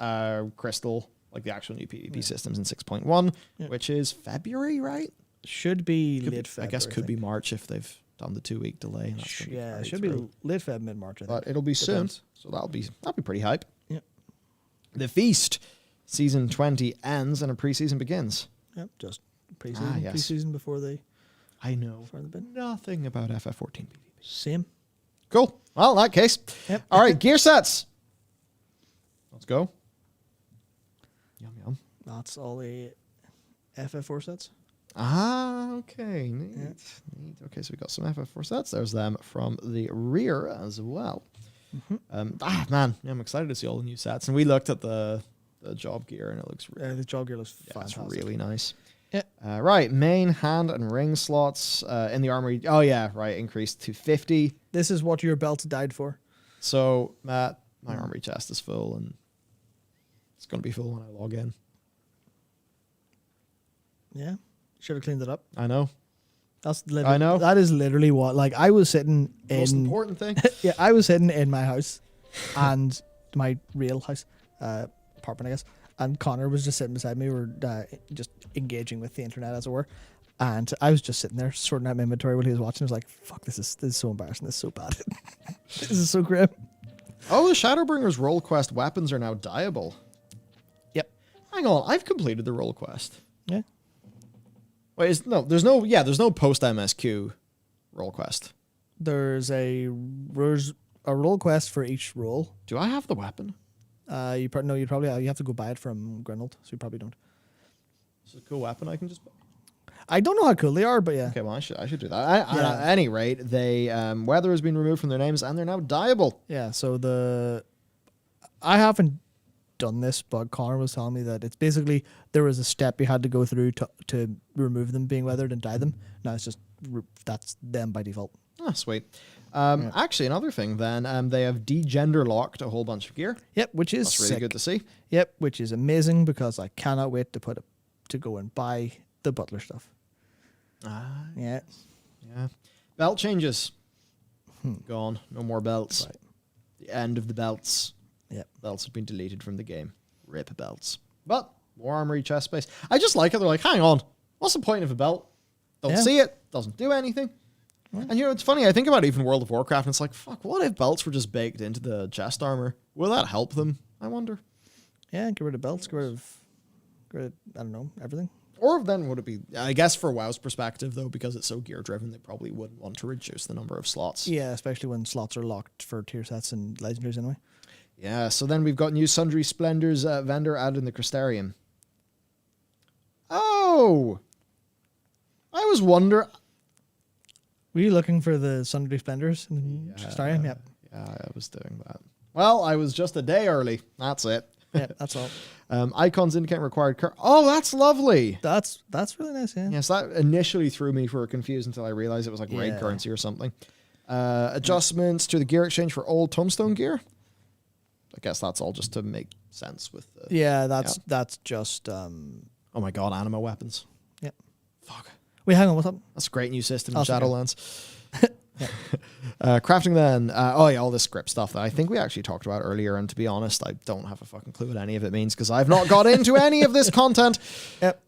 Crystal, like the actual new PvP systems in 6.1, which is February, right? Should be late February. I guess could be March if they've done the 2 week delay. It should be late Feb, mid-March, I think. But it'll be soon, so that'll be pretty hype. Yep. The Feast, season 20 ends and a preseason begins. Yep, just preseason. Yes. Preseason before they... I know the bin. nothing about FF14 PvP. Same. Cool. Well, in that case. Yep. All right, gear sets. Let's go. Yum, yum. That's all the FF4 sets. Ah, okay. Neat. Okay, so we got some FF4 sets. There's them from the rear as well. Man, I'm excited to see all the new sets. And we looked at the job gear, and it looks really, the job gear looks fantastic. It's really nice. Yeah. Right, main, hand, and ring slots in the armory. Oh, yeah, right, increased to 50. This is what your belt died for. So, Matt, my armory chest is full, and it's going to be full when I log in. Yeah. Should have cleaned it up. I know. That's literally, I know. That is literally what, like, I was sitting in... Most important thing. Yeah, I was sitting in my house, and my real house, apartment, I guess, and Connor was just sitting beside me. We were just engaging with the internet, as it were, and I was just sitting there sorting out my inventory while he was watching. I was like, fuck, this is so embarrassing. This is so bad. This is so grim. Oh, the Shadowbringer's role quest weapons are now dyeable. Yep. Hang on, I've completed the role quest. Yeah. Wait, there's no post MSQ role quest. There's a role quest for each role. Do I have the weapon? You probably you have to go buy it from Grinald, so you probably don't. It's a cool weapon I can just buy. I don't know how cool they are, but yeah. Okay, well I should do that. At any rate, they weather has been removed from their names and they're now dyeable. Yeah, so I haven't done this, but Connor was telling me that it's basically there was a step you had to go through to remove them being weathered and dye them. Now it's just that's them by default. Ah, sweet. Actually, another thing then, they have degender locked a whole bunch of gear. Yep, which is That's really sick. good to see. Yep, which is amazing because I cannot wait to go and buy the butler stuff. Ah, Yeah. yeah. Belt changes. Gone. No more belts. Right. The end of the belts. Yep. Belts have been deleted from the game. Rip belts. But more armory chest space. I just like it. They're like, hang on. What's the point of a belt? Don't see it. Doesn't do anything. And you know, it's funny. I think about even World of Warcraft, and it's like, fuck, what if belts were just baked into the chest armor? Will that help them? I wonder. Yeah, get rid of belts, get rid of I don't know, everything. Or then would it be, I guess for WoW's perspective, though, because it's so gear driven, they probably wouldn't want to reduce the number of slots. Yeah, especially when slots are locked for tier sets and legendaries anyway. Yeah, so then we've got new Sundry Splendors vendor added in the Crystarium. Oh! I was wondering. Were you looking for the Sundry Splendors in Starium? Yep. Yeah, I was doing that. Well, I was just a day early. That's it. Yep, that's all. Icons indicate required Oh, that's lovely. That's really nice, yeah. Yes, that initially threw me for a confused until I realized it was like raid Yeah. currency or something. Adjustments to the gear exchange for old Tombstone gear. I guess that's all just to make sense with the... Yeah, that's just Oh my god, anima weapons. Yep. Fuck. Wait, hang on, what's up? That's a great new system in That's okay. Shadowlands. Crafting then. Oh yeah, all this script stuff that I think we actually talked about earlier. And to be honest, I don't have a fucking clue what any of it means because I've not got into any of this content. Yep.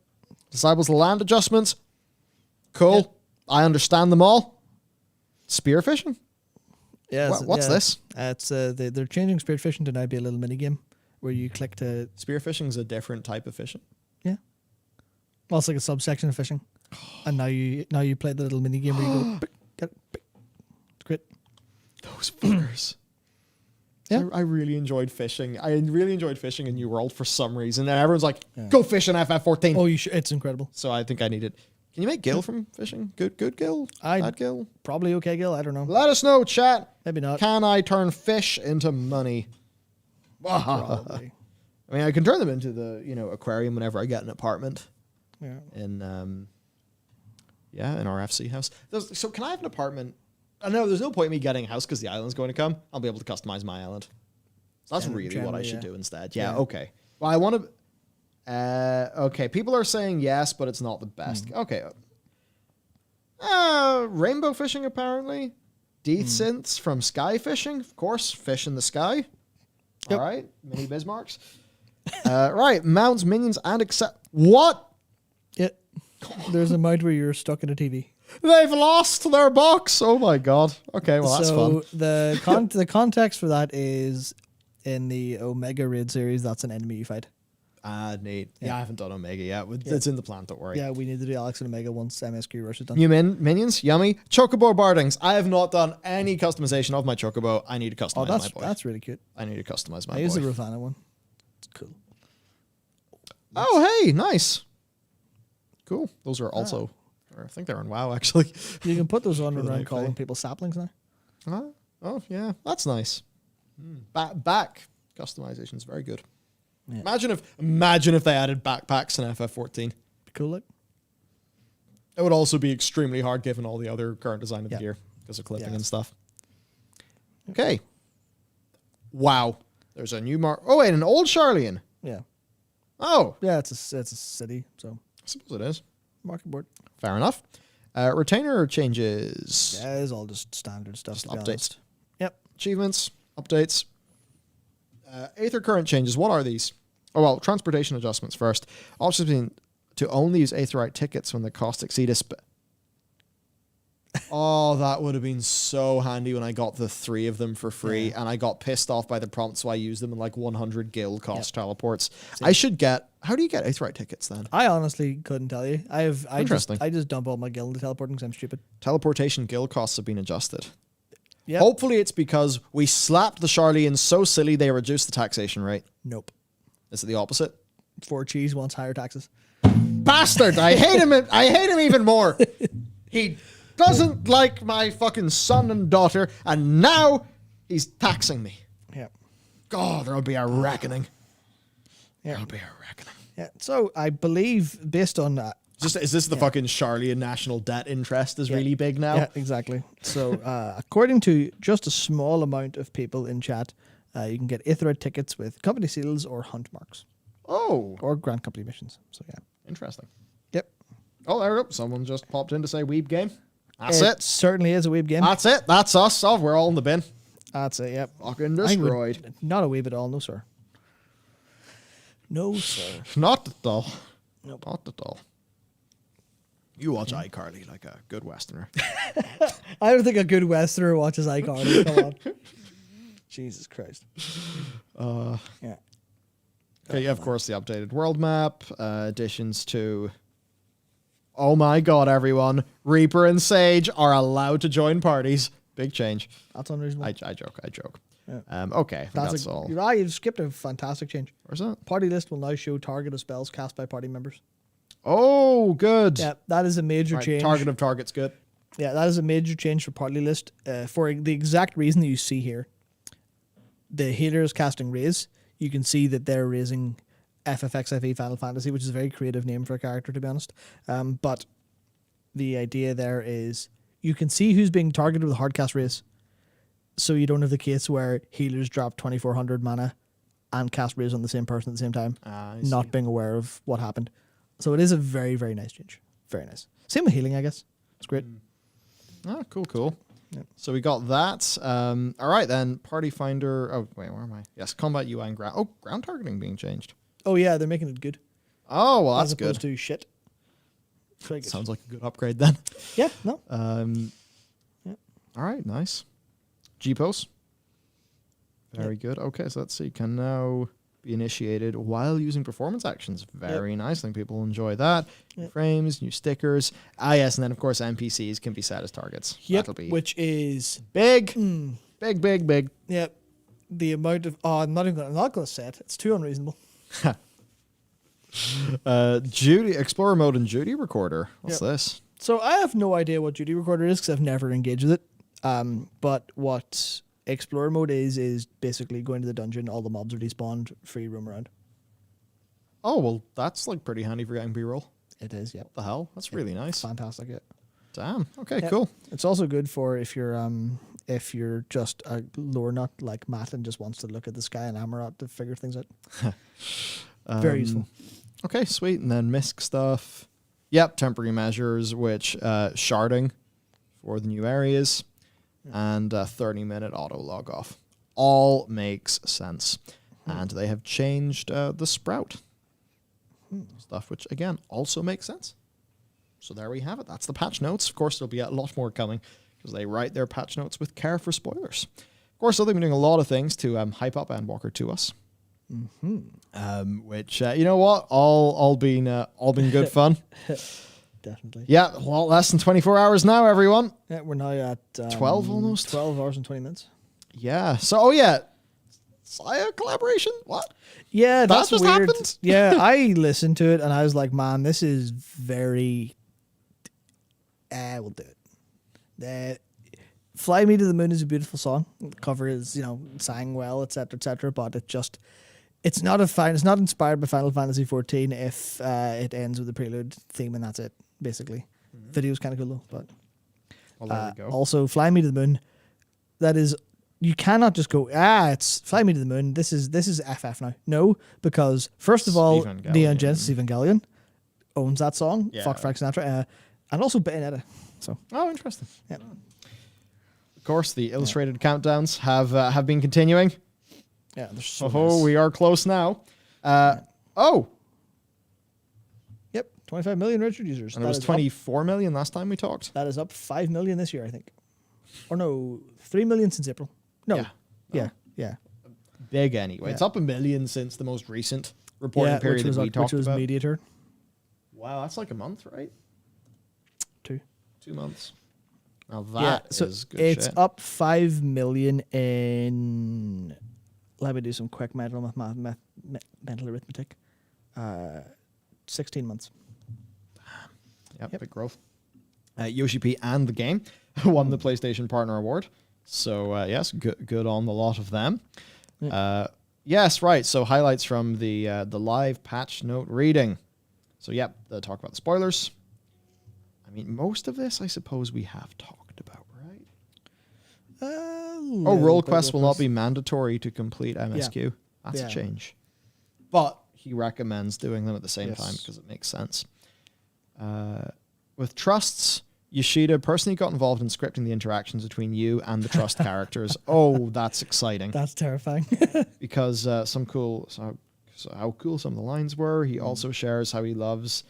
Disciples land adjustments. Cool. Yep. I understand them all. Spearfishing? Yeah. What's this? It's they're changing spearfishing to now be a little mini game where you click to. Spearfishing is a different type of fishing. Yeah. Well, it's like a subsection of fishing, and now you play the little mini game where you go pick, get it, pick. It's great. Those fuckers. Yeah. I really enjoyed fishing. I really enjoyed fishing in New World for some reason, and everyone's like, "Go fish in FF14." Oh, you should. It's incredible. So I think I need it. Can you make gill from fishing? Good gill? Bad gill? Probably okay, Gil. I don't know. Let us know, chat. Maybe not. Can I turn fish into money? Probably. I mean, I can turn them into the aquarium whenever I get an apartment. Yeah. In our FC house. So can I have an apartment? I know there's no point in me getting a house because the island's going to come. I'll be able to customize my island. So that's really what I should do instead. Yeah. Okay. Well, I want to. Okay. People are saying yes, but it's not the best. Okay. Rainbow fishing apparently. Desynths from sky fishing, of course. Fish in the sky. Yep. All right. Mini Bismarcks. Right. Mounts, minions, and what? Yeah. There's a mount where you're stuck in a TV. They've lost their box. Oh my god. Okay, well that's fun. The context for that is in the Omega Raid series. That's an enemy you fight. Neat. Yeah, I haven't done Omega yet. It's in the plan. Don't worry. Yeah, we need to do Alex and Omega once MSQ Rush is done. New minions, yummy. Chocobo bardings. I have not done any customization of my Chocobo. I need to customize my boy. That's really cute. I need to customize my boy. I use the Ravana one. It's cool. Oh, hey, nice. Cool. Those are also. I think they're on WoW, actually. You can put those on around calling people saplings now. Oh, yeah. That's nice. Back customization is very good. Yeah. Imagine if they added backpacks in FF14. Be cool, like. It would also be extremely hard given all the other current design of the gear because of clipping and stuff. Okay. Wow. There's a new Oh, wait, an old Charlian. Yeah. Oh. Yeah, it's a city, so. I suppose it is. Market board. Fair enough. Retainer changes. Yeah, it's all just standard stuff. Just updates. Honest. Yep. Achievements, updates. Aether current changes. What are these? Oh, well, transportation adjustments first. Options being to only use Aetherite tickets when the cost exceeds Oh, that would have been so handy when I got the 3 of them for free, and I got pissed off by the prompt, so I used them in like 100 gil cost teleports. See. I should get. How do you get Aetherite tickets then? I honestly couldn't tell you. I just dump all my gil into teleporting because I'm stupid. Teleportation gil costs have been adjusted. Yep. Hopefully it's because we slapped the Charlians so silly they reduced the taxation rate. Nope. Is it the opposite? 4 cheese wants higher taxes. Bastard! I hate him. I hate him even more. He doesn't like my fucking son and daughter, and now he's taxing me. Yeah. God, there'll be a reckoning. Yeah. There'll be a reckoning. Yeah. So I believe based on that. Is this the fucking Charlian national debt interest is really big now? Yeah, exactly. So according to just a small amount of people in chat, you can get Aetherite tickets with company seals or hunt marks. Oh. Or Grand Company missions. So yeah. Interesting. Yep. Oh, there we go. Someone just popped in to say weeb game. That's it. Certainly is a weeb game. That's it. That's us. Oh, we're all in the bin. That's it, yep. Fucking destroyed. Not a weeb at all, no sir. No sir. Not at all. Nope. Not at all. You watch iCarly like a good Westerner. I don't think a good Westerner watches iCarly. Come on. Jesus Christ. Yeah. Okay, yeah, of course, the updated world map, additions to... Oh my god, everyone. Reaper and Sage are allowed to join parties. Big change. That's unreasonable. I joke. Yeah. Okay, that's all. You're right, you've skipped a fantastic change. Where's that? Party list will now show target of spells cast by party members. Oh, good. Yeah, that is a major change. Target of target's good. Yeah, that is a major change for party list. For the exact reason that you see here. The healer is casting Raise. You can see that they're raising FFXFE Final Fantasy, which is a very creative name for a character, to be honest. But the idea there is you can see who's being targeted with a hardcast Raise. So you don't have the case where healers drop 2400 mana and cast Raise on the same person at the same time, not being aware of what happened. So it is a very, very nice change. Very nice. Same with healing, I guess. It's great. Cool. So we got that. All right, then. Party Finder. Oh, wait, where am I? Yes, Combat UI and ground. Oh, ground targeting being changed. Oh yeah, they're making it good. Oh, well, as that's opposed good. to shit. It's very good. Sounds like a good upgrade then. Yeah, no. All right, nice. G-pose. Very good. Okay, so let's see. Can now be initiated while using performance actions. Very nice. I think people will enjoy that. New frames, new stickers. Ah, yes, and then, of course, NPCs can be set as targets. Yep, That'll be which is... big. Big. Yep. The amount of... Oh, I'm not going to say it. It's too unreasonable. Duty Explorer mode and Duty Recorder. What's this? So I have no idea what Duty Recorder is because I've never engaged with it. But what Explorer mode is basically going to the dungeon, all the mobs are despawned, free roam around. Oh, well, that's like pretty handy for getting B-roll. It is, yep. What the hell? That's really nice. Fantastic, yeah. Damn. Okay, cool. It's also good for if you're just a lore nut like Matt and just wants to look at the sky and Amarat to figure things out. Very useful. Okay, sweet. And then MISC stuff. Yep, temporary measures, which sharding for the new areas, and 30-minute auto log off. All makes sense. And they have changed the sprout stuff, which again also makes sense. So there we have it. That's the patch notes. Of course, there'll be a lot more coming because they write their patch notes with care for spoilers. Of course, they've been doing a lot of things to hype up Endwalker to us. Which you know what, all been good fun. Definitely. Yeah, well, less than 24 hours now, everyone. Yeah, we're now at 12 almost. 12 hours and 20 minutes. Yeah. So, Saya collaboration. What? Yeah, that's just weird. happened? Yeah, I listened to it and I was like, man, this is very. We'll do it. Fly Me to the Moon is a beautiful song. The cover is, sang well, etc., but it's not inspired by Final Fantasy 14 if it ends with the prelude theme and that's it, basically. Video's kind of cool though, but Well, there we go. also Fly Me to the Moon. That is, you cannot just go, it's Fly Me to the Moon. This is FF now. No, because first of all, Evangelion. Neon Genesis Evangelion owns that song. Yeah. Fuck Frank Sinatra, and also Bayonetta. So Oh, interesting. yeah. Of course, the illustrated countdowns have been continuing. Yeah, there's so We are close now. Oh, Yep, 25 million registered users. and it That was is 24 million last time we talked. That is up 5 million this year, I think. Or no, 3 million since April. No. Yeah. Yeah. Big anyway. Yeah. It's up 1 million since the most recent reporting period that we talked which was about. Mediator. Wow, that's like a month, right? 2. 2 months. Now that is so good it's shit. up 5 million in. Let me do some quick mental arithmetic. 16 months. Yep, big growth. Yoshi P and the game won the PlayStation Partner Award. So, yes, good on the lot of them. Yes, right. So, highlights from the live patch note reading. So, yep, they talk about the spoilers. I mean, most of this, I suppose, we have talked about, right? Role quests will not be mandatory to complete MSQ. That's a change. But he recommends doing them at the same time because it makes sense. With trusts, Yoshida personally got involved in scripting the interactions between you and the trust characters. Oh, that's exciting. That's terrifying. Because how cool some of the lines were. He also shares how he loves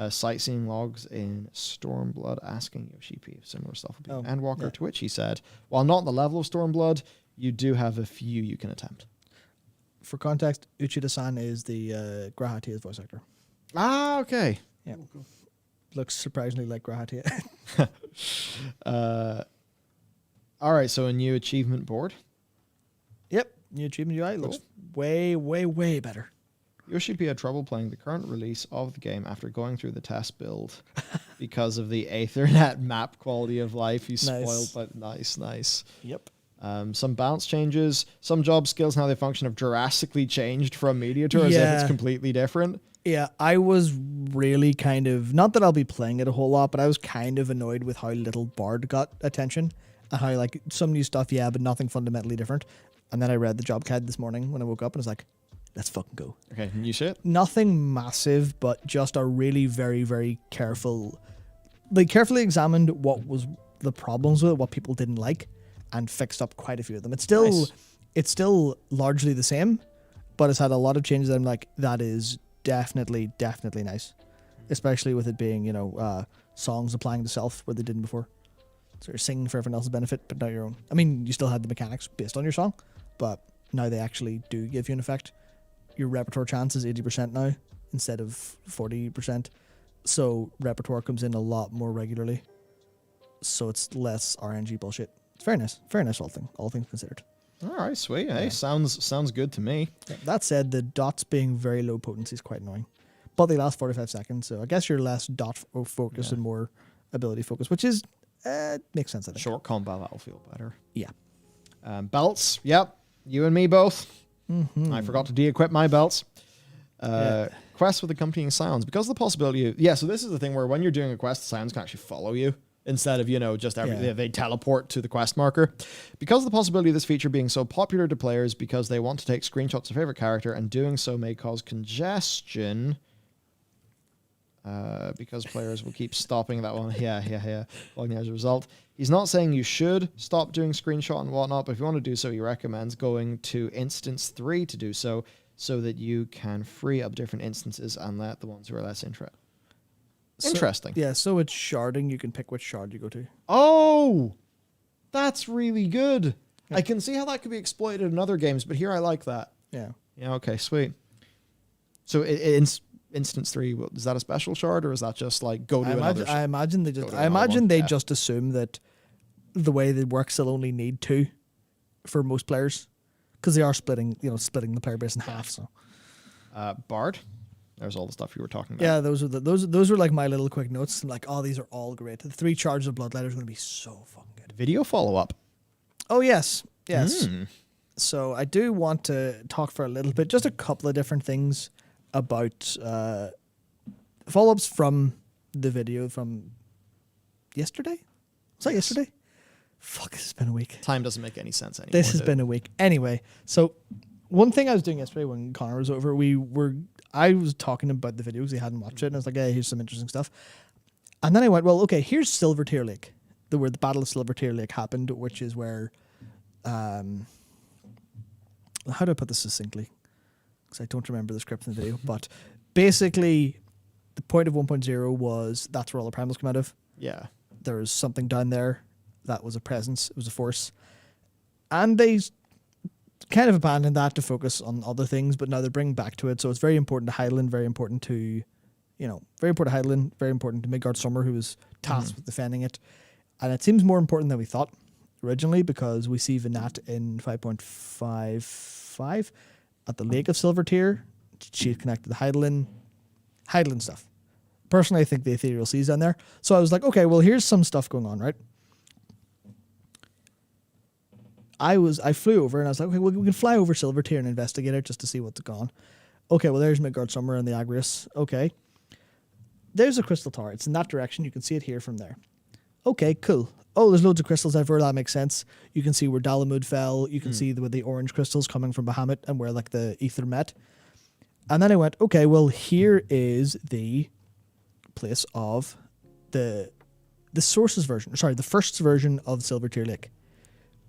sightseeing logs in Stormblood, asking Yoshi P if similar stuff will be Endwalker, to which he said, while not on the level of Stormblood, you do have a few you can attempt. For context, Uchida-san is the Grahatia's voice actor. Ah, okay. Yeah. Cool. Looks surprisingly like Grahatia. All right, so a new achievement board. Yep. New achievement UI looks way, way, way better. Yoshi P had trouble playing the current release of the game after going through the test build because of the Aethernet map quality of life. He's spoiled by nice. Yep. Some balance changes, some job skills and how they function have drastically changed from Mediator as if it's completely different. Yeah, I was really kind of, not that I'll be playing it a whole lot, but I was kind of annoyed with how little Bard got attention and how like some new stuff, but nothing fundamentally different. And then I read the job CAD this morning when I woke up and was like, let's fucking go. Okay, new shit. Nothing massive, but just a really very, very careful. They carefully examined what was the problems with it, what people didn't like, and fixed up quite a few of them. It's still Nice. it's still largely the same, but it's had a lot of changes that I'm like, that is definitely nice. Especially with it being, songs applying to self where they didn't before. So you're singing for everyone else's benefit, but not your own. I mean, you still had the mechanics based on your song, but now they actually do give you an effect. Your repertoire chance is 80% now instead of 40%. So repertoire comes in a lot more regularly. So it's less RNG bullshit. It's very nice. Very nice all things considered. All right, sweet. Hey, sounds good to me. That said, the dots being very low potency is quite annoying. But they last 45 seconds, so I guess you're less dot focus and more ability focus, which is makes sense, I think. Short combat, that'll feel better. Yeah. Belts, yep. You and me both. Mm-hmm. I forgot to de-equip my belts. Quests with accompanying sounds. Because of the possibility of... so this is the thing where when you're doing a quest, the sounds can actually follow you instead of, just they teleport to the quest marker. Because of the possibility of this feature being so popular to players because they want to take screenshots of their favorite character and doing so may cause congestion... because players will keep stopping that one. Well, as a result, he's not saying you should stop doing screenshot and whatnot, but if you want to do so, he recommends going to instance 3 to do so that you can free up different instances and let the ones who are less interesting. Yeah, so it's sharding. You can pick which shard you go to. Oh, that's really good. I can see how that could be exploited in other games, but here I like that. Yeah. Yeah, okay, sweet. So Instance 3, is that a special shard or is that just like go to another? I imagine they just. go to I another imagine one? they Yeah. just assume that the way they works, they'll only need 2 for most players because they are splitting the player base in half. So Bard. There's all the stuff you were talking about. yeah, those were like my little quick notes. I'm like, oh, these are all great. The 3 charges of Bloodlight are going to be so fucking good. Video follow-up. Oh yes. So I do want to talk for a little bit, just a couple of different things about follow-ups from the video from yesterday. Was that yesterday? Fuck, this has been a week. Time doesn't make any sense anymore. This has been a week. Anyway, so one thing I was doing yesterday when Connor was over, I was talking about the video because he hadn't watched it, and I was like, hey, here's some interesting stuff. And then I went, well, okay, here's Silvertear Lake, where the Battle of Silvertear Lake happened, which is where, how do I put this succinctly? Because I don't remember the script in the video, but basically the point of 1.0 was that's where all the primals come out of. Yeah. There was something down there that was a presence, it was a force. And they kind of abandoned that to focus on other things, but now they're bringing back to it. So it's very important to Hydaelyn, very important to Midgard Summer, who was tasked with defending it. And it seems more important than we thought originally because we see Vinat in 5.55 at the Lake of Silvertear. She's connected to Hydaelyn stuff. Personally, I think the Ethereal Sea's down there. So I was like, okay, well, here's some stuff going on, right? I flew over and I was like, okay, well, we can fly over Silvertear and investigate it just to see what's going on. Okay, well, there's Midgard Summer and the Agrius. Okay. There's a crystal tower. It's in that direction. You can see it here from there. Okay, cool. Oh, there's loads of crystals everywhere. That makes sense. You can see where Dalamud fell. You can see the orange crystals coming from Bahamut and where like the ether met. And then I went, okay, well, here is the place of the first version of Silvertear Lake,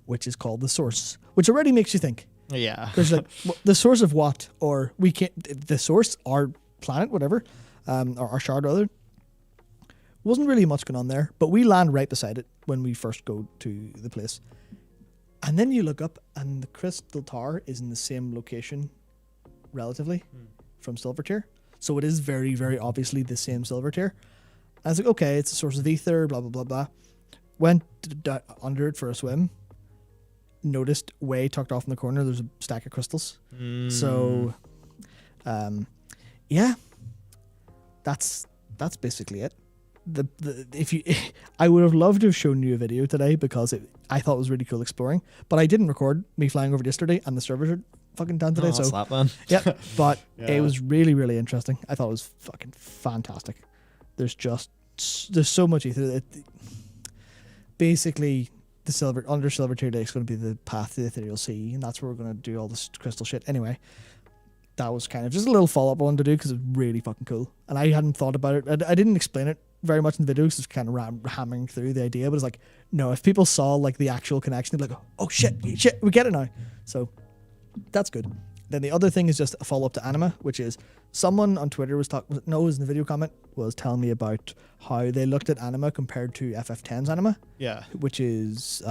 which is called the Source, which already makes you think. Yeah. There's like, the source of what? Or we can't, the source, our planet, whatever, or our shard, rather. Wasn't really much going on there, but we land right beside it when we first go to the place. And then you look up and the crystal tower is in the same location, relatively, from Silvertear. So it is very, very obviously the same Silvertear. I was like, okay, it's a source of ether, blah, blah, blah, blah. Went under it for a swim. Noticed way tucked off in the corner, there's a stack of crystals. So, yeah, that's basically it. I would have loved to have shown you a video today because I thought it was really cool exploring, but I didn't record me flying over yesterday and the servers are fucking down today. Oh, that's that then. Yeah, but it was really, really interesting. I thought it was fucking fantastic. There's so much ether. Basically, under Silvertear Lake is going to be the path to the Ethereal Sea, and that's where we're going to do all this crystal shit. Anyway, that was kind of just a little follow-up I wanted to do because it's really fucking cool. And I hadn't thought about it. I didn't explain it very much in the video because it's kind of hammering through the idea. But it's like, no, if people saw like the actual connection, they'd be like, oh shit, we get it now. So that's good. Then the other thing is just a follow up to Anima, which is someone on Twitter was talking. No, it was in the video comment, was telling me about how they looked at Anima compared to FF10's Anima. Yeah. Which is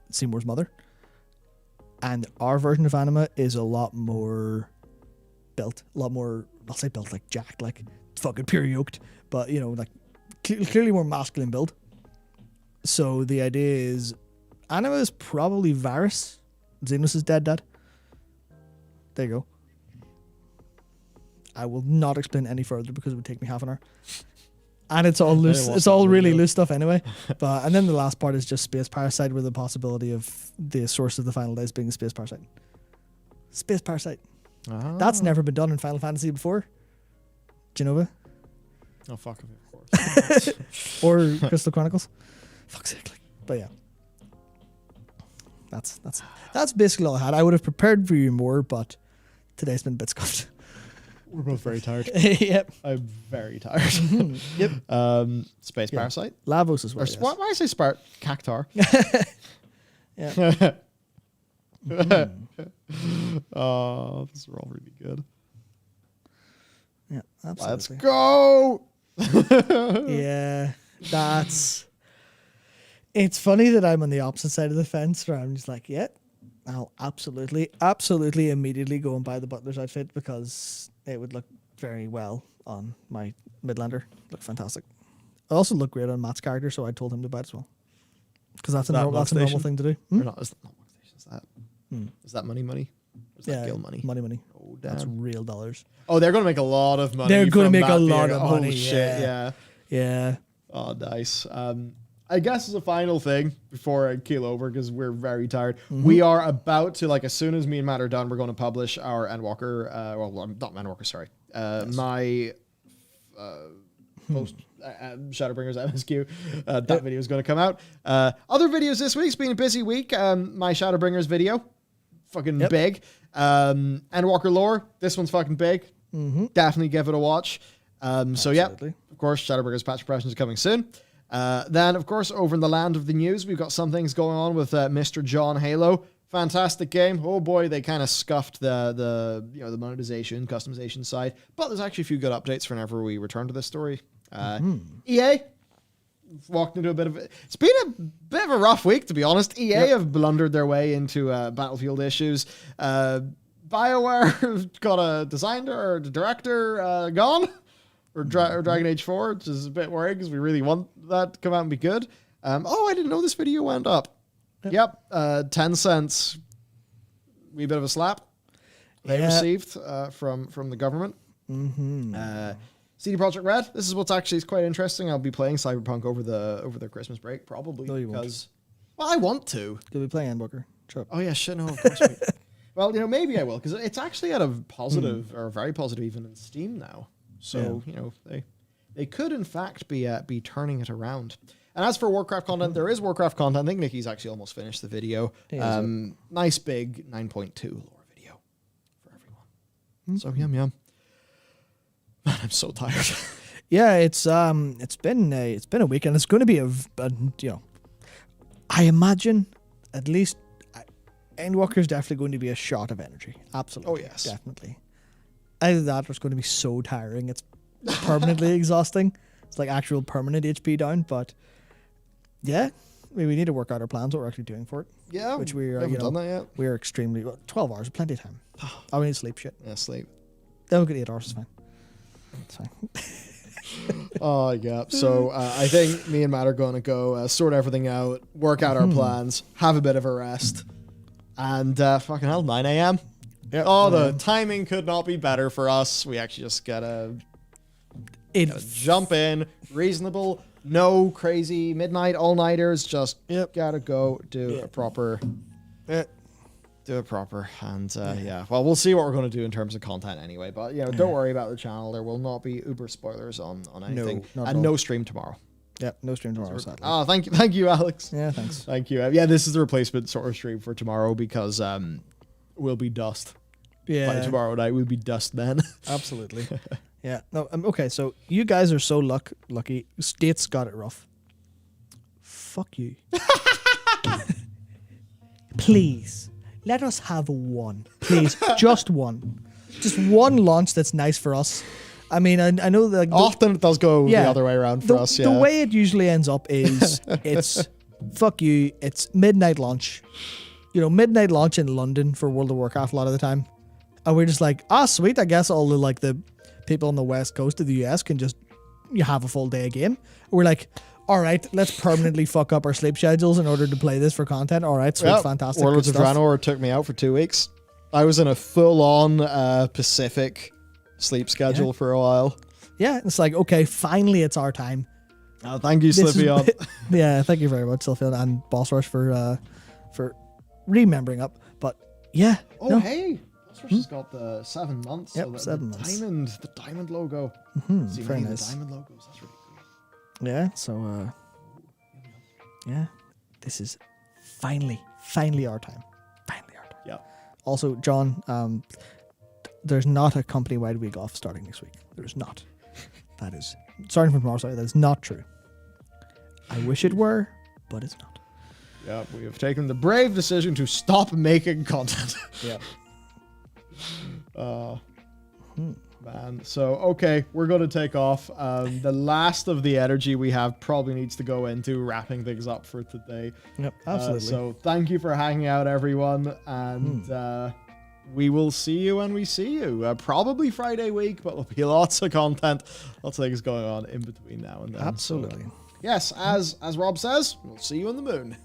Seymour's mother. And our version of Anima is a lot more built, a lot more, I'll say built like jacked, like fucking pure yoked, but you know, like clearly more masculine build. So the idea is Anima is probably Varus, Xenos' dead dad. There you go. I will not explain any further because it would take me half an hour. And it's all loose. It's all really loose stuff anyway. But and then the last part is just Space Parasite with the possibility of the source of the final dice being the Space Parasite. Space Parasite. Oh. That's never been done in Final Fantasy before. Genova. Oh, fuck it, of course. Or Crystal Chronicles. Fuck's sake. Like, but yeah. That's basically all I had. I would have prepared for you more, but today's been a bit scuffed. We're both very tired. Yep. I'm very tired. Yep. Space Parasite. Lavos as well. Or why I say Cactar? Yeah. Oh, these are all really good. Yeah, absolutely. Let's go. Yeah, it's funny that I'm on the opposite side of the fence where I'm just like, yeah, I'll absolutely immediately go and buy the butler's outfit because it would look very well on my Midlander. Look fantastic. It also look great on Matt's character, so I told him to buy it as well. Because that's a normal thing to do. Or not, is that not motivation? Is that money? Or is that Gil money? Money. Oh, damn. That's real dollars. Oh, they're going to make a lot of money. They're going to make that a lot being- of money. Oh, shit, yeah. Yeah. Oh, nice. I guess as a final thing before I keel over because we're very tired, we are about to, like, as soon as me and Matt are done, we're going to publish our Endwalker, not Endwalker, sorry, my post Shadowbringers MSQ. That video is going to come out. Other videos this week. It's been a busy week. My Shadowbringers video, fucking big. Endwalker lore. This one's fucking big. Definitely give it a watch. So yeah, of course, Shadowbringers patch impressions are coming soon. Then, of course, over in the land of the news, we've got some things going on with Mr. John Halo. Fantastic game. Oh boy, they kind of scuffed the monetization, customization side. But there's actually a few good updates whenever we return to this story. EA walked into it's been a bit of a rough week, to be honest. EA have blundered their way into Battlefield issues. BioWare got a designer or a director gone. Or Dragon Age 4, which is a bit worrying because we really want that to come out and be good. I didn't know this video went up. Yep, 10 cents. Wee bit of a slap they received from the government. CD Projekt Red. This is what's actually quite interesting. I'll be playing Cyberpunk over the Christmas break probably because I want to. You'll be playing Endwalker. Sure. Oh yeah, shit. No, of course. Well, maybe I will because it's actually at a positive or very positive even in Steam now. So, they could, in fact, be turning it around. And as for Warcraft content, there is Warcraft content. I think Nikki's actually almost finished the video. Nice big 9.2 lore video for everyone. So, yum. Man, I'm so tired. Yeah, it's been a week, and it's going to be I imagine at least Endwalker is definitely going to be a shot of energy. Absolutely. Oh, yes. Definitely. Either that or it's going to be so tiring. It's permanently exhausting. It's like actual permanent HP down. But yeah, we need to work out our plans, what we're actually doing for it. Yeah, which we are. Haven't done that yet. We are extremely 12 hours, plenty of time. We need sleep. Shit. Yeah, sleep. Then we'll get 8 hours. It's fine. It's fine. Oh yeah. So I think me and Matt are going to go sort everything out, work out our plans, have a bit of a rest, and fucking hell, 9 a.m. Yep. Oh, the timing could not be better for us. We actually just gotta jump in, reasonable, no crazy midnight all-nighters. Just gotta go do a proper, and well, we'll see what we're gonna do in terms of content anyway. But don't worry about the channel. There will not be uber spoilers on anything, and no stream tomorrow. Yep, no stream tomorrow. Sadly. Oh, thank you, Alex. Yeah, thanks. Thank you. Yeah, this is the replacement sort of stream for tomorrow because we'll be dust. Yeah. By tomorrow night, we'll be dust men. Absolutely. Yeah. No. Okay. So you guys are so lucky. States got it rough. Fuck you. Please let us have one. Please, just one. Just one launch that's nice for us. I mean, I know that Often it does go the other way around for us. Yeah. The way it usually ends up is it's fuck you. It's midnight launch. Midnight launch in London for World of Warcraft a lot of the time, and we're just like, sweet. I guess all the people on the west coast of the US can just have a full day of game. We're like, all right, let's permanently fuck up our sleep schedules in order to play this for content. All right, sweet, fantastic. Warlords of Draenor took me out for 2 weeks. I was in a full-on Pacific sleep schedule for a while. Yeah, it's like, okay, finally it's our time. Oh, thank you, Slipion. Yeah, thank you very much, Slipion and Boss Rush for remembering up. But yeah. Oh, hey. Boss Rush has got the 7 months. Yep, so 7 months. The diamond logo. See, very the nice. diamond logos. That's really cool. Yeah, so yeah, this is finally our time. Finally our time. Yeah. Also, John, there's not a company-wide week off starting next week. There's not. That is, starting from tomorrow, sorry, that is not true. I wish it were, but it's not. Yeah, we have taken the brave decision to stop making content. Yeah. Man, so okay, we're going to take off. The last of the energy we have probably needs to go into wrapping things up for today. Yep, absolutely. So thank you for hanging out, everyone, and we will see you when we see you. Probably Friday week, but there'll be lots of content, lots of things going on in between now and then. Absolutely. So, yes, as Rob says, we'll see you on the moon.